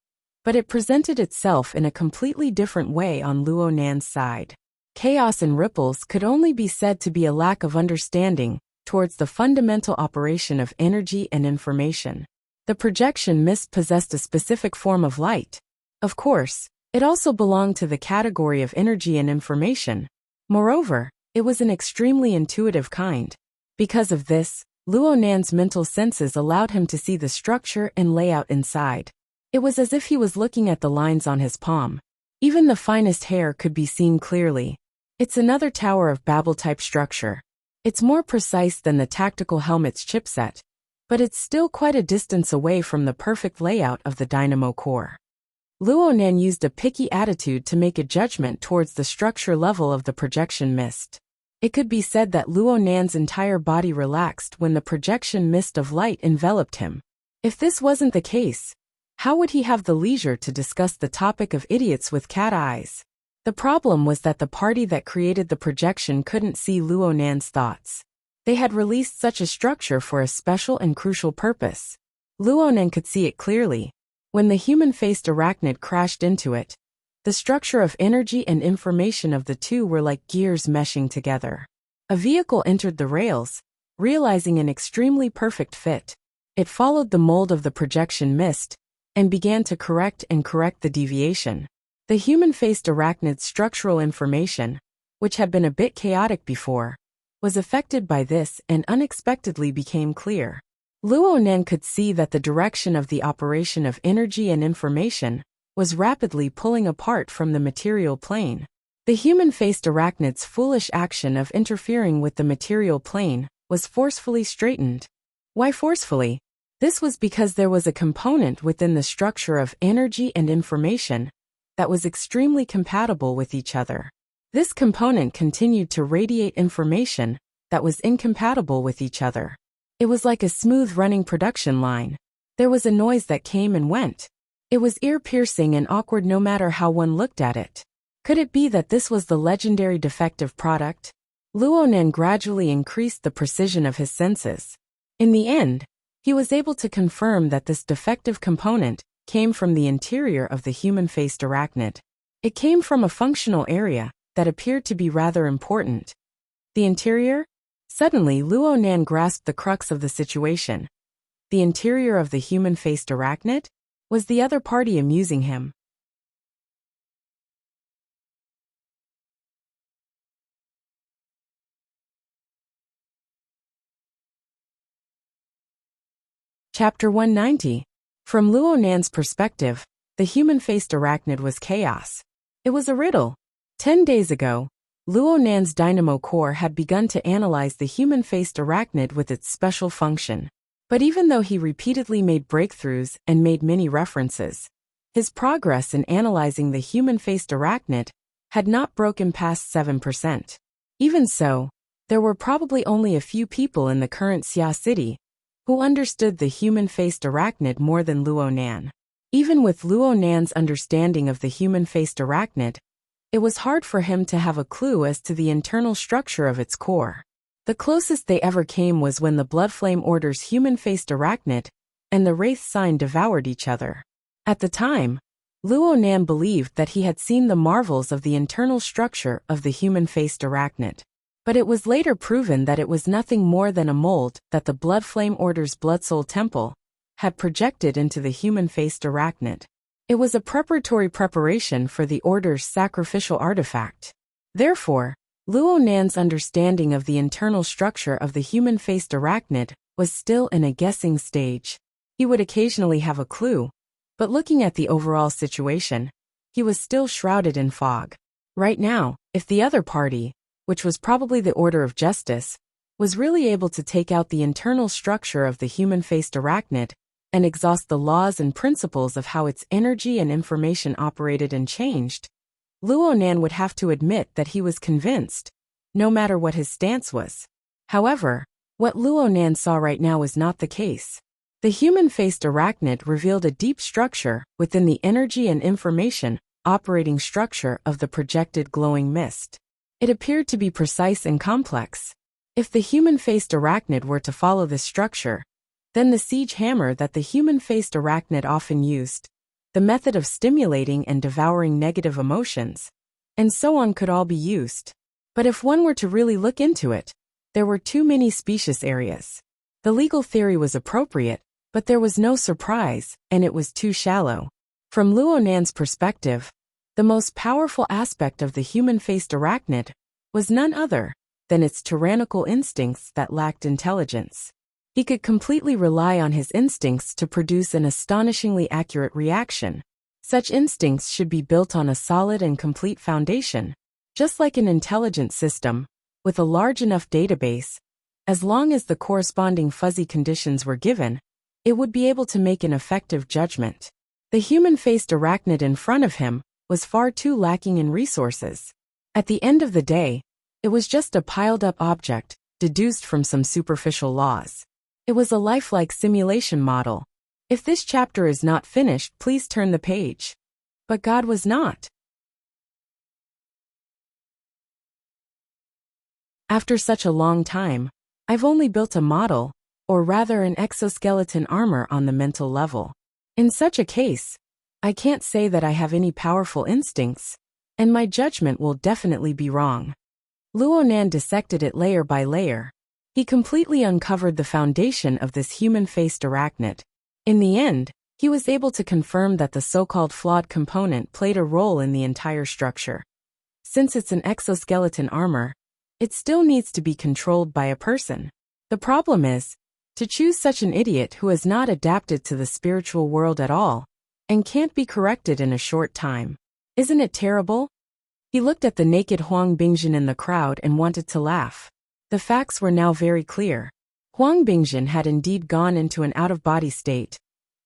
but it presented itself in a completely different way on Luonan's side. Chaos and ripples could only be said to be a lack of understanding towards the fundamental operation of energy and information. The projection mist possessed a specific form of light. Of course, it also belonged to the category of energy and information. Moreover, it was an extremely intuitive kind. Because of this, Luo Nan's mental senses allowed him to see the structure and layout inside. It was as if he was looking at the lines on his palm. Even the finest hair could be seen clearly. It's another Tower of Babel-type structure. It's more precise than the tactical helmet's chipset, but it's still quite a distance away from the perfect layout of the dynamo core. Luo Nan used a picky attitude to make a judgment towards the structure level of the projection mist. It could be said that Luo Nan's entire body relaxed when the projection mist of light enveloped him. If this wasn't the case, how would he have the leisure to discuss the topic of idiots with cat eyes? The problem was that the party that created the projection couldn't see Luo Nan's thoughts. They had released such a structure for a special and crucial purpose. Luo Nan could see it clearly. When the human-faced arachnid crashed into it, the structure of energy and information of the two were like gears meshing together. A vehicle entered the rails, realizing an extremely perfect fit. It followed the mold of the projection mist and began to correct the deviation. The human-faced arachnid's structural information, which had been a bit chaotic before, was affected by this and unexpectedly became clear. Luo Nan could see that the direction of the operation of energy and information was rapidly pulling apart from the material plane. The human-faced arachnid's foolish action of interfering with the material plane was forcefully straightened. Why forcefully? This was because there was a component within the structure of energy and information that was extremely compatible with each other. This component continued to radiate information that was incompatible with each other. It was like a smooth-running production line. There was a noise that came and went. It was ear-piercing and awkward no matter how one looked at it. Could it be that this was the legendary defective product? Luo Nan gradually increased the precision of his senses. In the end, he was able to confirm that this defective component came from the interior of the human-faced arachnid. It came from a functional area that appeared to be rather important. The interior? Suddenly, Luo Nan grasped the crux of the situation. The interior of the human-faced arachnid? Was the other party amusing him? Chapter 190. From Luo Nan's perspective, the human-faced arachnid was chaos. It was a riddle. 10 days ago, Luo Nan's dynamo core had begun to analyze the human-faced arachnid with its special function. But even though he repeatedly made breakthroughs and made many references, his progress in analyzing the human-faced arachnid had not broken past 7%. Even so, there were probably only a few people in the current Xia city who understood the human-faced arachnid more than Luo Nan. Even with Luo Nan's understanding of the human-faced arachnid, it was hard for him to have a clue as to the internal structure of its core. The closest they ever came was when the Bloodflame Order's human-faced arachnid and the Wraith sign devoured each other. At the time, Luo Nan believed that he had seen the marvels of the internal structure of the human-faced arachnid. But it was later proven that it was nothing more than a mold that the Bloodflame Order's Bloodsoul Temple had projected into the human-faced arachnid. It was a preparation for the Order's sacrificial artifact. Therefore, Luo Nan's understanding of the internal structure of the human-faced arachnid was still in a guessing stage. He would occasionally have a clue, but looking at the overall situation, he was still shrouded in fog. Right now, if the other party, which was probably the Order of Justice, was really able to take out the internal structure of the human-faced arachnid and exhaust the laws and principles of how its energy and information operated and changed, Luo Nan would have to admit that he was convinced, no matter what his stance was. However, what Luo Nan saw right now was not the case. The human-faced arachnid revealed a deep structure within the energy and information operating structure of the projected glowing mist. It appeared to be precise and complex. If the human-faced arachnid were to follow this structure, then the siege hammer that the human-faced arachnid often used, the method of stimulating and devouring negative emotions, and so on could all be used. But if one were to really look into it, There were too many specious areas. The legal theory was appropriate, but there was no surprise, and it was too shallow. From Luo Nan's perspective, the most powerful aspect of the human-faced arachnid was none other than its tyrannical instincts that lacked intelligence. He could completely rely on his instincts to produce an astonishingly accurate reaction. Such instincts should be built on a solid and complete foundation, just like an intelligent system, with a large enough database. As long as the corresponding fuzzy conditions were given, it would be able to make an effective judgment. The human-faced arachnid in front of him was far too lacking in resources. At the end of the day, it was just a piled-up object, deduced from some superficial laws. It was a lifelike simulation model. If this chapter is not finished, please turn the page. But God was not. After such a long time, I've only built a model, or rather an exoskeleton armor on the mental level. In such a case, I can't say that I have any powerful instincts, and my judgment will definitely be wrong. Luo Nan dissected it layer by layer. He completely uncovered the foundation of this human-faced arachnid. In the end, he was able to confirm that the so-called flawed component played a role in the entire structure. Since it's an exoskeleton armor, it still needs to be controlled by a person. The problem is, to choose such an idiot who has not adapted to the spiritual world at all, and can't be corrected in a short time. Isn't it terrible? He looked at the naked Huang Bingjin in the crowd and wanted to laugh. The facts were now very clear. Huang Bingjin had indeed gone into an out-of-body state,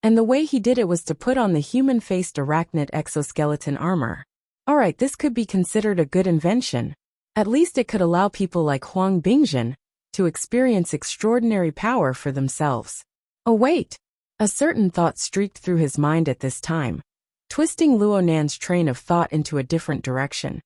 and the way he did it was to put on the human-faced arachnid exoskeleton armor. Alright, this could be considered a good invention. At least it could allow people like Huang Bingjin to experience extraordinary power for themselves. Oh wait! A certain thought streaked through his mind at this time, twisting Luo Nan's train of thought into a different direction.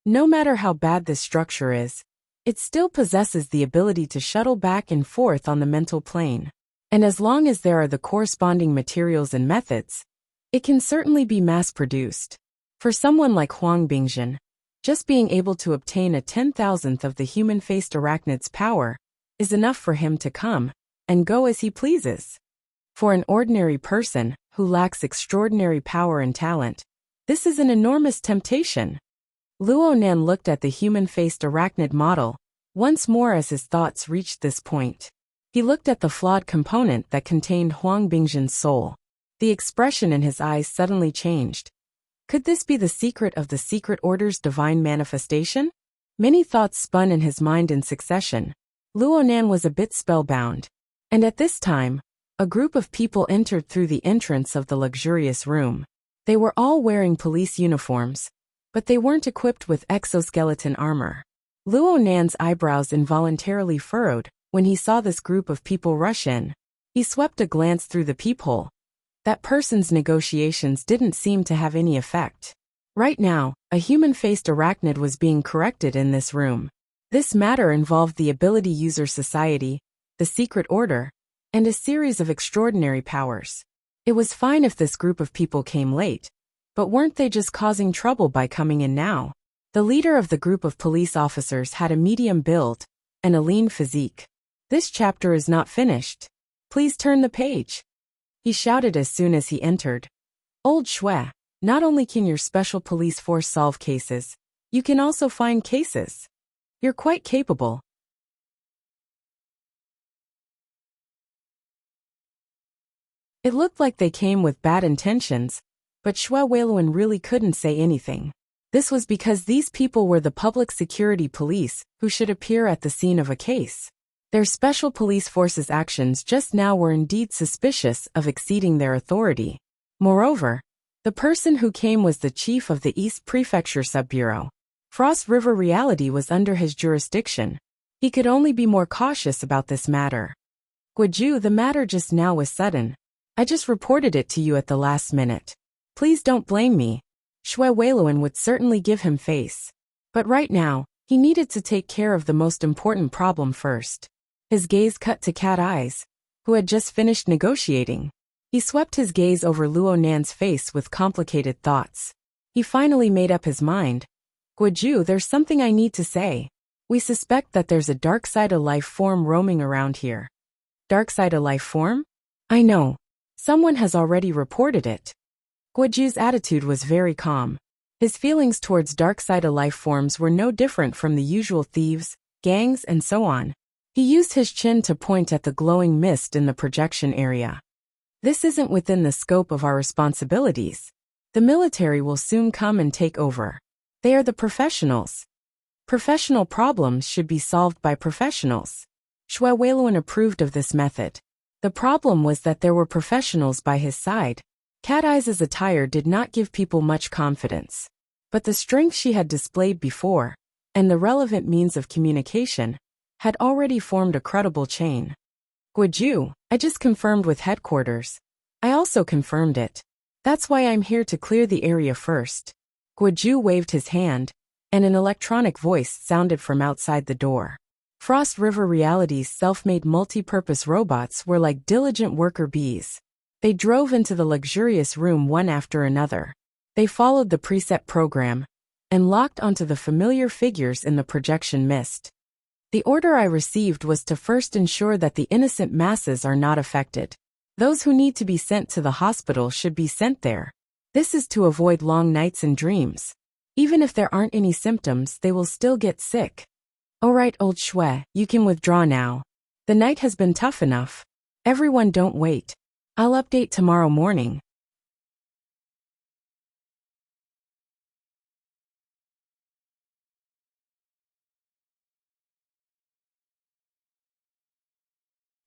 No matter how bad this structure is, it still possesses the ability to shuttle back and forth on the mental plane. And as long as there are the corresponding materials and methods, it can certainly be mass-produced. For someone like Huang Bingjin, just being able to obtain a 10,000th of the human-faced arachnid's power is enough for him to come and go as he pleases. For an ordinary person who lacks extraordinary power and talent, this is an enormous temptation. Luo Nan looked at the human-faced arachnid model once more as his thoughts reached this point. He looked at the flawed component that contained Huang Bingjin's soul. The expression in his eyes suddenly changed. Could this be the secret of the secret order's divine manifestation? Many thoughts spun in his mind in succession. Luo Nan was a bit spellbound. And at this time, a group of people entered through the entrance of the luxurious room. They were all wearing police uniforms, but they weren't equipped with exoskeleton armor. Luo Nan's eyebrows involuntarily furrowed when he saw this group of people rush in. He swept a glance through the peephole. That person's negotiations didn't seem to have any effect. Right now, a human-faced arachnid was being corrected in this room. This matter involved the Ability User Society, the Secret Order, and a series of extraordinary powers. It was fine if this group of people came late, but weren't they just causing trouble by coming in now? The leader of the group of police officers had a medium build and a lean physique. This chapter is not finished. Please turn the page. He shouted as soon as he entered. Old Shui, not only can your special police force solve cases, you can also find cases. You're quite capable. It looked like they came with bad intentions, but Shui Weiluan really couldn't say anything. This was because these people were the public security police who should appear at the scene of a case. Their special police force's actions just now were indeed suspicious of exceeding their authority. Moreover, the person who came was the chief of the East Prefecture Sub-Bureau. Frost River reality was under his jurisdiction. He could only be more cautious about this matter. Guiju, the matter just now was sudden. I just reported it to you at the last minute. Please don't blame me. Shui Weiluan would certainly give him face. But right now, he needed to take care of the most important problem first. His gaze cut to Cat Eyes, who had just finished negotiating. He swept his gaze over Luo Nan's face with complicated thoughts. He finally made up his mind. Guiju, there's something I need to say. We suspect that there's a dark-side life form roaming around here. Dark-side life form? I know. Someone has already reported it. Guoju's attitude was very calm. His feelings towards dark-side life forms were no different from the usual thieves, gangs, and so on. He used his chin to point at the glowing mist in the projection area. This isn't within the scope of our responsibilities. The military will soon come and take over. They are the professionals. Professional problems should be solved by professionals. Xue Weiluan approved of this method. The problem was that there were professionals by his side. Cat Eye's attire did not give people much confidence. But the strength she had displayed before, and the relevant means of communication, had already formed a credible chain. Guoju, I just confirmed with headquarters. I also confirmed it. That's why I'm here to clear the area first. Guoju waved his hand, and an electronic voice sounded from outside the door. Frost River Reality's self-made multi-purpose robots were like diligent worker bees. They drove into the luxurious room one after another. They followed the preset program and locked onto the familiar figures in the projection mist. The order I received was to first ensure that the innocent masses are not affected. Those who need to be sent to the hospital should be sent there. This is to avoid long nights and dreams. Even if there aren't any symptoms, they will still get sick. Alright, old Xue, you can withdraw now. The night has been tough enough. Everyone don't wait. I'll update tomorrow morning.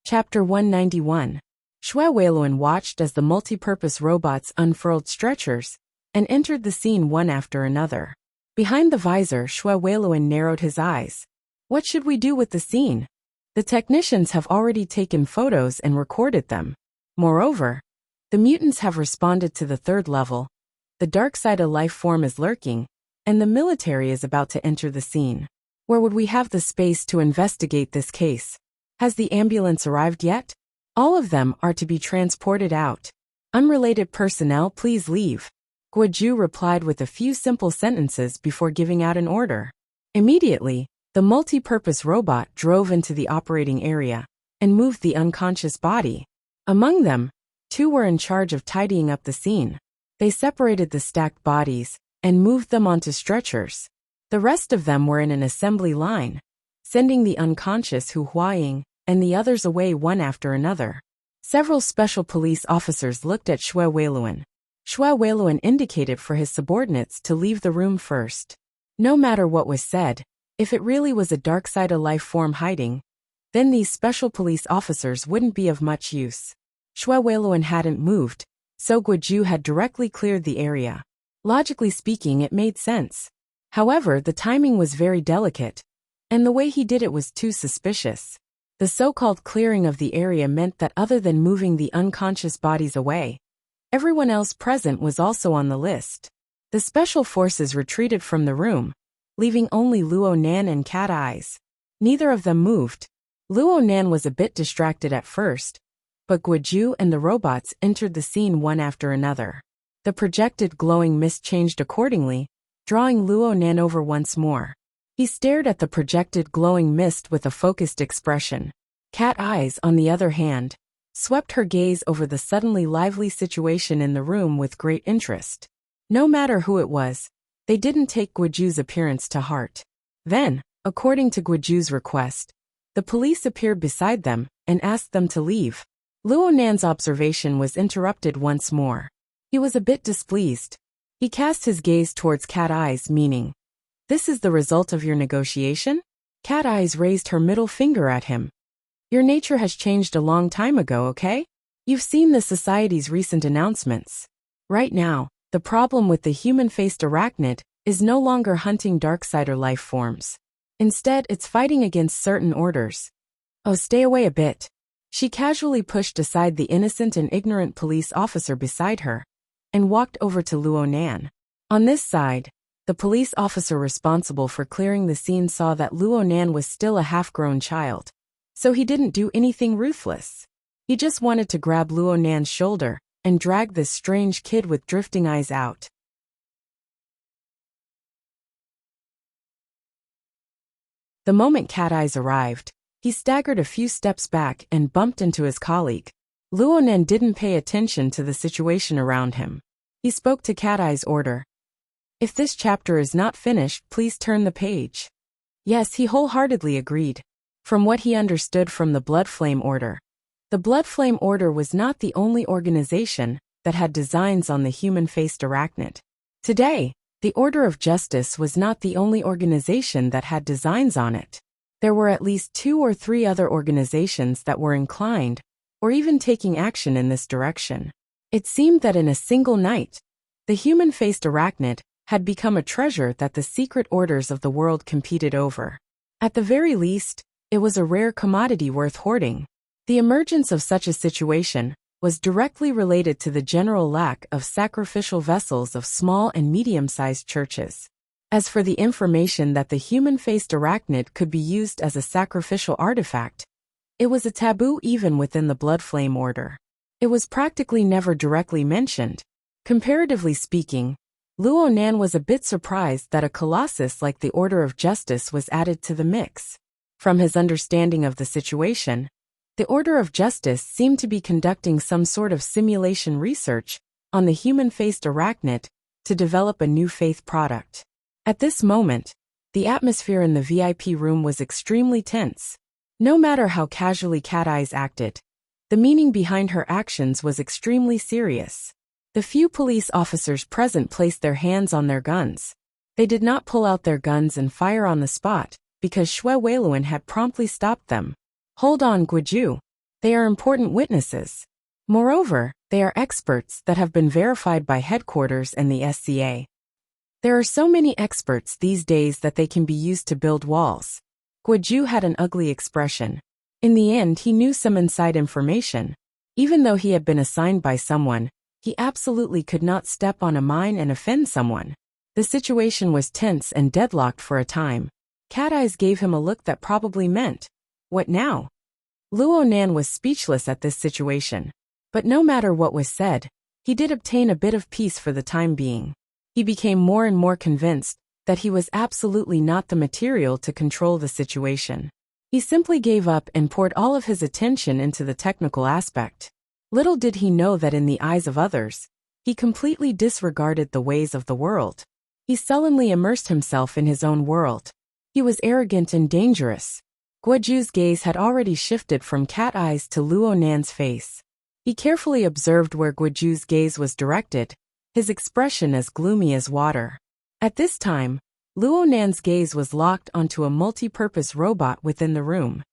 Chapter 191. Xue Weiluan watched as the multi-purpose robots unfurled stretchers and entered the scene one after another. Behind the visor, Xue Weiluan narrowed his eyes. What should we do with the scene? The technicians have already taken photos and recorded them. Moreover, the mutants have responded to the third level. The dark side of life form is lurking, and the military is about to enter the scene. Where would we have the space to investigate this case? Has the ambulance arrived yet? All of them are to be transported out. Unrelated personnel, please leave. Guoju replied with a few simple sentences before giving out an order. Immediately, the multi-purpose robot drove into the operating area and moved the unconscious body. Among them, 2 were in charge of tidying up the scene. They separated the stacked bodies and moved them onto stretchers. The rest of them were in an assembly line, sending the unconscious Hu Huaying and the others away one after another. Several special police officers looked at Xue Weiluan. Xue Weiluan indicated for his subordinates to leave the room first. No matter what was said, if it really was a dark side of life form hiding, then these special police officers wouldn't be of much use. Xue Weiluan hadn't moved, so Guoju had directly cleared the area. Logically speaking, it made sense. However, the timing was very delicate, and the way he did it was too suspicious. The so-called clearing of the area meant that other than moving the unconscious bodies away, everyone else present was also on the list. The special forces retreated from the room, leaving only Luo Nan and Cat Eyes. Neither of them moved. Luo Nan was a bit distracted at first, but Guoju and the robots entered the scene one after another. The projected glowing mist changed accordingly, drawing Luo Nan over once more. He stared at the projected glowing mist with a focused expression. Cat Eyes, on the other hand, swept her gaze over the suddenly lively situation in the room with great interest. No matter who it was, they didn't take Guoju's appearance to heart. Then, according to Guoju's request, the police appeared beside them and asked them to leave. Luo Nan's observation was interrupted once more. He was a bit displeased. He cast his gaze towards Cat Eyes, meaning, "This is the result of your negotiation?" Cat Eyes raised her middle finger at him. "Your nature has changed a long time ago, okay? You've seen the society's recent announcements. Right now, the problem with the human-faced arachnid is no longer hunting darksider life forms. Instead, it's fighting against certain orders. Oh, stay away a bit." She casually pushed aside the innocent and ignorant police officer beside her and walked over to Luo Nan. On this side, the police officer responsible for clearing the scene saw that Luo Nan was still a half-grown child, so he didn't do anything ruthless. He just wanted to grab Luo Nan's shoulder and drag this strange kid with drifting eyes out. The moment Cat Eyes arrived, he staggered a few steps back and bumped into his colleague. Luonan didn't pay attention to the situation around him. He spoke to Cat Eye's order. "If this chapter is not finished, please turn the page." Yes, he wholeheartedly agreed. From what he understood from the Blood Flame Order, the Blood Flame Order was not the only organization that had designs on the human-faced arachnid. Today, the Order of Justice was not the only organization that had designs on it. There were at least 2 or 3 other organizations that were inclined, or even taking action in this direction. It seemed that in a single night, the human-faced arachnid had become a treasure that the secret orders of the world competed over. At the very least, it was a rare commodity worth hoarding. The emergence of such a situation was directly related to the general lack of sacrificial vessels of small and medium-sized churches. As for the information that the human-faced arachnid could be used as a sacrificial artifact, it was a taboo even within the Blood Flame Order. It was practically never directly mentioned. Comparatively speaking, Luonan was a bit surprised that a colossus like the Order of Justice was added to the mix. From his understanding of the situation, the Order of Justice seemed to be conducting some sort of simulation research on the human-faced arachnid to develop a new faith product. At this moment, the atmosphere in the VIP room was extremely tense. No matter how casually Cat Eyes acted, the meaning behind her actions was extremely serious. The few police officers present placed their hands on their guns. They did not pull out their guns and fire on the spot, because Xue Weiluan had promptly stopped them. "Hold on, Guiju. They are important witnesses. Moreover, they are experts that have been verified by headquarters and the SCA. There are so many experts these days that they can be used to build walls." Guiju had an ugly expression. In the end, he knew some inside information. Even though he had been assigned by someone, he absolutely could not step on a mine and offend someone. The situation was tense and deadlocked for a time. Cat Eyes gave him a look that probably meant, "What now?" Luonan was speechless at this situation. But no matter what was said, he did obtain a bit of peace for the time being. He became more and more convinced that he was absolutely not the material to control the situation. He simply gave up and poured all of his attention into the technical aspect. Little did he know that in the eyes of others, he completely disregarded the ways of the world. He sullenly immersed himself in his own world. He was arrogant and dangerous. Guiju's gaze had already shifted from Cat Eyes to Luonan's face. He carefully observed where Guiju's gaze was directed, his expression as gloomy as water. At this time, Luonan's gaze was locked onto a multi-purpose robot within the room.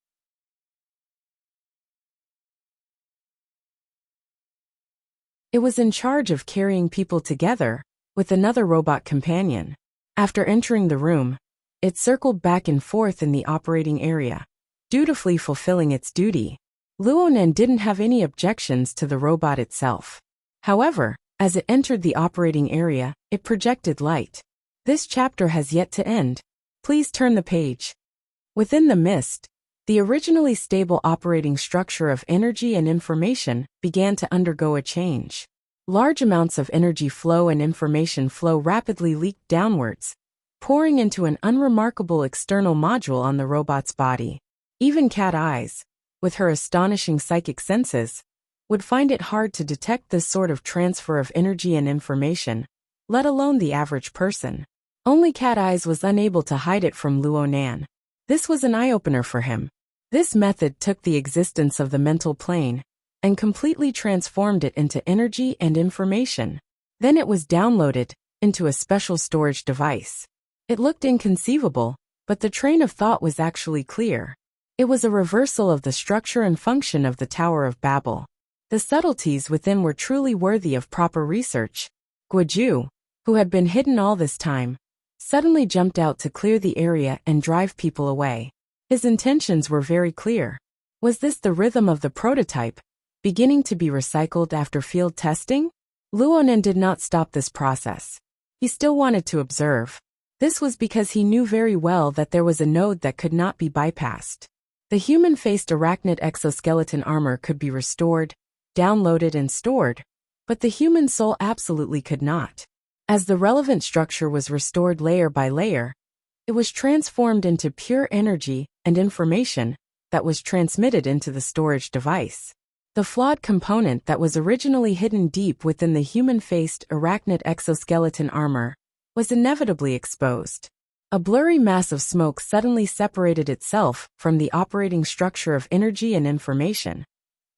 It was in charge of carrying people together, with another robot companion. After entering the room, it circled back and forth in the operating area, dutifully fulfilling its duty. Luonan didn't have any objections to the robot itself. However, as it entered the operating area, it projected light. "This chapter has yet to end. Please turn the page." Within the mist, the originally stable operating structure of energy and information began to undergo a change. Large amounts of energy flow and information flow rapidly leaked downwards, pouring into an unremarkable external module on the robot's body. Even Cat Eyes, with her astonishing psychic senses, would find it hard to detect this sort of transfer of energy and information, let alone the average person. Only Cat Eyes was unable to hide it from Luonan. This was an eye-opener for him. This method took the existence of the mental plane and completely transformed it into energy and information. Then it was downloaded into a special storage device. It looked inconceivable, but the train of thought was actually clear. It was a reversal of the structure and function of the Tower of Babel. The subtleties within were truly worthy of proper research. Guiju, who had been hidden all this time, suddenly jumped out to clear the area and drive people away. His intentions were very clear. Was this the rhythm of the prototype, beginning to be recycled after field testing? Luonan did not stop this process. He still wanted to observe. This was because he knew very well that there was a node that could not be bypassed. The human-faced arachnid exoskeleton armor could be restored, downloaded and stored, but the human soul absolutely could not. As the relevant structure was restored layer by layer, It was transformed into pure energy and information that was transmitted into the storage device. The flawed component that was originally hidden deep within the human-faced arachnid exoskeleton armor was inevitably exposed. A blurry mass of smoke suddenly separated itself from the operating structure of energy and information,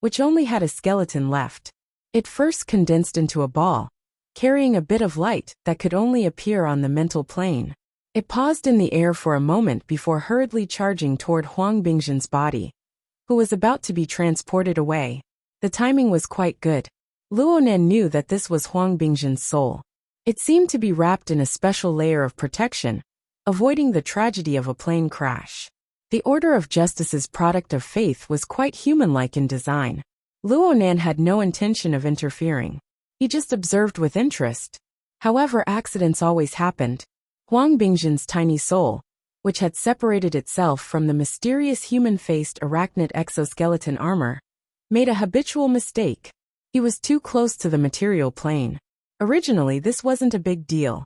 which only had a skeleton left. It first condensed into a ball, carrying a bit of light that could only appear on the mental plane. It paused in the air for a moment before hurriedly charging toward Huang Bingzhen's body, who was about to be transported away. The timing was quite good. Luonan knew that this was Huang Bingzhen's soul. It seemed to be wrapped in a special layer of protection, avoiding the tragedy of a plane crash. The Order of Justice's product of faith was quite human-like in design. Luonan had no intention of interfering. He just observed with interest. However, accidents always happened. Huang Bingzhen's tiny soul, which had separated itself from the mysterious human-faced arachnid exoskeleton armor, made a habitual mistake. He was too close to the material plane. Originally, this wasn't a big deal.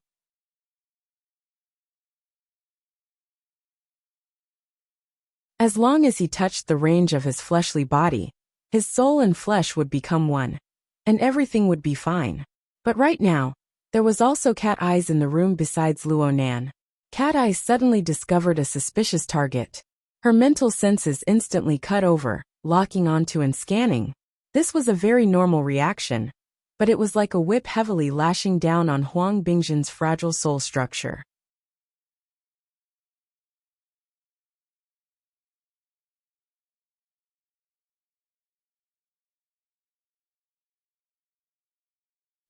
As long as he touched the range of his fleshly body, his soul and flesh would become one, and everything would be fine. But right now, there was also Cat Eyes in the room besides Luonan. Cat Eyes suddenly discovered a suspicious target. Her mental senses instantly cut over, locking onto and scanning. This was a very normal reaction, but it was like a whip heavily lashing down on Huang Bingzhen's fragile soul structure.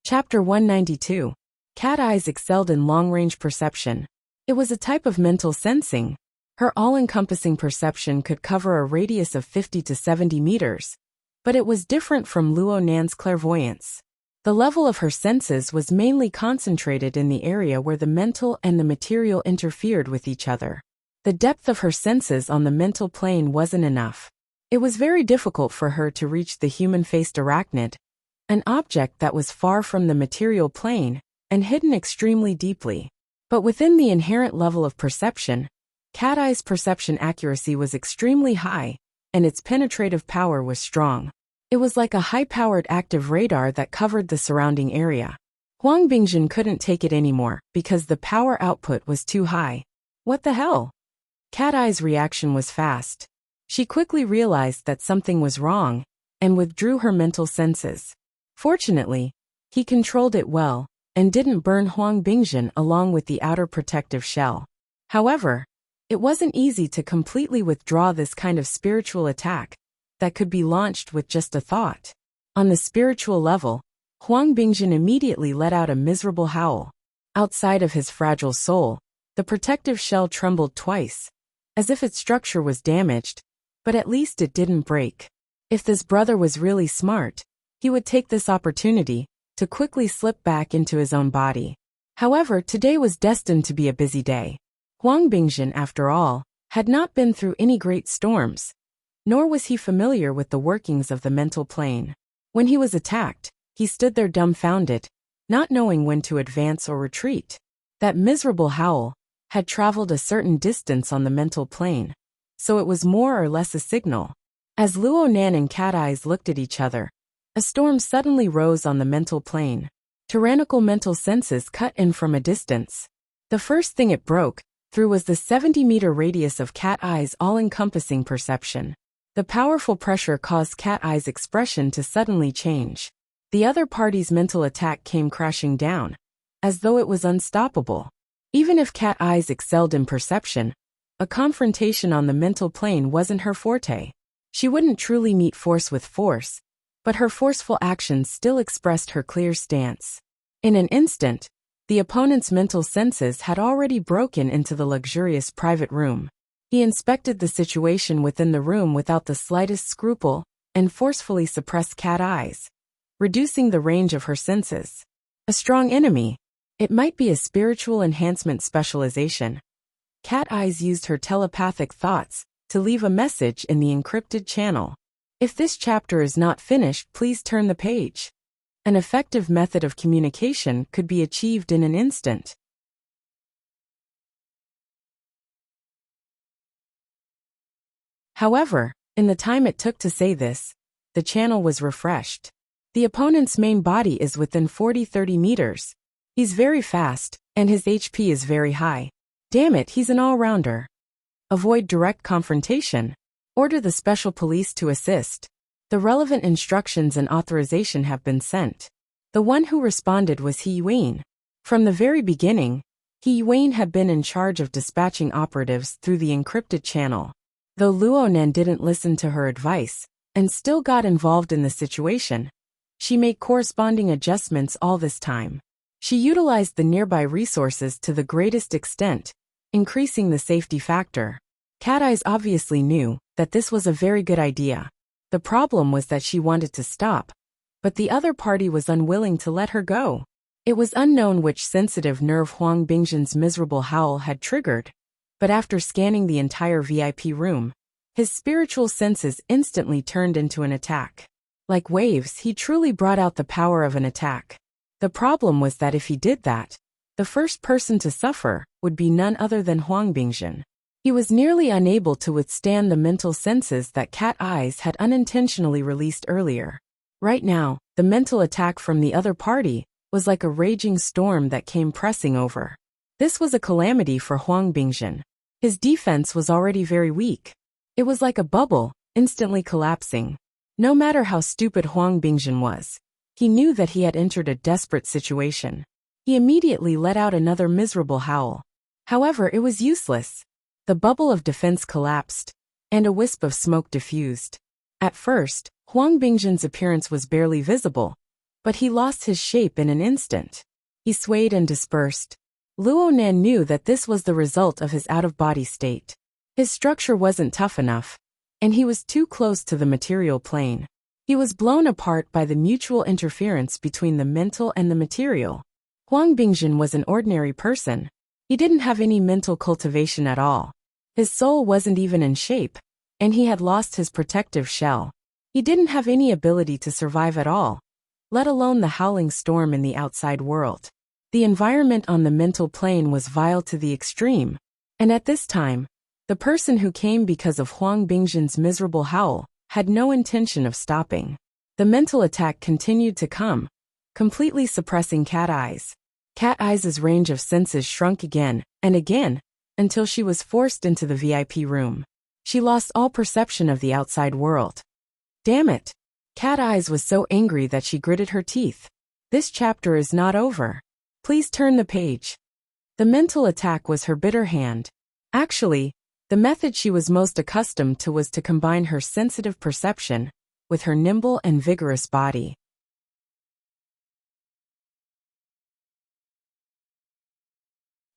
Chapter 192. Cat Eyes excelled in long-range perception. It was a type of mental sensing. Her all-encompassing perception could cover a radius of 50 to 70 meters, but it was different from Luonan's clairvoyance. The level of her senses was mainly concentrated in the area where the mental and the material interfered with each other. The depth of her senses on the mental plane wasn't enough. It was very difficult for her to reach the human-faced arachnid, an object that was far from the material plane and hidden extremely deeply. But within the inherent level of perception, Cat Eye's perception accuracy was extremely high, and its penetrative power was strong. It was like a high-powered active radar that covered the surrounding area. Huang Bingzhen couldn't take it anymore because the power output was too high. What the hell? Cat Eye's reaction was fast. She quickly realized that something was wrong and withdrew her mental senses. Fortunately, he controlled it well and didn't burn Huang Bingzhen along with the outer protective shell. However, it wasn't easy to completely withdraw this kind of spiritual attack that could be launched with just a thought. On the spiritual level, Huang Bingzhen immediately let out a miserable howl. Outside of his fragile soul, the protective shell trembled twice, as if its structure was damaged, but at least it didn't break. If this brother was really smart, he would take this opportunity to quickly slip back into his own body. However, today was destined to be a busy day. Huang Bingzhen, after all, had not been through any great storms, nor was he familiar with the workings of the mental plane. When he was attacked, he stood there dumbfounded, not knowing when to advance or retreat. That miserable howl had traveled a certain distance on the mental plane, so it was more or less a signal. As Luonan and Cat Eyes looked at each other, a storm suddenly rose on the mental plane. Tyrannical mental senses cut in from a distance. The first thing it broke through was the 70-meter radius of Cat Eye's all-encompassing perception. The powerful pressure caused Cat Eye's expression to suddenly change. The other party's mental attack came crashing down, as though it was unstoppable. Even if Cat Eyes excelled in perception, a confrontation on the mental plane wasn't her forte. She wouldn't truly meet force with force, but her forceful actions still expressed her clear stance. In an instant, the opponent's mental senses had already broken into the luxurious private room. He inspected the situation within the room without the slightest scruple and forcefully suppressed Cat Eyes, reducing the range of her senses. A strong enemy. It might be a spiritual enhancement specialization. Cat Eyes used her telepathic thoughts to leave a message in the encrypted channel. If this chapter is not finished, please turn the page. An effective method of communication could be achieved in an instant. However, in the time it took to say this, the channel was refreshed. The opponent's main body is within 40-30 meters. He's very fast, and his HP is very high. Damn it, he's an all-rounder. Avoid direct confrontation. Order the special police to assist. The relevant instructions and authorization have been sent. The one who responded was He Yuan. From the very beginning, He Yuan had been in charge of dispatching operatives through the encrypted channel. Though Luonan didn't listen to her advice, and still got involved in the situation, she made corresponding adjustments all this time. She utilized the nearby resources to the greatest extent, increasing the safety factor. Cat Eyes obviously knew that this was a very good idea. The problem was that she wanted to stop, but the other party was unwilling to let her go. It was unknown which sensitive nerve Huang Bingzhen's miserable howl had triggered, but after scanning the entire VIP room, his spiritual senses instantly turned into an attack. Like waves, he truly brought out the power of an attack. The problem was that if he did that, the first person to suffer would be none other than Huang Bingzhen. He was nearly unable to withstand the mental senses that Cat Eyes had unintentionally released earlier. Right now, the mental attack from the other party was like a raging storm that came pressing over. This was a calamity for Huang Bingzhen. His defense was already very weak. It was like a bubble, instantly collapsing. No matter how stupid Huang Bingzhen was, he knew that he had entered a desperate situation. He immediately let out another miserable howl. However, it was useless. The bubble of defense collapsed, and a wisp of smoke diffused. At first, Huang Bingzhen's appearance was barely visible, but he lost his shape in an instant. He swayed and dispersed. Luonan knew that this was the result of his out-of-body state. His structure wasn't tough enough, and he was too close to the material plane. He was blown apart by the mutual interference between the mental and the material. Huang Bingzhen was an ordinary person. He didn't have any mental cultivation at all. His soul wasn't even in shape, and he had lost his protective shell. He didn't have any ability to survive at all, let alone the howling storm in the outside world. The environment on the mental plane was vile to the extreme, and at this time, the person who came because of Huang Bingzhen's miserable howl had no intention of stopping. The mental attack continued to come, completely suppressing Cat Eyes. Cat Eyes' range of senses shrunk again and again, until she was forced into the VIP room. She lost all perception of the outside world. Damn it! Cat Eyes was so angry that she gritted her teeth. This chapter is not over. Please turn the page. The mental attack was her bitter hand. Actually, the method she was most accustomed to was to combine her sensitive perception with her nimble and vigorous body.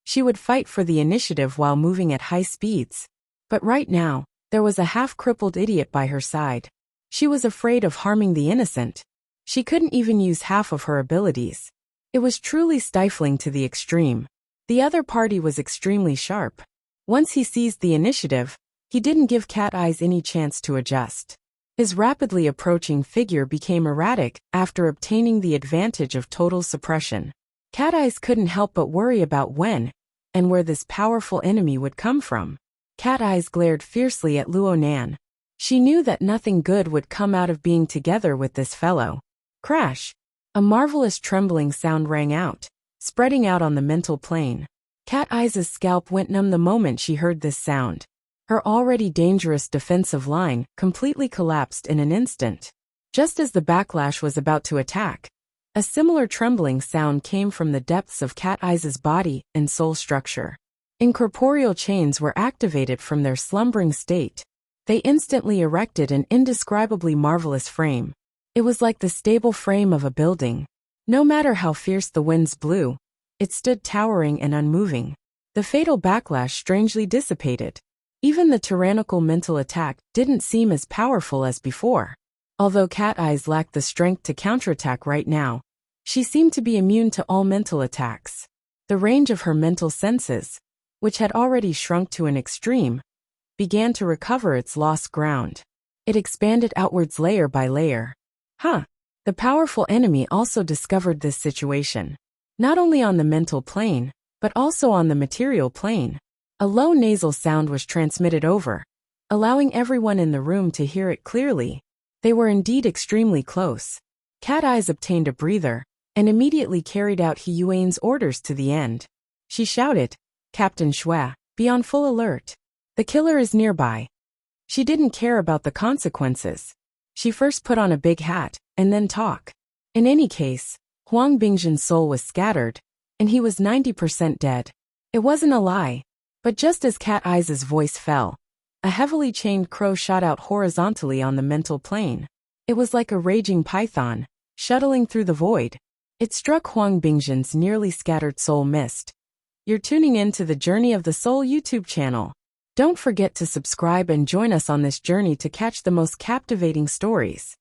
She would fight for the initiative while moving at high speeds. But right now, there was a half-crippled idiot by her side. She was afraid of harming the innocent. She couldn't even use half of her abilities. It was truly stifling to the extreme. The other party was extremely sharp. Once he seized the initiative, he didn't give Cat Eyes any chance to adjust. His rapidly approaching figure became erratic after obtaining the advantage of total suppression. Cat Eyes couldn't help but worry about when and where this powerful enemy would come from. Cat Eyes glared fiercely at Luonan. She knew that nothing good would come out of being together with this fellow. Crash! A marvelous trembling sound rang out, spreading out on the mental plane. Cat Eyes' scalp went numb the moment she heard this sound. Her already dangerous defensive line completely collapsed in an instant. Just as the backlash was about to attack, a similar trembling sound came from the depths of Cat Eyes' body and soul structure. Incorporeal chains were activated from their slumbering state. They instantly erected an indescribably marvelous frame. It was like the stable frame of a building. No matter how fierce the winds blew, it stood towering and unmoving. The fatal backlash strangely dissipated. Even the tyrannical mental attack didn't seem as powerful as before. Although Cat Eyes lacked the strength to counterattack right now, she seemed to be immune to all mental attacks. The range of her mental senses, which had already shrunk to an extreme, began to recover its lost ground. It expanded outwards layer by layer. The powerful enemy also discovered this situation. Not only on the mental plane, but also on the material plane. A low nasal sound was transmitted over, allowing everyone in the room to hear it clearly. They were indeed extremely close. Cat Eyes obtained a breather and immediately carried out He Yuan's orders to the end. She shouted, "Captain Shui, be on full alert. The killer is nearby." She didn't care about the consequences. She first put on a big hat and then talk. In any case, Huang Bingzhen's soul was scattered, and he was 90% dead. It wasn't a lie. But just as Cat Eyes' voice fell, a heavily chained crow shot out horizontally on the mental plane. It was like a raging python, shuttling through the void. It struck Huang Bingzhen's nearly scattered soul mist. You're tuning in to the Journey of the Soul YouTube channel. Don't forget to subscribe and join us on this journey to catch the most captivating stories.